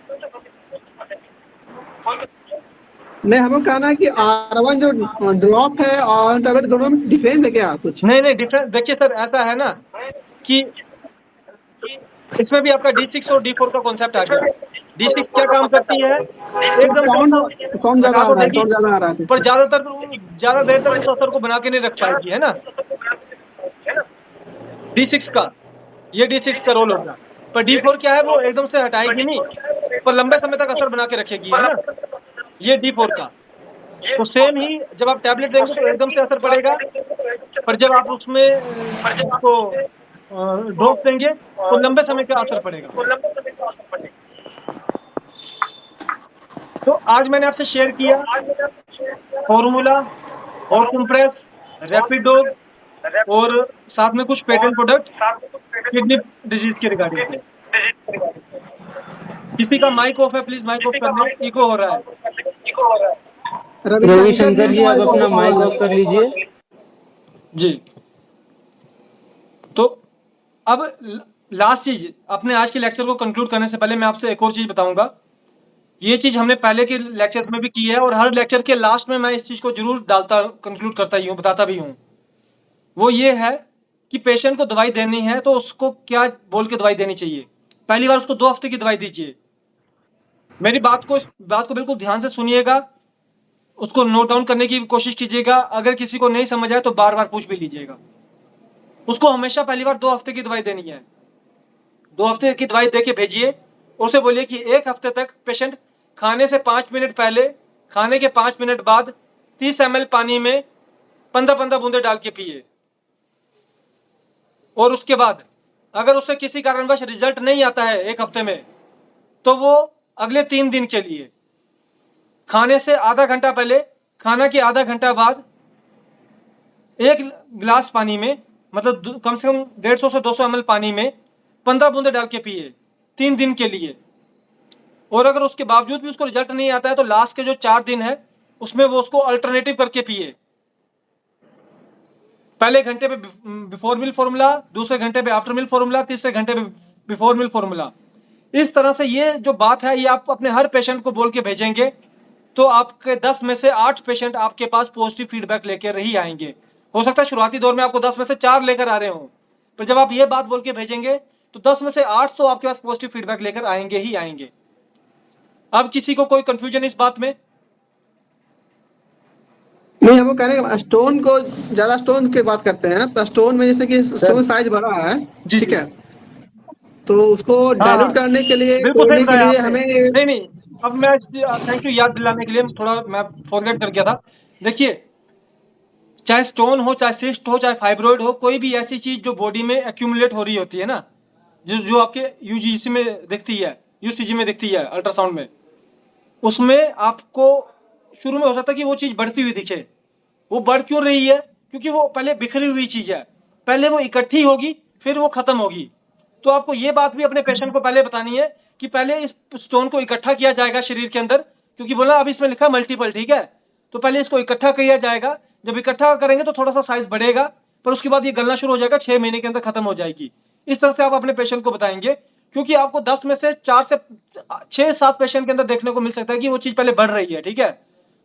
नहीं, हमें कहना है कि R1 जो ड्रॉप है और टैबलेट दोनों में डिफरेंस है क्या कुछ? नहीं डिफरेंस देखिए सर, ऐसा है ना कि इसमें भी आपका D6 और D4 का कॉन्सेप्ट आ गया। D6 क्या काम करती है, एकदम कौन ज्यादा आ रहा है, पर ज्यादा देर तक उस असर को बना के नहीं रख पाएगी, है ना। D6 का ये D6 का रोल होगा। पर D4 क्या है, वो एकदम से हटाएगी नहीं, पर लंबे समय तक असर बना के रखेगी, है ना। ये D4 का। तो सेम ही जब आप टैबलेट देंगे तो एकदम से असर पड़ेगा, पर जब आप उसमें उसको डोज देंगे तो लंबे समय का असर पड़ेगा। तो आज मैंने आपसे शेयर किया formula, hot compress, rapid dose, और साथ में कुछ पेटेंट प्रोडक्ट किडनी डिजीज के रिगार्डिंग। किसी का माइक ऑफ है, प्लीज माइक ऑफ कर लें, इको हो रहा है। रविशंकर जी, आप अपना माइक ऑफ कर लीजिए जी। तो अब लास्ट चीज, अपने आज के लेक्चर को कंक्लूड करने से पहले मैं आपसे एक और चीज बताऊंगा। ये चीज हमने पहले के लेक्चर्स में भी की है, और हर लेक्चर के लास्ट में मैं इस चीज को जरूर डालता, कंक्लूड करता ही हूँ, बताता भी हूँ। वो ये है कि पेशेंट को दवाई देनी है तो उसको क्या बोल के दवाई देनी चाहिए। पहली बार उसको 2 हफ्ते की दवाई दीजिए। मेरी बात को बिल्कुल ध्यान से सुनिएगा, उसको नोट डाउन करने की कोशिश कीजिएगा। अगर किसी को नहीं समझ आए तो बार बार पूछ भी लीजिएगा। उसको हमेशा पहली बार 2 हफ्ते की दवाई देनी है। 2 हफ्ते की दवाई दे के भेजिए। उसे बोलिए कि 1 हफ्ते तक पेशेंट खाने से 5 मिनट पहले, खाने के 5 मिनट बाद 30 ml पानी में 15-15 बूंदे डाल के पिए। और उसके बाद अगर उससे किसी कारणवश रिजल्ट नहीं आता है 1 हफ्ते में, तो वो अगले 3 दिन के लिए खाने से आधा घंटा पहले, खाना के आधा घंटा बाद 1 गिलास पानी में, मतलब कम से कम 150 से 200 ml पानी में 15 बूंदे डाल के पिए 3 दिन के लिए। और अगर उसके बावजूद भी उसको रिजल्ट नहीं आता है तो लास्ट के जो 4 दिन है उसमें वो उसको अल्टरनेटिव करके पिए। पहले घंटे पे बिफोर मील फॉर्मूला, दूसरे घंटे पे आफ्टर मील फॉर्मूला, तीसरे घंटे पे बिफोर मील फॉर्मूला। इस तरह से ये जो बात है ये आप अपने हर पेशेंट को बोल के भेजेंगे तो आपके 10 में से 8 पेशेंट आपके पास पॉजिटिव फीडबैक लेकर ही आएंगे। हो सकता है शुरुआती दौर में आपको 10 में से 4 लेकर आ रहे हो, पर जब आप ये बात बोल के भेजेंगे तो 10 में से 8 तो आपके पास पॉजिटिव फीडबैक लेकर आएंगे ही आएंगे। अब किसी को कोई कंफ्यूजन इस बात में? नहीं, हमको कहने का स्टोन को ज्यादा स्टोन की बात करते हैं तो स्टोन में जैसे कि स्टोन साइज बड़ा है, ठीक है, तो उसको डाइल्यूट करने के लिए, बिल्कुल सही तोड़ने के बताया लिए आपने। हमें नहीं, अब मैं थैंक यू याद दिलाने के लिए, थोड़ा मैं फॉरगेट कर गया था। देखिए, चाहे स्टोन हो, चाहे सिस्ट हो, चाहे फाइब्रॉइड हो, कोई भी ऐसी चीज जो बॉडी में एक्यूमुलेट हो रही होती है ना, जो आपके यूजीसी में दिखती है, यूसीजी में दिखती है, अल्ट्रासाउंड में, उसमें आपको शुरू में हो सकता है कि वो चीज बढ़ती हुई दिखे। वो बढ़ क्यों रही है? क्योंकि वो पहले बिखरी हुई चीज है, पहले वो इकट्ठी होगी फिर वो खत्म होगी। तो आपको ये बात भी अपने पेशेंट को पहले बतानी है कि पहले इस स्टोन को इकट्ठा किया जाएगा शरीर के अंदर, क्योंकि बोला अब इसमें लिखा मल्टीपल, ठीक है, तो पहले इसको इकट्ठा किया जाएगा। जब इकट्ठा करेंगे तो थोड़ा सा साइज बढ़ेगा, पर उसके बाद ये गलना शुरू हो जाएगा, 6 महीने के अंदर खत्म हो जाएगी। इस तरह से आप अपने पेशेंट को बताएंगे, क्योंकि आपको 10 में से 4 से 6-7 पेशेंट के अंदर देखने को मिल सकता है कि वो चीज पहले बढ़ रही है, ठीक है,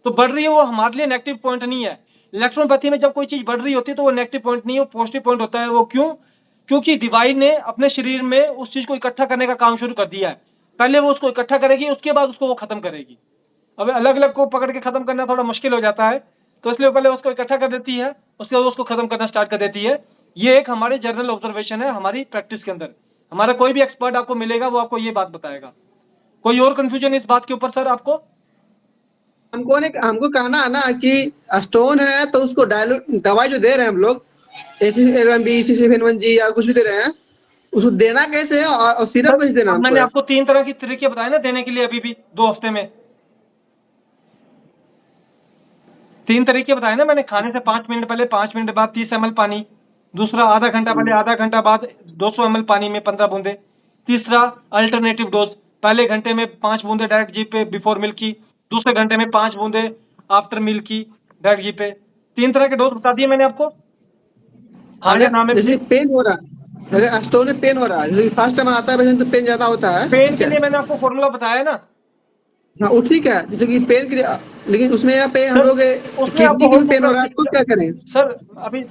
तो बढ़ रही है, वो हमारे लिए नेगेटिव पॉइंट नहीं है। इलेक्ट्रोपैथी में जब कोई चीज बढ़ रही होती है तो वो नेगेटिव पॉइंट नहीं है, वो पॉजिटिव पॉइंट होता है। वो क्यों? क्योंकि दवाई ने अपने शरीर में उस चीज को इकट्ठा करने का काम शुरू कर दिया है। पहले वो उसको इकट्ठा करेगी, उसके बाद उसको वो खत्म करेगी। अब अलग अलग को पकड़ के खत्म करना थोड़ा मुश्किल हो जाता है, तो इसलिए पहले उसको इकट्ठा कर देती है, उसके बाद उसको खत्म करना स्टार्ट कर देती है। ये एक हमारी जनरल ऑब्जर्वेशन है हमारी प्रैक्टिस के अंदर। हमारा कोई भी एक्सपर्ट आपको मिलेगा वो आपको ये बात बताएगा। कोई और कंफ्यूजन इस बात के ऊपर सर आपको? हमको कहना है ना कि स्टोन है तो उसको डाइल्यूट, दवाई जो दे रहे हैं हम लोग AC-L1B, C7-1G या कुछ भी दे रहे हैं, उसको देना कैसे है और सिरप कैसे देना? मैंने आपको 3 तरह की तरीके बताए ना देने के लिए, अभी भी 2 हफ्ते में 3 तरीके बताए ना मैंने। खाने से 5 मिनट पहले 5 मिनट बाद 30 ml पानी, दूसरा आधा घंटा पहले आधा घंटा बाद 200 ml पानी में 15 बूंदे, तीसरा अल्टरनेटिव डोज, पहले घंटे में 5 बूंदे डायरेक्ट जी पे बिफोर मिल्क की, दूसरे घंटे में 5 बूंदे आफ्टर मिल्क की डायरेक्ट जी पे। 3 तरह के डोज बता दिए मैंने आपको। जैसे पेन हो रहा है, अगर स्टोन में पेन हो रहा है, फर्स्ट टाइम आता है तो पेन ज्यादा होता है, पेन के लिए मैंने आपको फॉर्मूला बताया ना। हाँ वो ठीक है, जैसे कि पेन के लिए, लेकिन उसमें यहाँ पे हम लोग किडनी की पेन हो रहा है, उसको क्या करें? सर अभी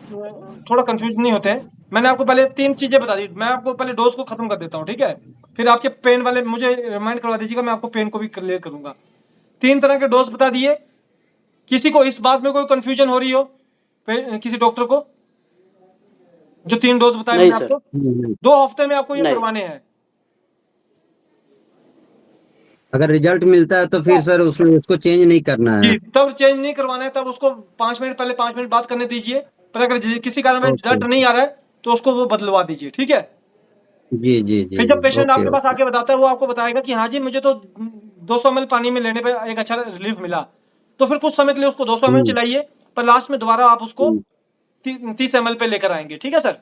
थोड़ा कंफ्यूज नहीं होते हैं। मैंने आपको पहले 3 चीजें बता दी। मैं आपको पहले डोज को खत्म कर देता हूँ, ठीक है, फिर आपके पेन वाले मुझे रिमाइंड करवा दीजिएगा, मैं आपको पेन को भी क्लियर करूंगा। 3 तरह के डोज बता दिए। किसी को इस बात में कोई कंफ्यूजन हो रही हो किसी डॉक्टर को? जो 3 डोज बताए मैंने आपको, 2 हफ्ते में आपको ये करवाने हैं। अगर रिजल्ट मिलता है तो फिर सर उसमें उसको चेंज नहीं करना है जी, तब चेंज नहीं करवाना है, तब उसको 5 मिनट पहले 5 मिनट बात करने दीजिए। पर अगर किसी कारण में रिजल्ट नहीं आ रहा है तो उसको वो बदलवा दीजिए, ठीक है। जी जी जी। फिर जब पेशेंट आपके पास आके बताता है वो आपको बताएगा कि हाँ जी मुझे तो 200 ml पानी में लेने पे एक अच्छा रिलीफ मिला, तो फिर कुछ समय के लिए उसको 200 ml चलाइए, पर लास्ट में दोबारा आप उसको 30 ml पे लेकर आएंगे, ठीक है सर।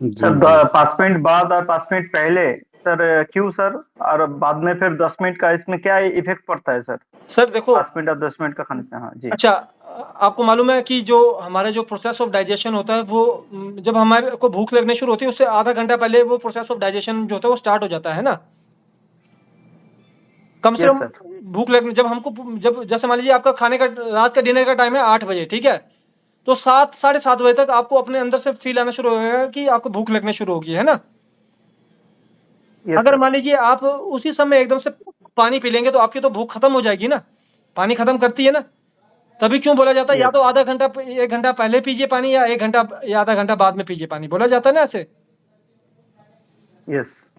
सर 5 मिनट बाद और 5 मिनट पहले सर क्यों सर, और बाद में फिर 10 मिनट का इसमें क्या इफेक्ट पड़ता है सर? सर देखो 5 मिनट और 10 मिनट का खाने से, हाँ जी। अच्छा, आपको मालूम है कि जो हमारे जो प्रोसेस ऑफ डाइजेशन होता है वो जब हमारे को भूख लगने शुरू होती है उससे आधा घंटा पहले वो प्रोसेस ऑफ डाइजेशन जो होता है वो स्टार्ट हो जाता है ना। कम से कम भूख लगने जब हमको जब जैसे मान लीजिए आपका खाने का रात का डिनर का टाइम है 8 बजे, ठीक है, तो 7 साढ़े 7 बजे तक आपको अपने अंदर से फील आना शुरू हो जाएगा कि आपको भूख लगने शुरू होगी, है ना। अगर मान लीजिए आप उसी समय एकदम से पानी पी लेंगे तो आपकी तो भूख खत्म हो जाएगी ना, पानी खत्म करती है ना। तभी क्यों बोला जाता है या तो आधा घंटा 1 घंटा पहले पीजिए पानी या 1 घंटा या आधा घंटा बाद में पीजिए पानी, बोला जाता है ना ऐसे।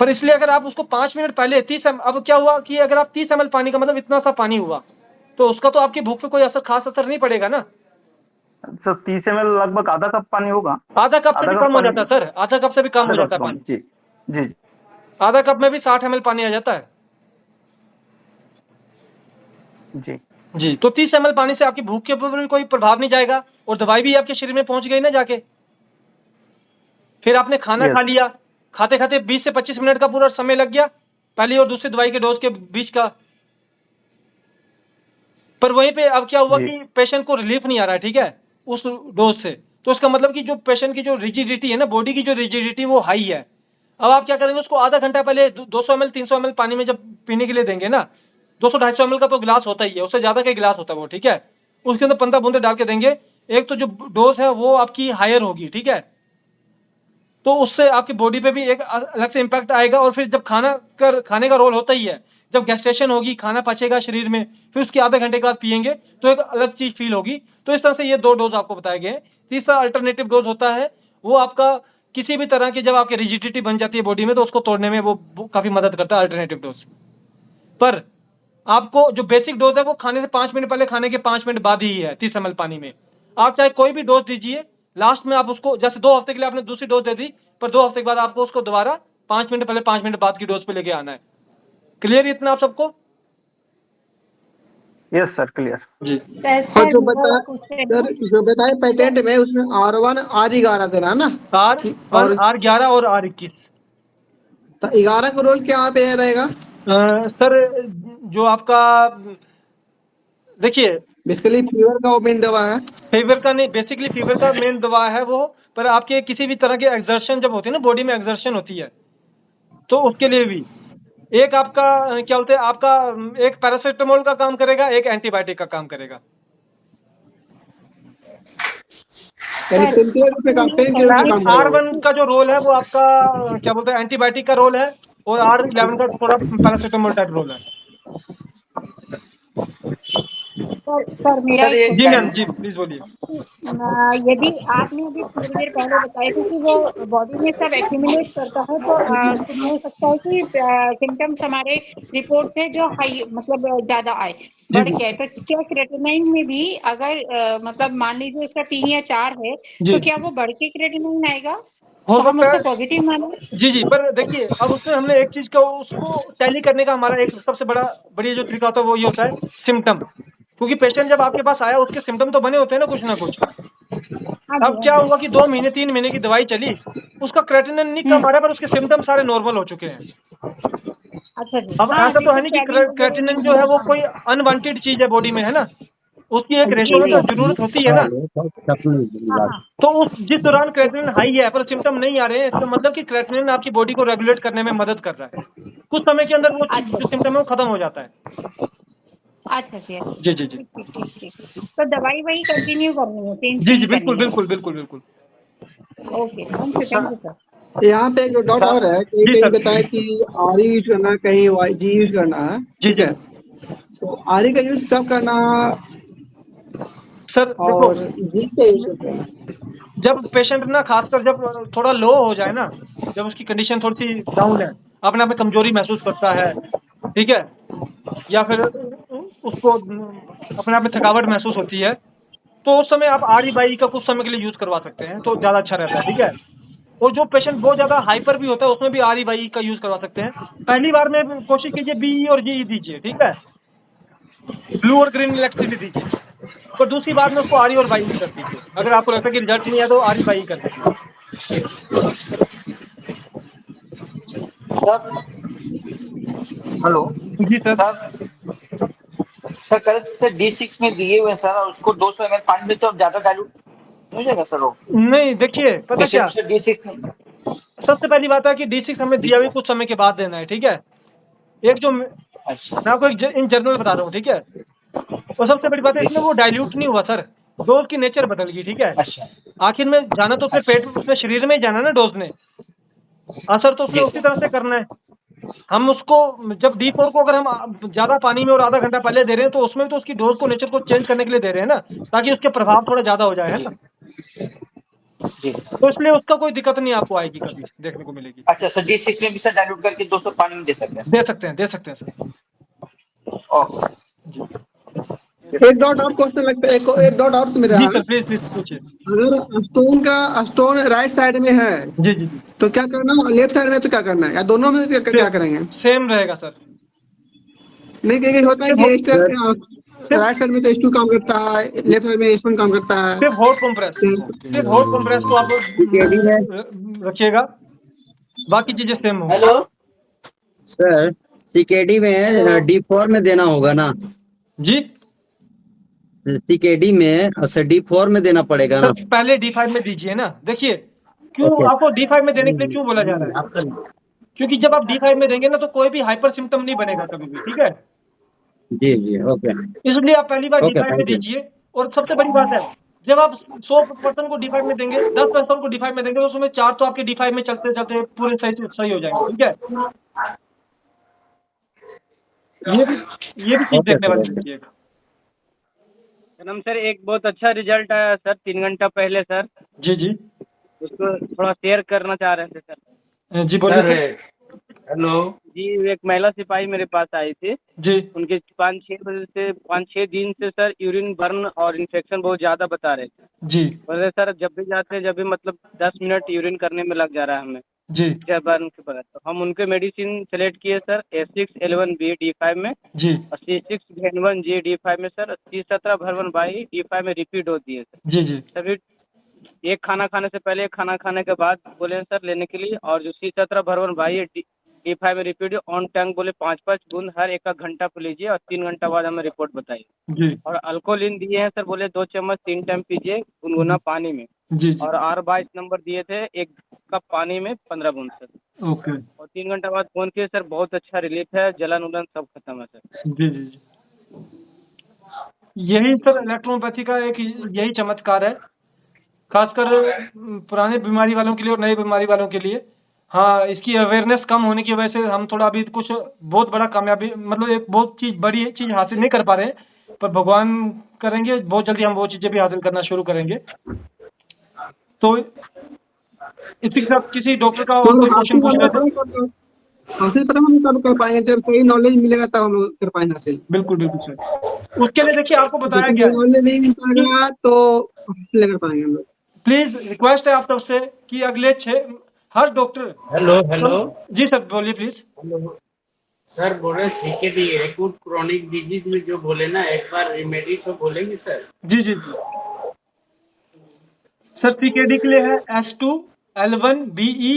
पर इसलिए अगर आप उसको 5 मिनट पहले 30 अब क्या हुआ कि अगर आप 30 ml पानी का मतलब इतना सा पानी हुआ तो उसका तो आपकी भूख पे कोई खास असर नहीं पड़ेगा ना। सर 30 ml लगभग आधा कप पानी होगा। आधा कप से आधा भी कप कम हो पानी- जाता है सर, आधा कप से भी कम हो आधा जाता कप है पानी। जी जी आधा कप में भी 60 ml पानी आ जाता है जी जी। तो 30 ml पानी से आपकी भूख के ऊपर भी कोई प्रभाव नहीं जाएगा और दवाई भी आपके शरीर में पहुंच गई ना जाके। फिर आपने खाना Yes. खा लिया, खाते खाते 20 से 25 मिनट का पूरा समय लग गया पहली और दूसरी दवाई के डोज के बीच का। पर वहीं पे अब क्या हुआ जी। कि पेशेंट को रिलीफ नहीं आ रहा है, ठीक है, उस डोज से। तो उसका मतलब कि जो पेशेंट की जो रिजिडिटी है ना, बॉडी की जो रिजिडिटी वो हाई है। अब आप क्या करेंगे, उसको आधा घंटा पहले 200 ml 300 ml पानी में जब पीने के लिए देंगे ना, 200-250 ml का तो गिलास होता ही है, उससे ज्यादा का गिलास होता है वो, ठीक है। उसके अंदर 15 बूंदे डाल के देंगे। एक तो जो डोज है वो आपकी हायर होगी, ठीक है, तो उससे आपकी बॉडी पे भी एक अलग से इम्पैक्ट आएगा। और फिर जब खाने का रोल होता ही है, जब गैस्ट्रेशन होगी, खाना पचेगा शरीर में, फिर उसके आधे घंटे के बाद पिएंगे तो एक अलग चीज फील होगी। तो इस तरह से ये 2 डोज आपको बताए गए हैं। तीसरा अल्टरनेटिव डोज होता है, वो आपका किसी भी तरह की जब आपकी रिजिडिटी बन जाती है बॉडी में तो उसको तोड़ने में वो काफी मदद करता है अल्टरनेटिव डोज। पर आपको जो बेसिक डोज है वो खाने से 5 मिनट पहले, खाने के 5 मिनट बाद ही है 30 ml पानी में। आप चाहे कोई भी डोज दीजिए, लास्ट में आप उसको, जैसे 2 हफ्ते के लिए आपने दूसरी डोज दे दी, पर 2 हफ्ते के बाद आपको उसको दोबारा 5 मिनट पहले 5 मिनट बाद की डोज पे लेके आना है। क्लियर इतना आप सबको? यस सर क्लियर जी। और जो बताए पेटेंट में उसमें R1 R11 देना है ना, R1 R11 और R21। तो 11 का रोल क्या पे रहेगा? सर जो आपका देखिए, बेसिकली फीवर का वो मेन दवा है। फीवर का नहीं, बेसिकली फीवर का मेन दवा है वो। पर आपके किसी भी तरह के एक्सर्शन जब होती है ना, बॉडी में एक्सर्शन होती है, तो उसके लिए भी एक आपका क्या बोलते हैं, आपका एक पैरासिटामोल का काम करेगा, एक एंटीबायोटिक का काम करेगा। R1 का जो रोल है वो आपका क्या बोलते हैं, एंटीबायोटिक का रोल है, और R11 का थोड़ा पैरासिटामोल टाइप रोल है। सर मेरा एक जी मैम, जी प्लीज बोलिए। यदि आपने अभी थोड़ी देर पहले बताया था कि वो बॉडी में सब एक्यूमुलेट करता है, तो हो सकता है कि सिम्टम्स हमारे रिपोर्ट से जो हाई मतलब ज्यादा आए, बढ़ के आए। तो क्या क्रेटिनाइन में भी अगर मतलब मान लीजिए उसका 3 या 4 है, तो क्या वो बढ़ के क्रेटिनाइन आएगा? हो तो हम सकता उसको है। पॉजिटिव माने? जी, पर देखिए अब उसमें हमने एक चीज का उसको टैली करने का हमारा एक सबसे बड़ी जो तरीका होता है वो ये होता है सिम्टम। क्योंकि पेशेंट जब आपके पास आया उसके सिम्टम तो बने होते हैं ना कुछ ना कुछ। अब क्या हुआ कि 2 महीने 3 महीने की दवाई चली, उसका क्रेटिनिन नहीं कम आ रहा है, पर उसके सिम्टम सारे नॉर्मल हो चुके हैं। अच्छा जी। अब ऐसा तो है नहीं कि क्रेटिनिन जो है वो कोई अनवांटेड चीज है बॉडी में, है ना, उसकी एक रेशो में तो जरूरत होती है ना। तो उस जिस दौरान क्रेटिनिन हाई है पर सिम्टम नहीं आ रहे हैं, इसका मतलब कि क्रेटिनिन आपकी बॉडी को रेगुलेट करने में मदद कर रहा है। कुछ समय के अंदर वो जो सिम्टम है वो खत्म हो जाता है। अच्छा जी। जी जी जी। ठीक। तो दवाई वही कंटिन्यू करनी है, चेंज जी नहीं जी बिल्कुल करनी है। बिल्कुल बिल्कुल बिल्कुल। Okay, thank you sir. यहाँ पे एक डाउट और है कि कहीं बताया कि आरी यूज करना, कहीं YG यूज करना है। जी जी। तो आरी का यूज कब करना सर? और जी का यूज कब करना? जब पेशेंट ना खासकर जब थोड़ा लो हो जाए ना, जब उसकी कंडीशन थोड़ी सी डाउन है, अपने आप में कमजोरी महसूस करता है, ठीक है, या फिर उसको अपने आप में थकावट महसूस होती है, तो उस समय आप RE/BI का कुछ समय के लिए यूज करवा सकते हैं, तो ज्यादा अच्छा रहता है, ठीक है। और जो पेशेंट बहुत ज्यादा हाइपर भी होता है उसमें भी RE/BI का यूज करवा सकते हैं। पहली बार में कोशिश कीजिए BE और GE दीजिए, ठीक है, ब्लू और ग्रीन इलेक्ट्रिसिटी दीजिए, पर दूसरी बार में उसको RE और BI कर दीजिए। अगर आपको लगता है कि रिजल्ट नहीं है तो RE/BI कर दीजिए। Sir hello. जी सर। सर कल से D6 में दिए हुए सर, उसको 200 ml पानी में तो ज्यादा डाइल्यूट हो जाएगा सर वो? नहीं, देखिए पता क्या, D6 में सबसे पहली बात है कि D6 हमें दिया हुआ कुछ समय के बाद देना है, ठीक है। एक जो मैं आपको इन जनरल बता रहा हूँ, ठीक है, और सबसे बड़ी बात है इसमें वो डाइल्यूट नहीं हुआ सर, डोज की नेचर बदल गई, ठीक है। आखिर में जाना तो उसने पेट, उसने शरीर में ही जाना ना, डोज ने असर तो उसने उसी तरह से करना है। हम उसको जब D4 को अगर हम ज्यादा पानी में और आधा घंटा पहले दे रहे हैं तो उसमें तो उसकी डोज को, नेचर को चेंज करने के लिए दे रहे हैं ना, ताकि उसके प्रभाव थोड़ा ज्यादा हो जाए, है ना। तो इसलिए उसका कोई दिक्कत नहीं आपको आएगी, कभी देखने को मिलेगी। अच्छा सर, D6 में भी सर डाइल्यूट करके 200 पानी में दे सकते हैं? दे सकते हैं सर। ओके। एक डॉट और क्वेश्चन लगता है, एक डॉट और तो मेरा जी है। सर प्लीज प्लीज पूछिए। अगर स्टोन राइट साइड में है जी जी तो क्या करना, लेफ्ट साइड में तो क्या करना है, या दोनों में क्या करेंगे? सेम रहेगा सर। नहीं, कहीं होता है कि एक राइट साइड में तो S2 काम करता है, लेफ्ट साइड में S1 काम करता है। सिर्फ हॉट कंप्रेस को आप रखिएगा, बाकी चीजें सेम होंगी। हेलो सर सीकेडी में D4 में देना होगा ना जी? सीकेडी में अच्छा D4 में देना पड़ेगा ना सर पहले D5 में दीजिए ना। देखिए क्यों आपको D5 में देने के लिए क्यों बोला जा रहा है, क्योंकि जब आप D5 में देंगे ना तो कोई भी हाइपर सिम्टम नहीं बनेगा कभी भी, ठीक है? जी जी ओके। इसलिए आप पहली बार Okay, D5 में thank you. दीजिए। और सबसे बड़ी बात है, जब आप 100% को D5 में देंगे, 10% को D5 में देंगे, तो उसमें 4 तो आपके D5 में चलते चलते पूरे सही हो जाएंगे, ठीक है? ये भी चीज देखने वाली चीज है। सर एक बहुत अच्छा रिजल्ट आया सर 3 घंटा पहले सर, जी जी उसको थोड़ा शेयर करना चाह रहे थे सर। जी बोलिए सर। हेलो जी, एक महिला सिपाही मेरे पास आई थी जी उनके 5-6 दिन से सर यूरिन बर्न और इन्फेक्शन बहुत ज़्यादा बता रहे थे। जी बोले सर जब भी जाते हैं, जब भी मतलब 10 मिनट यूरिन करने में लग जा रहा है हमें जी बर्न के बाद। तो हम उनके मेडिसिन सेलेक्ट किए सर A6L1B D5 में जी और C6N1G D5 में सर, C17 D5 में रिपीट होती है सर। जी जी सभी एक खाना खाने से पहले, एक खाना खाने के बाद बोले सर लेने के लिए, और जो C17 D5 में रिपीट ऑन टैंक बोले 5-5 बूंद हर 1 घंटा पर लीजिए और 3 घंटा बाद हमें रिपोर्ट बताइए। जी और अल्कोहलिन दिए हैं सर, बोले 2 चम्मच 3 टाइम पीजिए गुनगुना पानी में। जी जी और R22 नंबर दिए थे 1 कप पानी में 15 बूंद सर। ओके और 3 घंटा बाद फोन किए सर, बहुत अच्छा रिलीफ है, जलन उलन सब खत्म है सर। जी जी जी यही सर इलेक्ट्रोपैथी का एक यही चमत्कार है, खासकर पुराने बीमारी वालों के लिए और नए बीमारी वालों के लिए। हाँ, इसकी अवेयरनेस कम होने की वजह से हम थोड़ा अभी कुछ बहुत बड़ा कामयाबी, मतलब एक बहुत बड़ी चीज हासिल नहीं कर पा रहे हैं, पर भगवान करेंगे बहुत जल्दी हम वो चीजें भी हासिल करना शुरू करेंगे। तो इसी के साथ किसी डॉक्टर का और कोई क्वेश्चन पूछ रहे थे? हासिल पता हम कब कर पाएंगे, जब सही नॉलेज मिलेगा तब हम कर पाएंगे हासिल। बिल्कुल बिल्कुल सर। उसके लिए देखिए आपको बताया गया है, नॉलेज नहीं मिल पाएगा तो हासिल नहीं कर पाएंगे हम लोग। प्लीज रिक्वेस्ट है आप तरफ से कि अगले 6 हर डॉक्टर। हेलो जी सर बोलिए प्लीज। सर बोले सीकेडी एक्यूट क्रोनिक डिजीज में जो बोले ना, एक बार रेमेडी तो बोलेंगे सर? जी जी सर सीकेडी के लिए है S2L1BE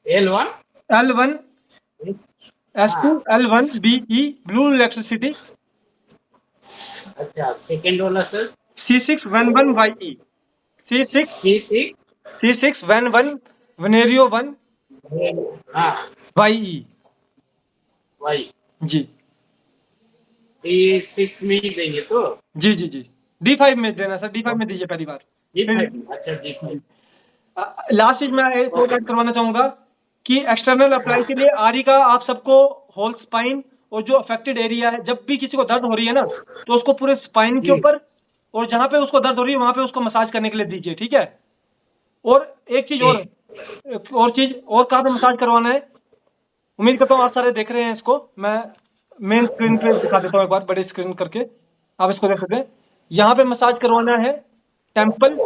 L1 S2L1BE blue electricity. अच्छा, सेकंड वाला सर? C6N1YE C6N1 वेनेरियो 1 YE जी D6 में ही देंगे तो? जी जी जी D5 में देना सर, D5 में दीजिए पहली बार। अच्छा D5। लास्ट चीज मैं एक और ऐड करवाना चाहूंगा कि एक्सटर्नल अप्लाई के लिए आरी का आप सबको होल स्पाइन और जो अफेक्टेड एरिया है, जब भी किसी को दर्द हो रही है ना तो उसको पूरे स्पाइन के ऊपर और जहां पे उसको दर्द हो रही है वहां पे उसको मसाज करने के लिए दीजिए, ठीक है? और एक चीज और कहाँ पे मसाज करवाना है, उम्मीद करता हूँ आप सारे देख रहे हैं इसको। मैं मेन स्क्रीन पे दिखा देता हूँ एक बार, बड़ी स्क्रीन करके आप इसको देख सकते हैं। यहाँ पे मसाज करवाना है टेम्पल।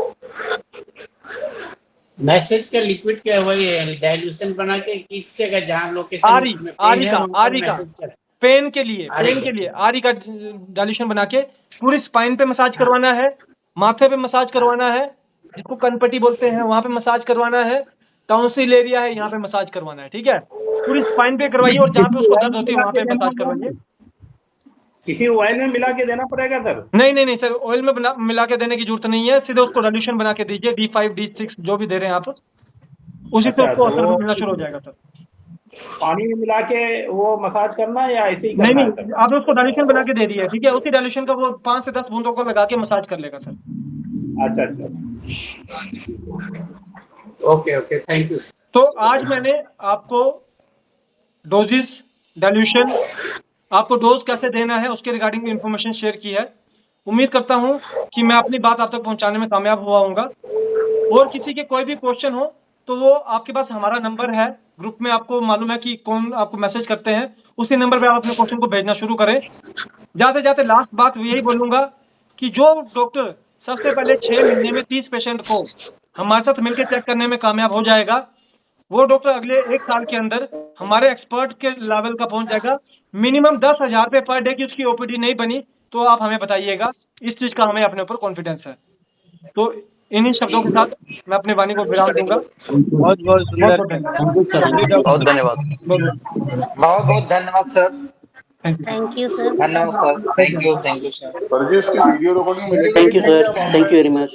मैसेज का लिक्विड क्या हुआ, ये डाइल्यूशन बना के किस जगह, जहाँ लोकेशन आरी का पेन के लिए आरी का डाइल्यूशन बना के पूरी स्पाइन पे मसाज करवाना है, माथे पे मसाज करवाना है, जिसको कनपट्टी बोलते हैं वहां पे मसाज करवाना है, टाउनसिल एरिया है यहाँ पे मसाज करवाना है, ठीक है? पूरी स्पाइन पे करवाइए और जहाँ पे उसको दर्द होती है वहां पे मसाज करवाइए। किसी ऑयल में मिला के देना पड़ेगा सर? नहीं सर, ऑयल में मिला के देने की जरूरत नहीं है, सीधे उसको डाइल्यूशन बना के दीजिए। D5 D6 जो भी दे रहे हैं आप, उसी से उसको असर मिलना शुरू हो जाएगा सर। पानी में मिला के वो मसाज करना है या ऐसे ही नहीं करना है नहीं, आपने उसको डाइल्यूशन बना के दे दिया, ठीक है? उसी डाइल्यूशन का वो 5 से 10 बूंदों को लगा के मसाज कर लेगा सर। अच्छा ओके थैंक यू। तो आज मैंने आपको डोजेस, डाइल्यूशन, आपको डोज कैसे देना है उसके रिगार्डिंग इंफॉर्मेशन शेयर की है। उम्मीद करता हूं कि मैं अपनी बात आप तक पहुंचाने में कामयाब हुआ हूंगा। और किसी के कोई भी क्वेश्चन हो तो वो आपके पास हमारा नंबर है, ग्रुप में आपको मालूम है कि कौन आपको मैसेज करते हैं, उसी नंबर पे आप अपने क्वेश्चन को भेजना शुरू करें। जाते जाते लास्ट बात यही बोलूंगा कि जो डॉक्टर सबसे पहले 6 महीने में 30 पेशेंट को हमारे साथ मिलकर चेक करने में कामयाब हो जाएगा, वो डॉक्टर अगले 1 साल के अंदर हमारे एक्सपर्ट के लेवल का पहुंच जाएगा। मिनिमम 10,000 रुपये पर डे की उसकी ओपीडी नहीं बनी तो आप हमें बताइएगा, इस चीज का हमें अपने ऊपर कॉन्फिडेंस है। तो इन्हीं शब्दों के साथ मैं अपने वाणी को विराम दूंगा। बहुत बहुत सुंदर, बहुत धन्यवाद। बहुत बहुत धन्यवाद सर। Thank you sir. धन्यवाद sir. Thank you sir. Sir जी इसकी वीडियो रिकॉर्डिंग मिलेगी? Thank you sir, thank you very much.